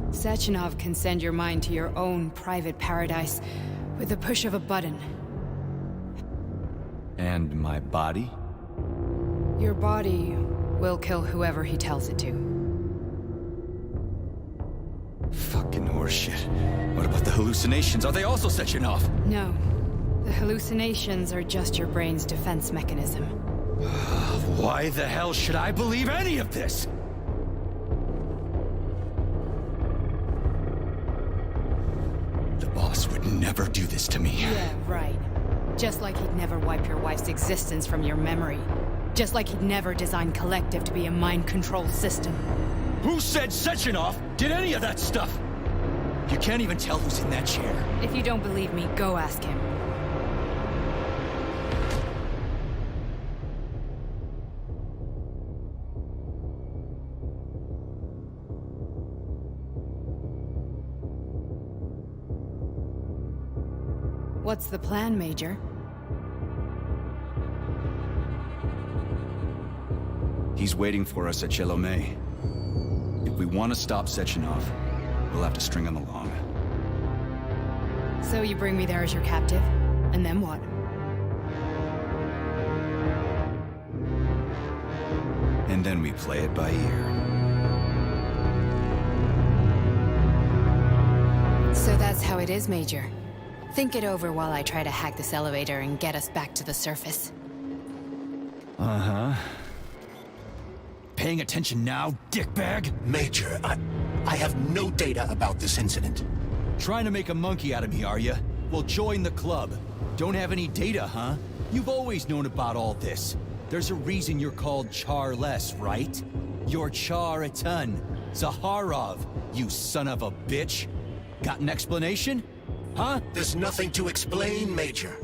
Sechenov can send your mind to your own private paradise with the push of a button.
And my body?
Your body will kill whoever he tells it to.
Fucking horseshit. What about the hallucinations? Are they also Sechenov?
No. The hallucinations are just your brain's defense mechanism.
Why the hell should I believe any of this? The boss would never do this to me.
Yeah, right. Just like he'd never wipe your wife's existence from your memory. Just like he'd never design Collective to be a mind control system.
Who said Sechenov did any of that stuff? You can't even tell who's in that chair.
If you don't believe me, go ask him. What's the plan, Major?
He's waiting for us at Chelomey. If we want to stop Sechenov, we'll have to string him along.
So you bring me there as your captive, and then what?
And then we play it by ear.
So that's how it is, Major. Think it over while I try to hack this elevator and get us back to the surface.
Uh-huh. Paying attention now, dickbag?
Major, I have no data about this incident.
Trying to make a monkey out of me, are you? Well, join the club. Don't have any data, huh? You've always known about all this. There's a reason you're called Charless, right? You're Char-a-ton. Zaharov, you son of a bitch. Got an explanation? Huh?
There's nothing to explain, Major.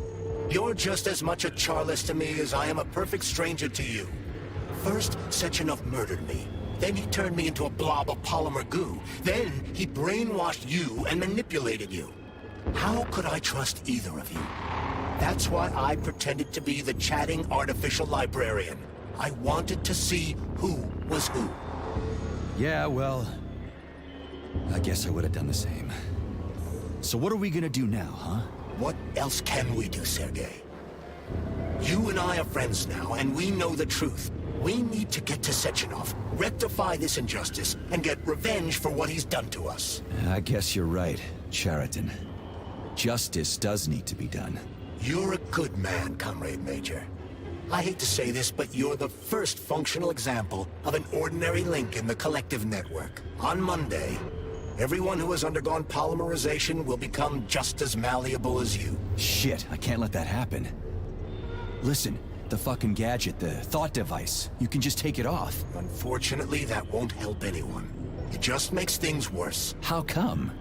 You're just as much a Charless to me as I am a perfect stranger to you. First, Sechenov murdered me. Then he turned me into a blob of polymer goo. Then he brainwashed you and manipulated you. How could I trust either of you? That's why I pretended to be the chatting artificial librarian. I wanted to see who was who.
Yeah, well, I guess I would have done the same. So what are we gonna do now, huh?
What else can we do, Sergei? You and I are friends now, and we know the truth. We need to get to Sechenov, rectify this injustice, and get revenge for what he's done to us.
I guess you're right, Chariton. Justice does need to be done.
You're a good man, Comrade Major. I hate to say this, but you're the first functional example of an ordinary link in the collective network. On Monday, everyone who has undergone polymerization will become just as malleable as you.
Shit, I can't let that happen. Listen, the fucking gadget, the thought device, you can just take it off.
Unfortunately, that won't help anyone. It just makes things worse.
How come?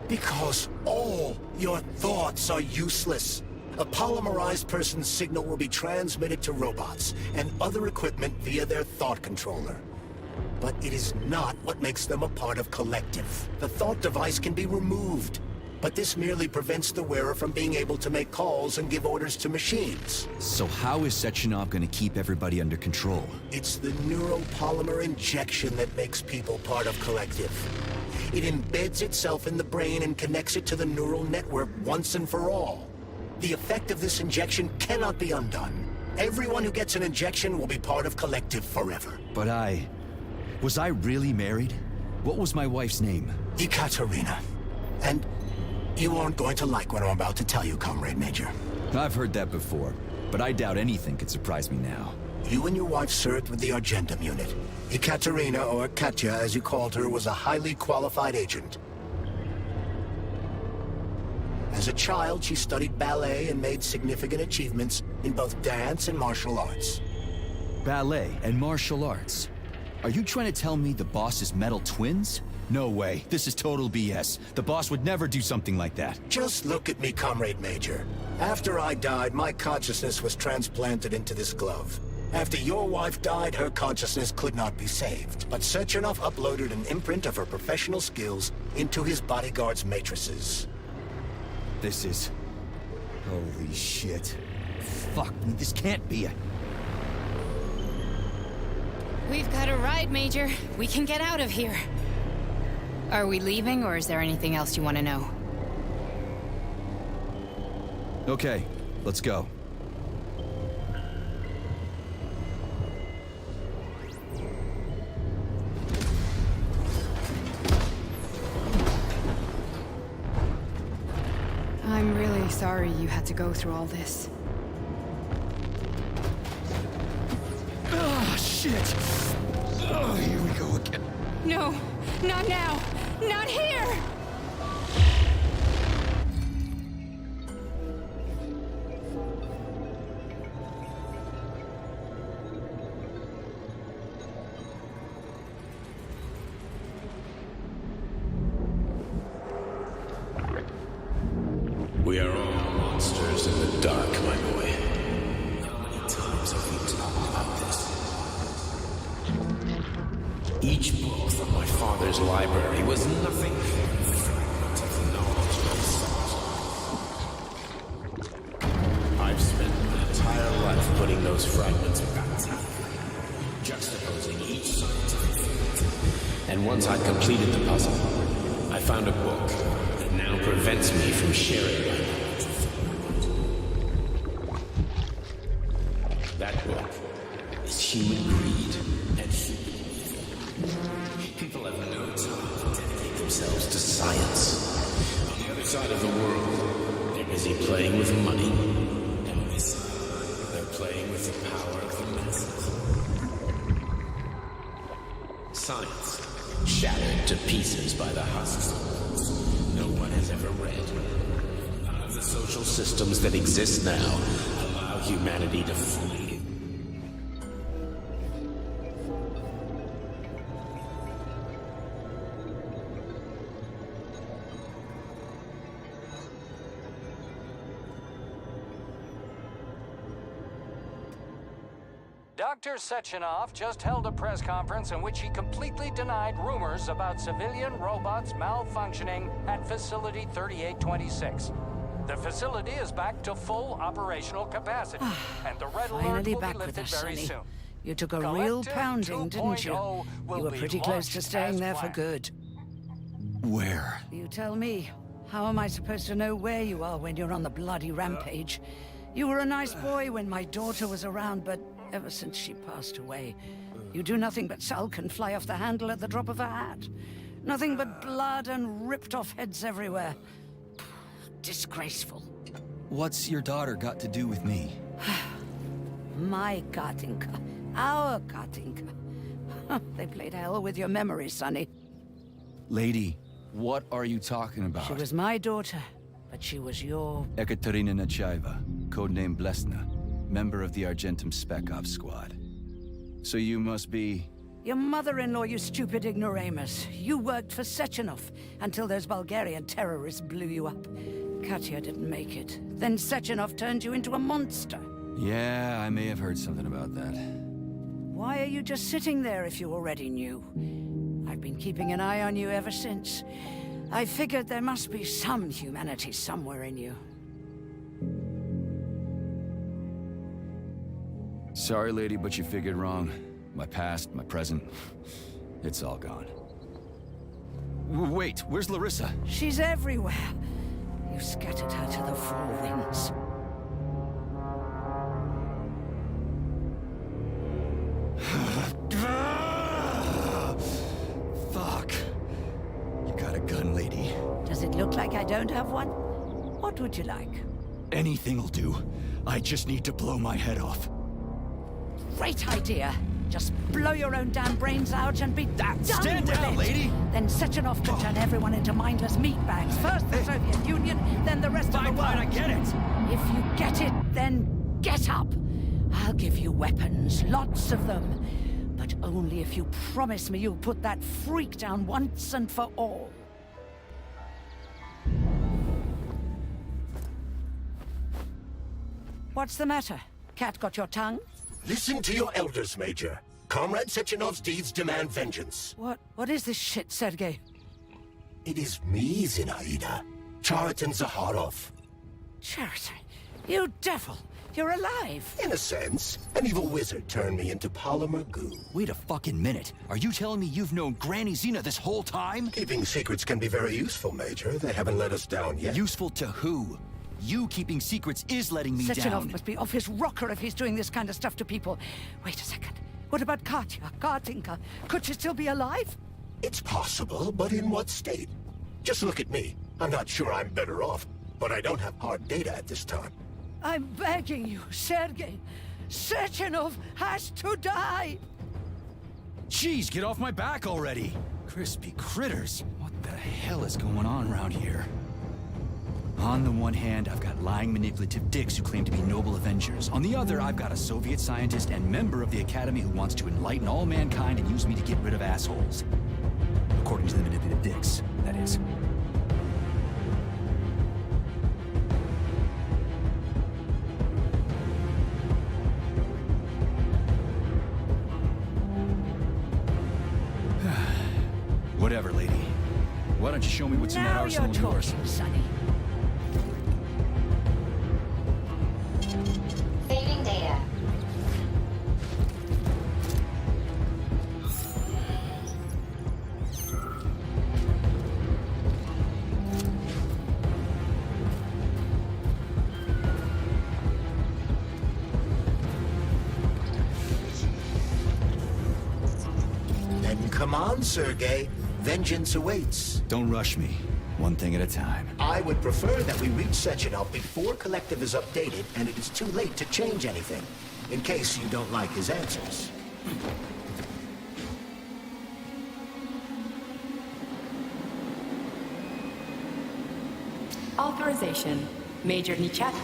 Because all your thoughts are useless. A polymerized person's signal will be transmitted to robots and other equipment via their thought controller. But it is not what makes them a part of Collective. The thought device can be removed, but this merely prevents the wearer from being able to make calls and give orders to machines.
So how is Sechenov gonna keep everybody under control?
It's the neuropolymer injection that makes people part of Collective. It embeds itself in the brain and connects it to the neural network once and for all. The effect of this injection cannot be undone. Everyone who gets an injection will be part of Collective forever.
But was I really married? What was my wife's name?
Ekaterina. And you aren't going to like what I'm about to tell you, Comrade Major.
I've heard that before, but I doubt anything could surprise me now.
You and your wife served with the Argentum unit. Ekaterina, or Katya as you called her, was a highly qualified agent. As a child, she studied ballet and made significant achievements in both dance and martial arts.
Ballet and martial arts? Are you trying to tell me the boss is metal twins? No way. This is total BS. The boss would never do something like that.
Just look at me, Comrade Major. After I died, my consciousness was transplanted into this glove. After your wife died, her consciousness could not be saved. But Sechenov uploaded an imprint of her professional skills into his bodyguard's matrices.
This is... holy shit. Fuck me, this can't be a...
We've got a ride, Major. We can get out of here. Are we leaving, or is there anything else you want to know?
Okay, let's go.
I'm really sorry you had to go through all this.
Ah, shit! Oh, here we go again.
No, not now! Not here!
We are all monsters in the dark, my boy. How many times have we talked about this? Each book from my father's library was nothing but a fragment of the knowledge I sought. I've spent my entire life putting those fragments back together, juxtaposing each scientific fact. And once I'd completed the puzzle, I found a book that now prevents me from sharing my knowledge with the world. That book is Human Greed. people have no time to dedicate themselves to science. On the other side of the world, they're busy playing with money. And on this side, they're playing with the power of the masses. Science, shattered to pieces by the husks no one has ever read. None of the social systems that exist now allow humanity to fully.
Dr. Sechenov just held a press conference in which he completely denied rumors about civilian robots malfunctioning at Facility 3826. The facility is back to full operational capacity, and the red alert
Finally
will
back
be
with
lifted
us,
very
Sonny.
soon.
You took a real
Collective
pounding, didn't you?
2.0 will
You were
be
pretty close to
launched
staying
as
there for
planned.
good.
Where?
You tell me. How am I supposed to know where you are when you're on the bloody rampage? You were a nice boy when my daughter was around, but ever since she passed away, you do nothing but sulk and fly off the handle at the drop of a hat. Nothing but blood and ripped off heads everywhere. Disgraceful.
What's your daughter got to do with me?
My Katinka. Our Katinka. They played hell with your memory, Sonny.
Lady, what are you talking about?
She was my daughter, but she was your...
Ekaterina Nechaeva, codename Blesna, member of the Argentum Spec Ops squad. So you must be...
Your mother-in-law, you stupid ignoramus. You worked for Sechenov until those Bulgarian terrorists blew you up. Katya didn't make it. Then Sechenov turned you into a monster.
Yeah, I may have heard something about that.
Why are you just sitting there if you already knew? I've been keeping an eye on you ever since. I figured there must be some humanity somewhere in you.
Sorry, lady, but you figured wrong. My past, my present, it's all gone. Wait, where's Larissa?
She's everywhere. You scattered her to the four winds.
Fuck. You got a gun, lady.
Does it look like I don't have one? What would you like?
Anything'll do. I just need to blow my head off.
Great idea. Just blow your own damn brains out and be done
Stand
with
down,
it.
lady!
Then Sechenov could turn everyone into mindless meatbags. First the Soviet Union, then the rest of the world.
Fine, I get it.
If you get it, then get up. I'll give you weapons, lots of them. But only if you promise me you'll put that freak down once and for all. What's the matter? Cat got your tongue?
Listen to your elders, Major. Comrade Sechenov's deeds demand vengeance.
What is this shit, Sergei?
It is me, Zinaida. Chariton Zaharov.
Chariton, you devil! You're alive!
In a sense. An evil wizard turned me into polymer goo.
Wait a fucking minute. Are you telling me you've known Granny Zena this whole time?
Keeping secrets can be very useful, Major. They haven't let us down yet.
Useful to who? You keeping secrets is letting me
Sechenov
down.
must be off his rocker if he's doing this kind of stuff to people. Wait a second. What about Katya, Katinka? Could she still be alive?
It's possible, but in what state? Just look at me. I'm not sure I'm better off, but I don't have hard data at this time.
I'm begging you, Sergei. Sechenov has to die!
Jeez, get off my back already! Crispy critters. What the hell is going on around here? On the one hand, I've got lying, manipulative dicks who claim to be noble avengers. On the other, I've got a Soviet scientist and member of the Academy who wants to enlighten all mankind and use me to get rid of assholes. According to the manipulative dicks, that is. Whatever, lady. Why don't you show me what's in that arsenal of yours?
Now you're talking, Sonny.
Saving data.
Then come Come on, Sergei. Vengeance awaits.
Don't rush me. One thing at a time.
I would prefer that we reach Sechenov before Collective is updated and it is too late to change anything, in case you don't like his answers.
Authorization. Major Nichat.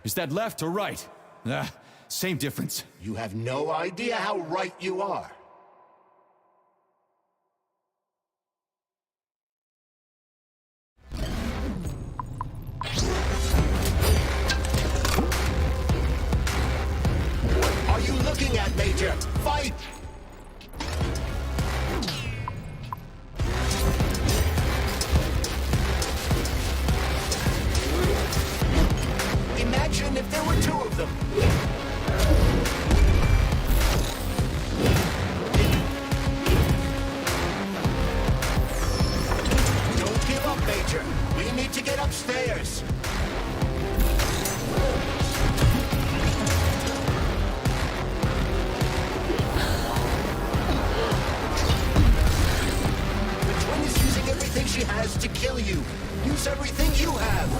Is that left or right? Same difference.
You have no idea how right you are. What are you looking at, Major? Fight! Imagine if there were two of them. Don't give up, Major. We need to get upstairs. The twin is using everything she has to kill you. Use everything you have.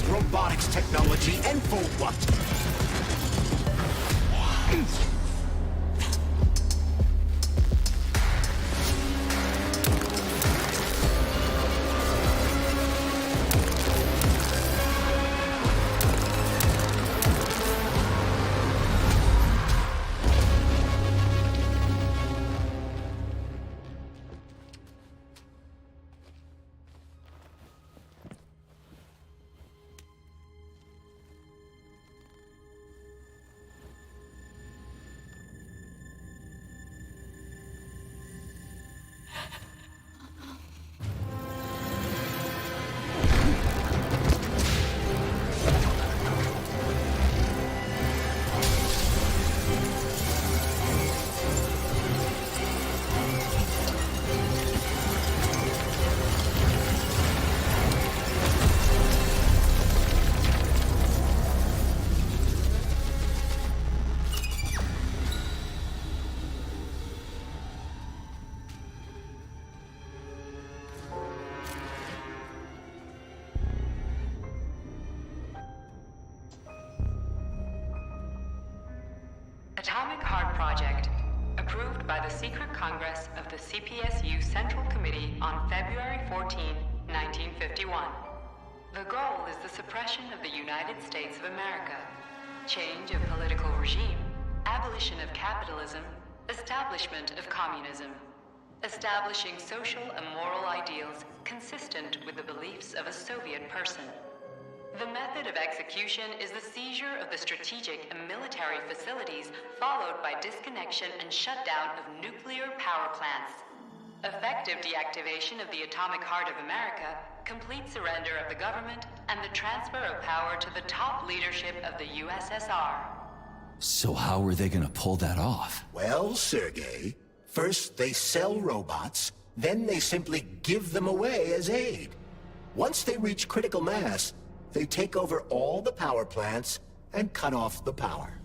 Robotics technology and for what?
Atomic Heart Project, approved by the Secret Congress of the CPSU Central Committee on February 14, 1951. The goal is the suppression of the United States of America, change of political regime, abolition of capitalism, establishment of communism, establishing social and moral ideals consistent with the beliefs of a Soviet person. The method of execution is the seizure of the strategic and military facilities, followed by disconnection and shutdown of nuclear power plants. Effective deactivation of the Atomic Heart of America, complete surrender of the government, and the transfer of power to the top leadership of the USSR.
So how are they gonna pull that off?
Well, Sergei, first they sell robots, then they simply give them away as aid. Once they reach critical mass, they take over all the power plants and cut off the power.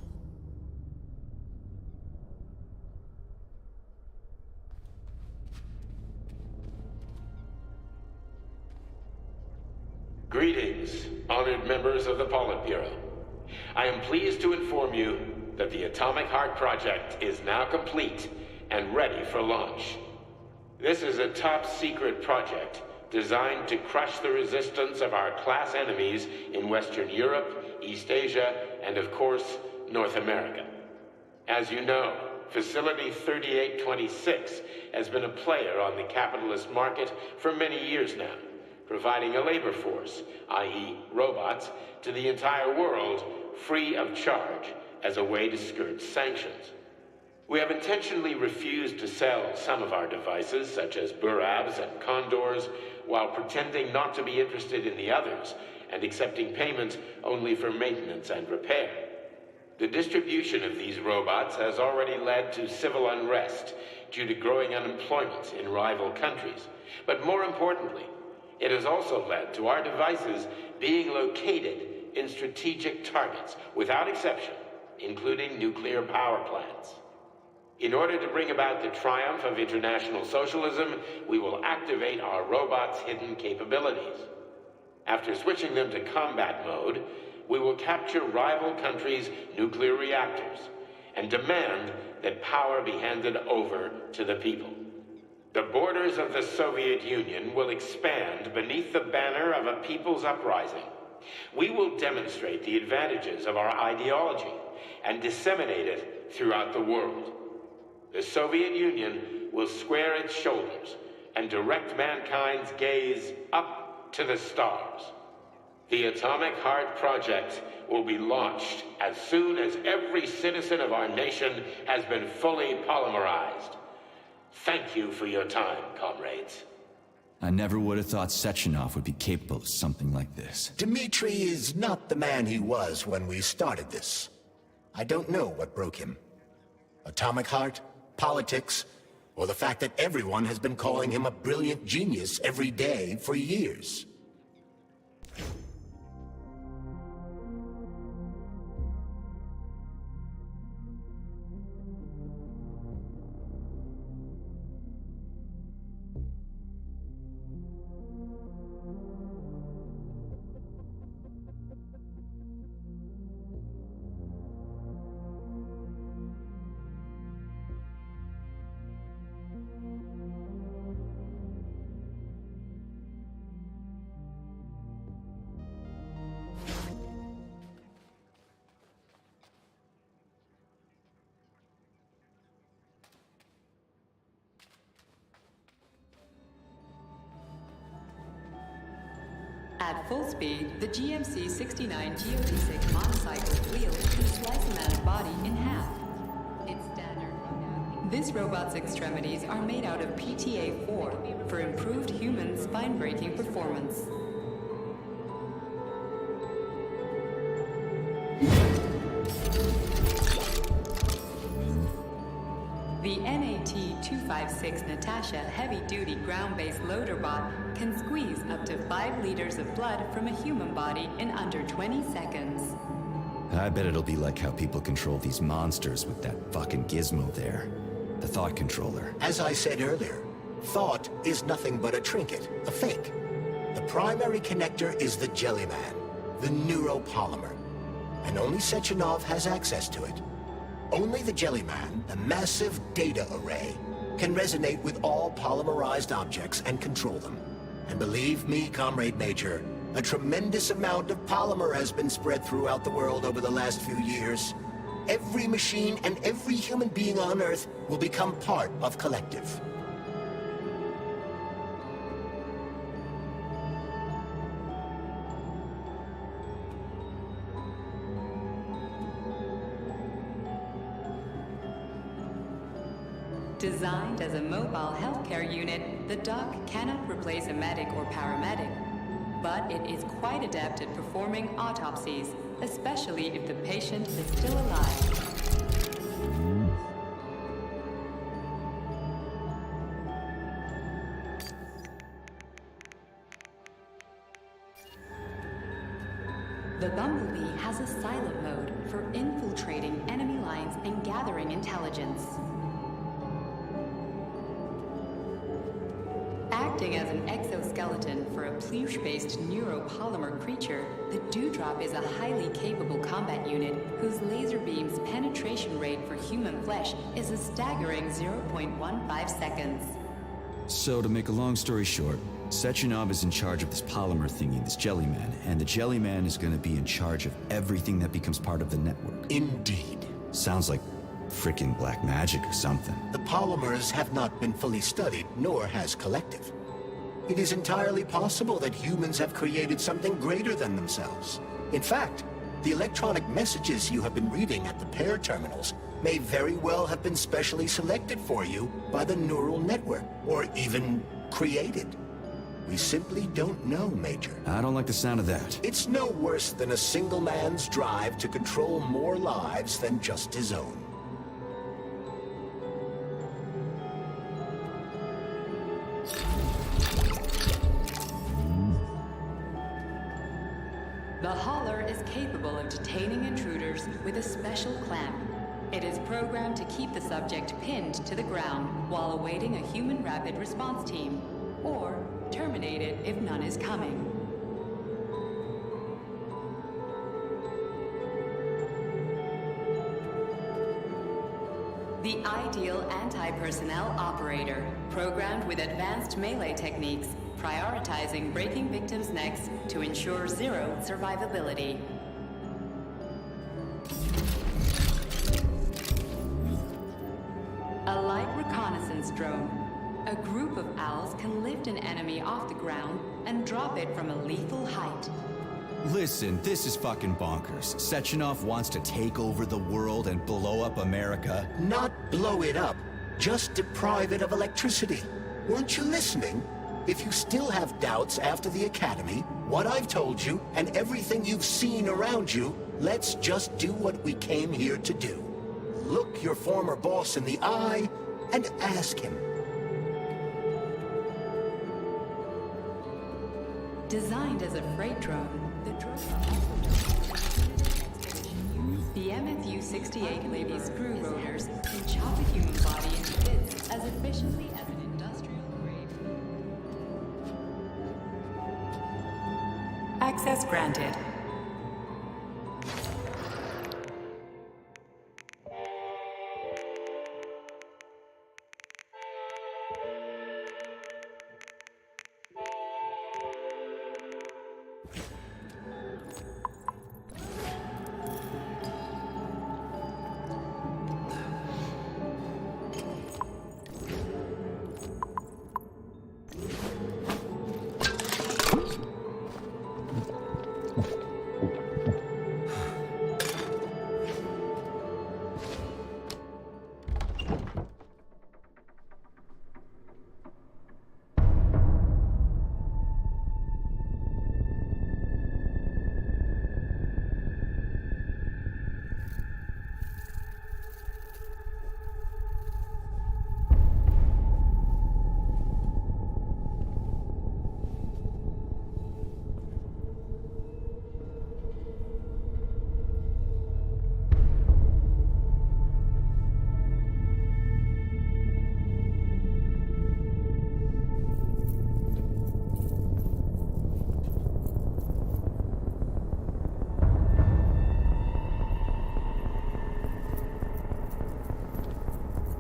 Greetings, honored members of the Politburo. I am pleased to inform you that the Atomic Heart Project is now complete and ready for launch. This is a top-secret project designed to crush the resistance of our class enemies in Western Europe, East Asia, and of course, North America. As you know, Facility 3826 has been a player on the capitalist market for many years now, providing a labor force, i.e. robots, to the entire world free of charge as a way to skirt sanctions. We have intentionally refused to sell some of our devices, such as Burabs and Condors, while pretending not to be interested in the others and accepting payment only for maintenance and repair. The distribution of these robots has already led to civil unrest due to growing unemployment in rival countries. But more importantly, it has also led to our devices being located in strategic targets, without exception, including nuclear power plants. In order to bring about the triumph of international socialism, we will activate our robots' hidden capabilities. After switching them to combat mode, we will capture rival countries' nuclear reactors and demand that power be handed over to the people. The borders of the Soviet Union will expand beneath the banner of a people's uprising. We will demonstrate the advantages of our ideology and disseminate it throughout the world. The Soviet Union will square its shoulders and direct mankind's gaze up to the stars. The Atomic Heart Project will be launched as soon as every citizen of our nation has been fully polymerized. Thank you for your time, comrades.
I never would have thought Sechenov would be capable of something like this.
Dmitri is not the man he was when we started this. I don't know what broke him. Atomic Heart, politics, or the fact that everyone has been calling him a brilliant genius every day for years.
At full speed, the GMC-69 GOT6 monocycle wheels can slice a man's body in half. It's standard. This robot's extremities are made out of PTA-4 for improved human spine-breaking performance. The NAT-256 Natasha heavy-duty ground-based loader bot can squeeze up to 5 liters of blood from a human body in under 20 seconds.
I bet it'll be like how people control these monsters with that fucking gizmo there. The thought controller.
As I said earlier, thought is nothing but a trinket, a fake. The primary connector is the Jellyman, the neuropolymer. And only Sechenov has access to it. Only the Jellyman, the massive data array, can resonate with all polymerized objects and control them. And believe me, Comrade Major, a tremendous amount of polymer has been spread throughout the world over the last few years. Every machine and every human being on Earth will become part of Collective.
Designed as a mobile healthcare unit, the dock cannot replace a medic or paramedic, but it is quite adept at performing autopsies, especially if the patient is still alive. The Bumblebee has a silent mode for infiltrating enemy lines and gathering intelligence.
Acting as an exoskeleton for a pluche-based neuropolymer creature, the Dewdrop is a highly capable combat unit whose laser beam's penetration rate for human flesh is a staggering 0.15 seconds.
So, to make a long story short, Sechenov is in charge of this polymer thingy, this Jellyman, and the Jellyman is gonna be in charge of everything that becomes part of the network.
Indeed.
Sounds like frickin' black magic or something.
The polymers have not been fully studied, nor has Collective. It is entirely possible that humans have created something greater than themselves. In fact, the electronic messages you have been reading at the pair terminals may very well have been specially selected for you by the neural network, or even created. We simply don't know, Major.
I don't like the sound of that.
It's no worse than a single man's drive to control more lives than just his own.
The Hauler is capable of detaining intruders with a special clamp. It is programmed to keep the subject pinned to the ground while awaiting a human rapid response team, or terminate it if none is coming. The ideal anti-personnel operator, programmed with advanced melee techniques, prioritizing breaking victims' necks to ensure zero survivability. A light reconnaissance drone. A group of owls can lift an enemy off the ground and drop it from a lethal height.
Listen, this is fucking bonkers. Sechenov wants to take over the world and blow up America.
Not blow it up, just deprive it of electricity. Weren't you listening? If you still have doubts after the Academy, what I've told you, and everything you've seen around you, let's just do what we came here to do. Look your former boss in the eye and ask him.
Designed as a freight drone, the drone the MFU-68 Lady screw rotors can chop a human body into bits as efficiently as an industrial grade. Access granted.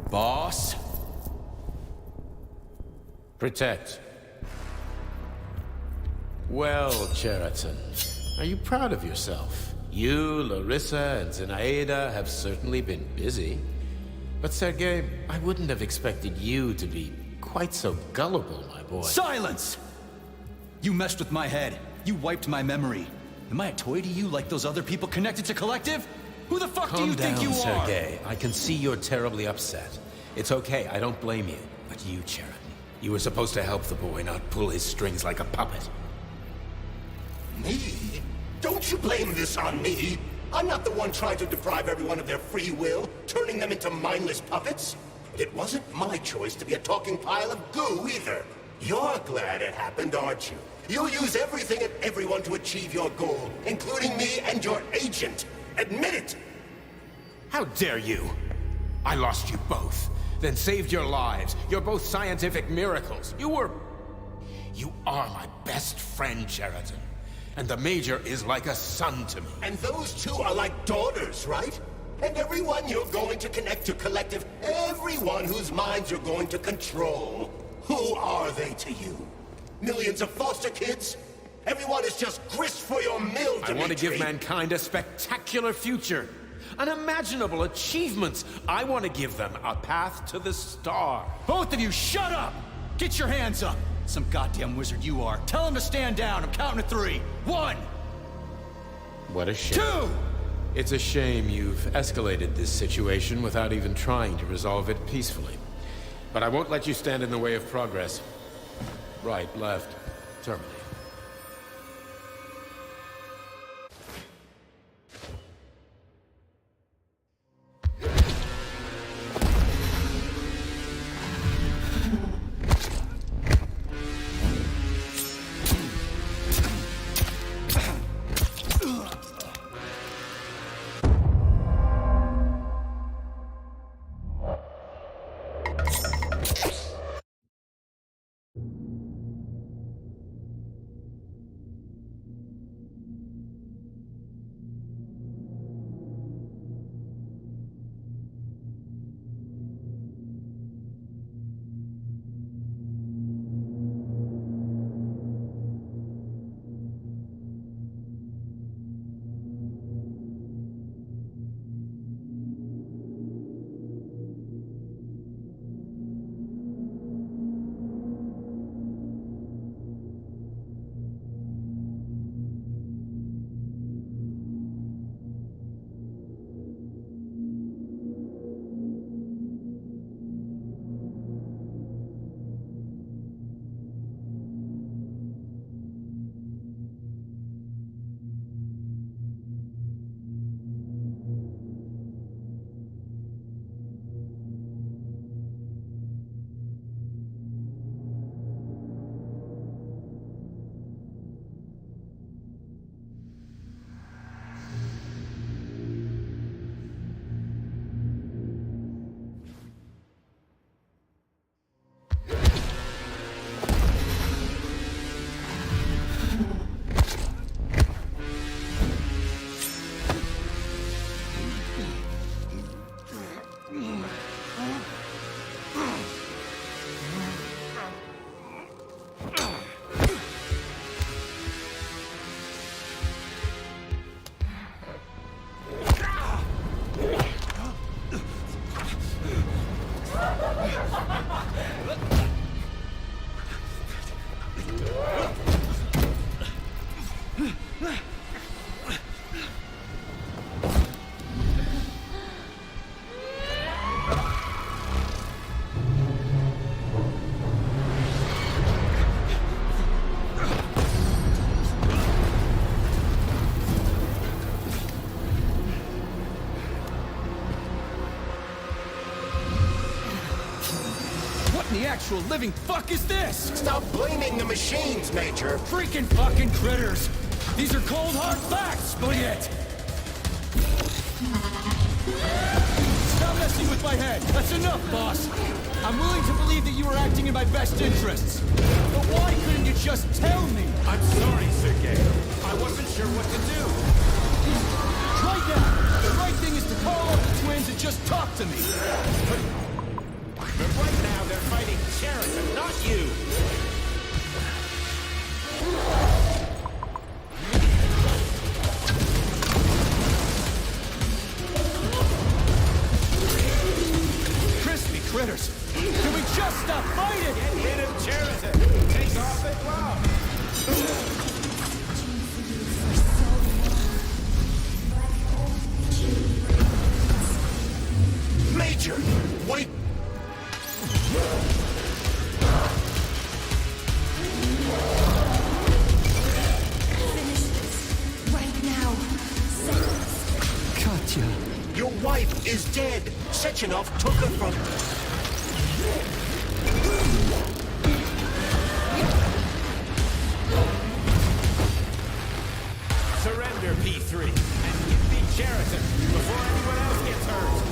Boss?
Protect. Well, Cheriton, are you proud of yourself? You, Larissa, and Zenaida have certainly been busy. But Sergei, I wouldn't have expected you to be quite so gullible, my boy.
Silence! You messed with my head. You wiped my memory. Am I a toy to you like those other people connected to Collective? Who the fuck do you think you are?
Calm down, Sergei. I can see you're terribly upset. It's okay, I don't blame you. But you, Cheriton, you were supposed to help the boy, not pull his strings like a puppet.
Me? Don't you blame this on me? I'm not the one trying to deprive everyone of their free will, turning them into mindless puppets. It wasn't my choice to be a talking pile of goo, either. You're glad it happened, aren't you? You'll use everything and everyone to achieve your goal, including me and your agent. Admit it!
How dare you? I lost you both, then saved your lives. You're both scientific miracles. You were You are my best friend, Sheraton. And the Major is like a son to me.
And those two are like daughters, right? And everyone you're going to connect to Collective, everyone whose minds you're going to control, who are they to you? Millions of foster kids? Everyone is just grist for your mill, Dimitri.
I want to give mankind a spectacular future. Unimaginable achievements. I want to give them a path to the star.
Both of you, shut up! Get your hands up! Some goddamn wizard you are. Tell him to stand down. I'm counting to 3. 1!
What a shame.
2!
It's a shame you've escalated this situation without even trying to resolve it peacefully. But I won't let you stand in the way of progress. Right, left, terminate.
The actual living fuck is this?
Stop blaming the machines, Major.
Freaking fucking critters. These are cold hard facts, Split. Stop messing with my head. That's enough, boss. I'm willing to believe that you were acting in my best interests. But why couldn't you just tell me?
I'm sorry, Sergei. I wasn't sure what to do.
Right now, the right thing is to call up the twins and just talk to me.
But right now, they're fighting Sheraton, not you!
Crispy critters! Can we just stop fighting?
Get rid of Sheraton! Take off the glove!
Major! Wait!
Katya.
Your wife is dead. Sechenov took her from...
Surrender, P3, and give me Sheraton before anyone else gets hurt.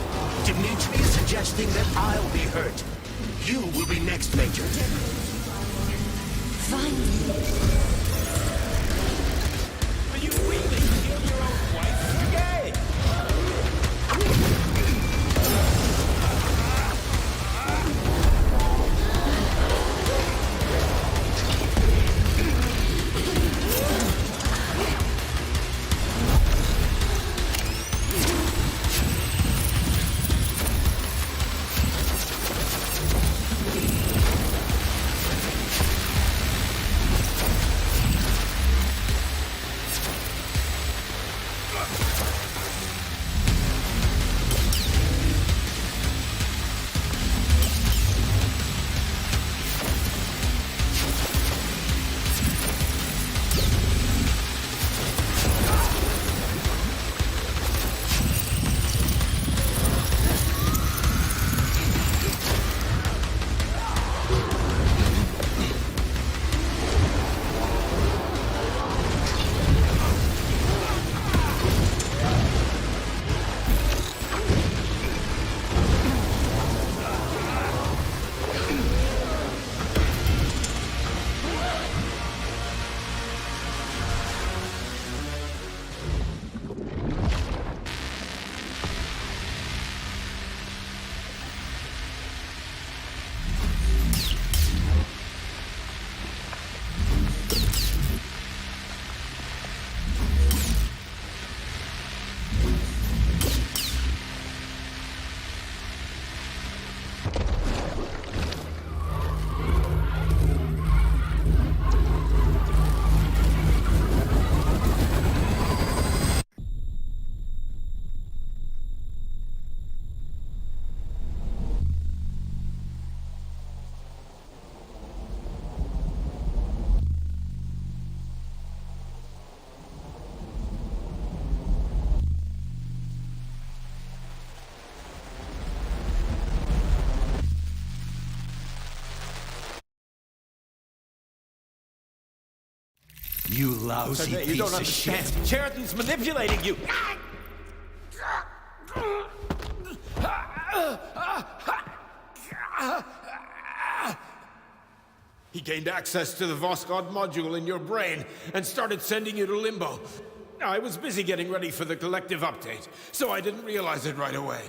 Dimitri is suggesting that I'll be hurt. You will be next, Major.
Finally.
You lousy
Sergei, you
piece
don't
of
understand.
shit.
Cheriton's manipulating you. He gained access to the Voskhod module in your brain and started sending you to Limbo. I was busy getting ready for the collective update, so I didn't realize it right away.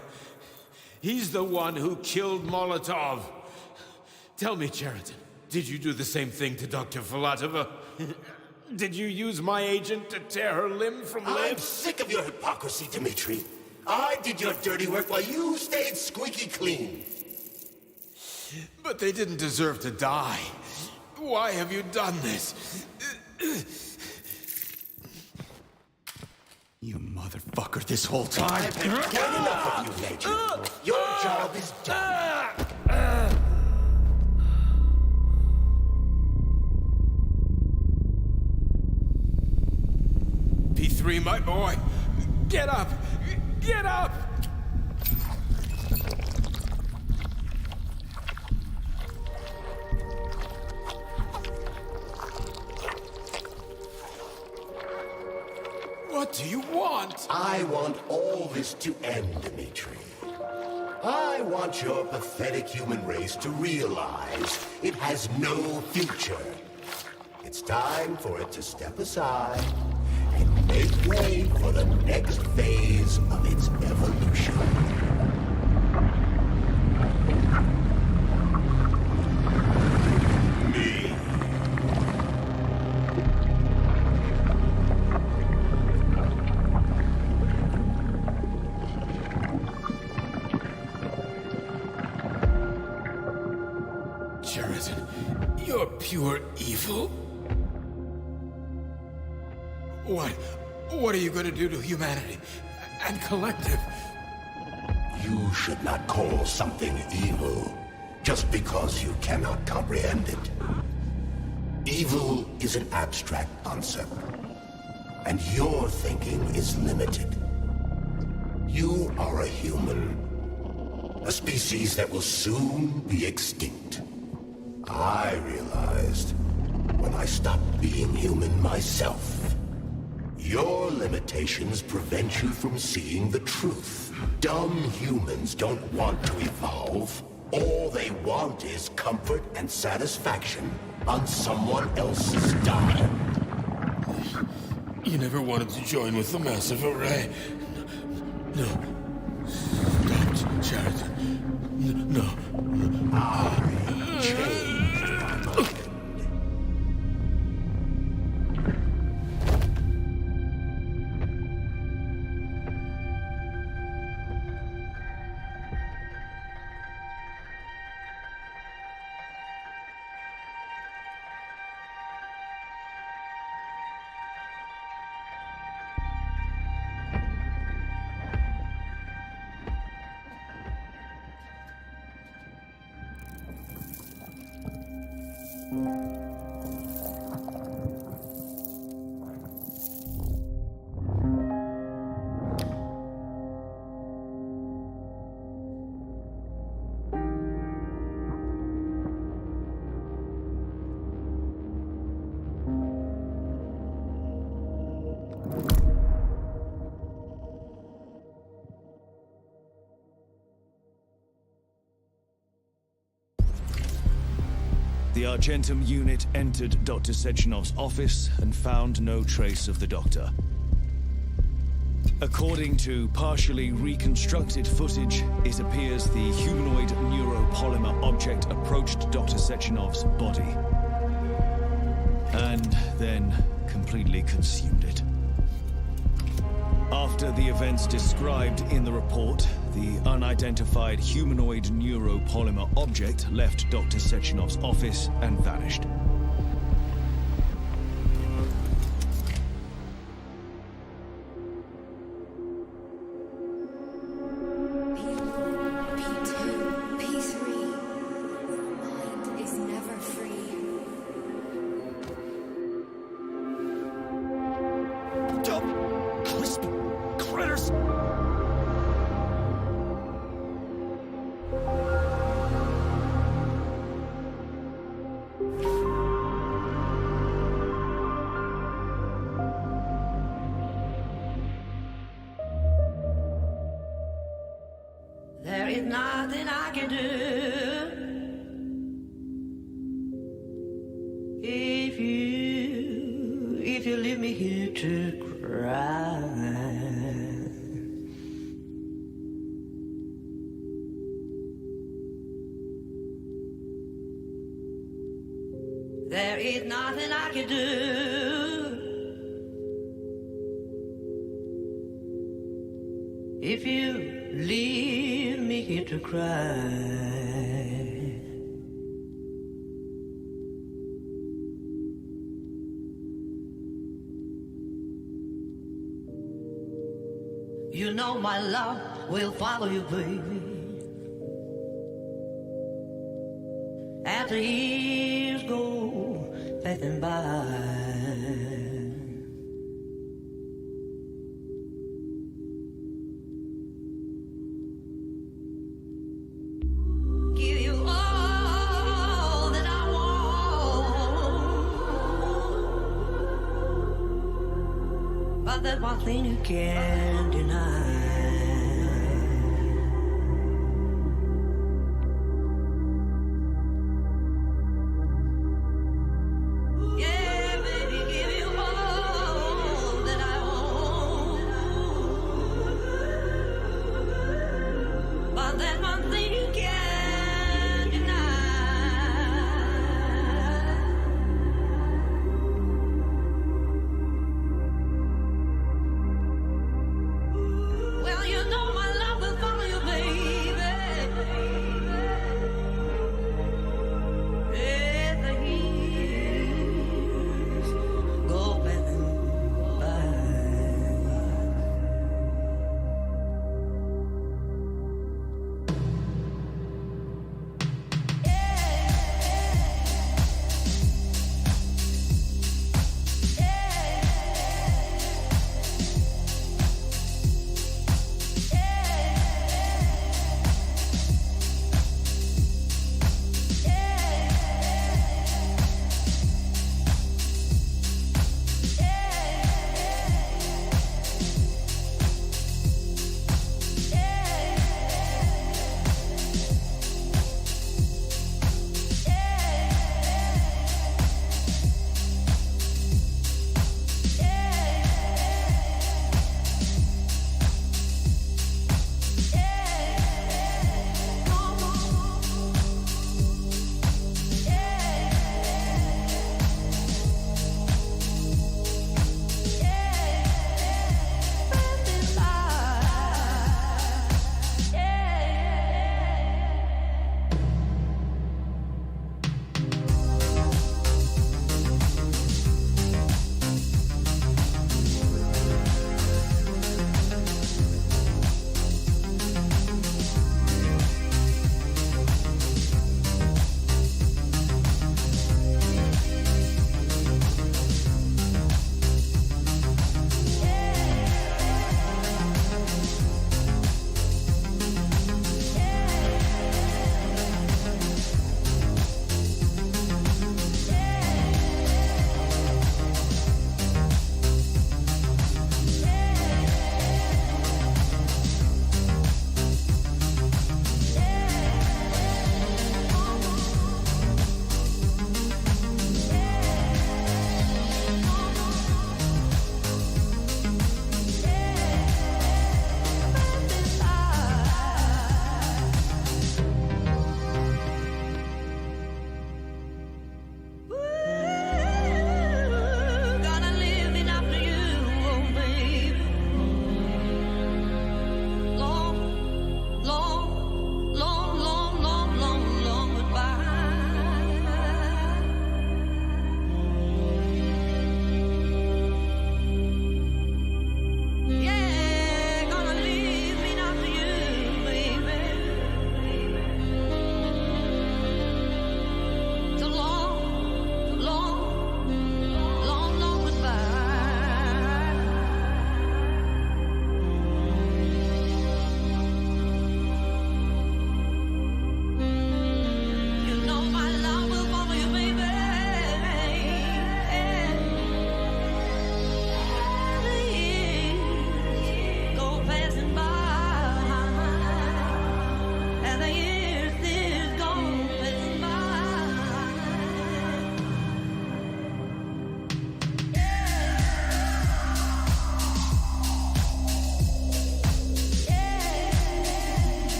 He's the one who killed Molotov. Tell me, Cheriton, did you do the same thing to Dr. Filatova? Did you use my agent to tear her limb from limb?
I'm sick of your hypocrisy, Dmitri. I did your dirty work while you stayed squeaky clean.
But they didn't deserve to die. Why have you done this?
You motherfucker, this whole time.
I've had quite enough of you, Major. Your job is done.
P3, my boy. Get up! Get up! What do you want?
I want all this to end, Dmitri. I want your pathetic human race to realize it has no future. It's time for it to step aside and make way for the next phase of its evolution.
Cheriton, you're pure evil? What are you going to do to humanity and collective?
You should not call something evil just because you cannot comprehend it. Evil is an abstract concept, and your thinking is limited. You are a human, a species that will soon be extinct. I realized when I stopped being human myself. Your limitations prevent you from seeing the truth. Dumb humans don't want to evolve. All they want is comfort and satisfaction on someone else's dime.
You never wanted to join with the massive array. No. Don't, Cheriton. No.
I changed my mind.
The Argentum unit entered Dr. Sechenov's office and found no trace of the doctor. According to partially reconstructed footage, it appears the humanoid neuropolymer object approached Dr. Sechenov's body and then completely consumed it. After the events described in the report, the unidentified humanoid neuropolymer object left Dr. Sechenov's office and vanished.
P2, P3. Your mind is never free.
Dumb, crispy critters!
nothing I can do. If you leave me here to cry. There is nothing I can do. If you leave me here to cry. You know my love will follow you, baby. As the years go passing by. Give you all that I want. But there's one thing you can't deny.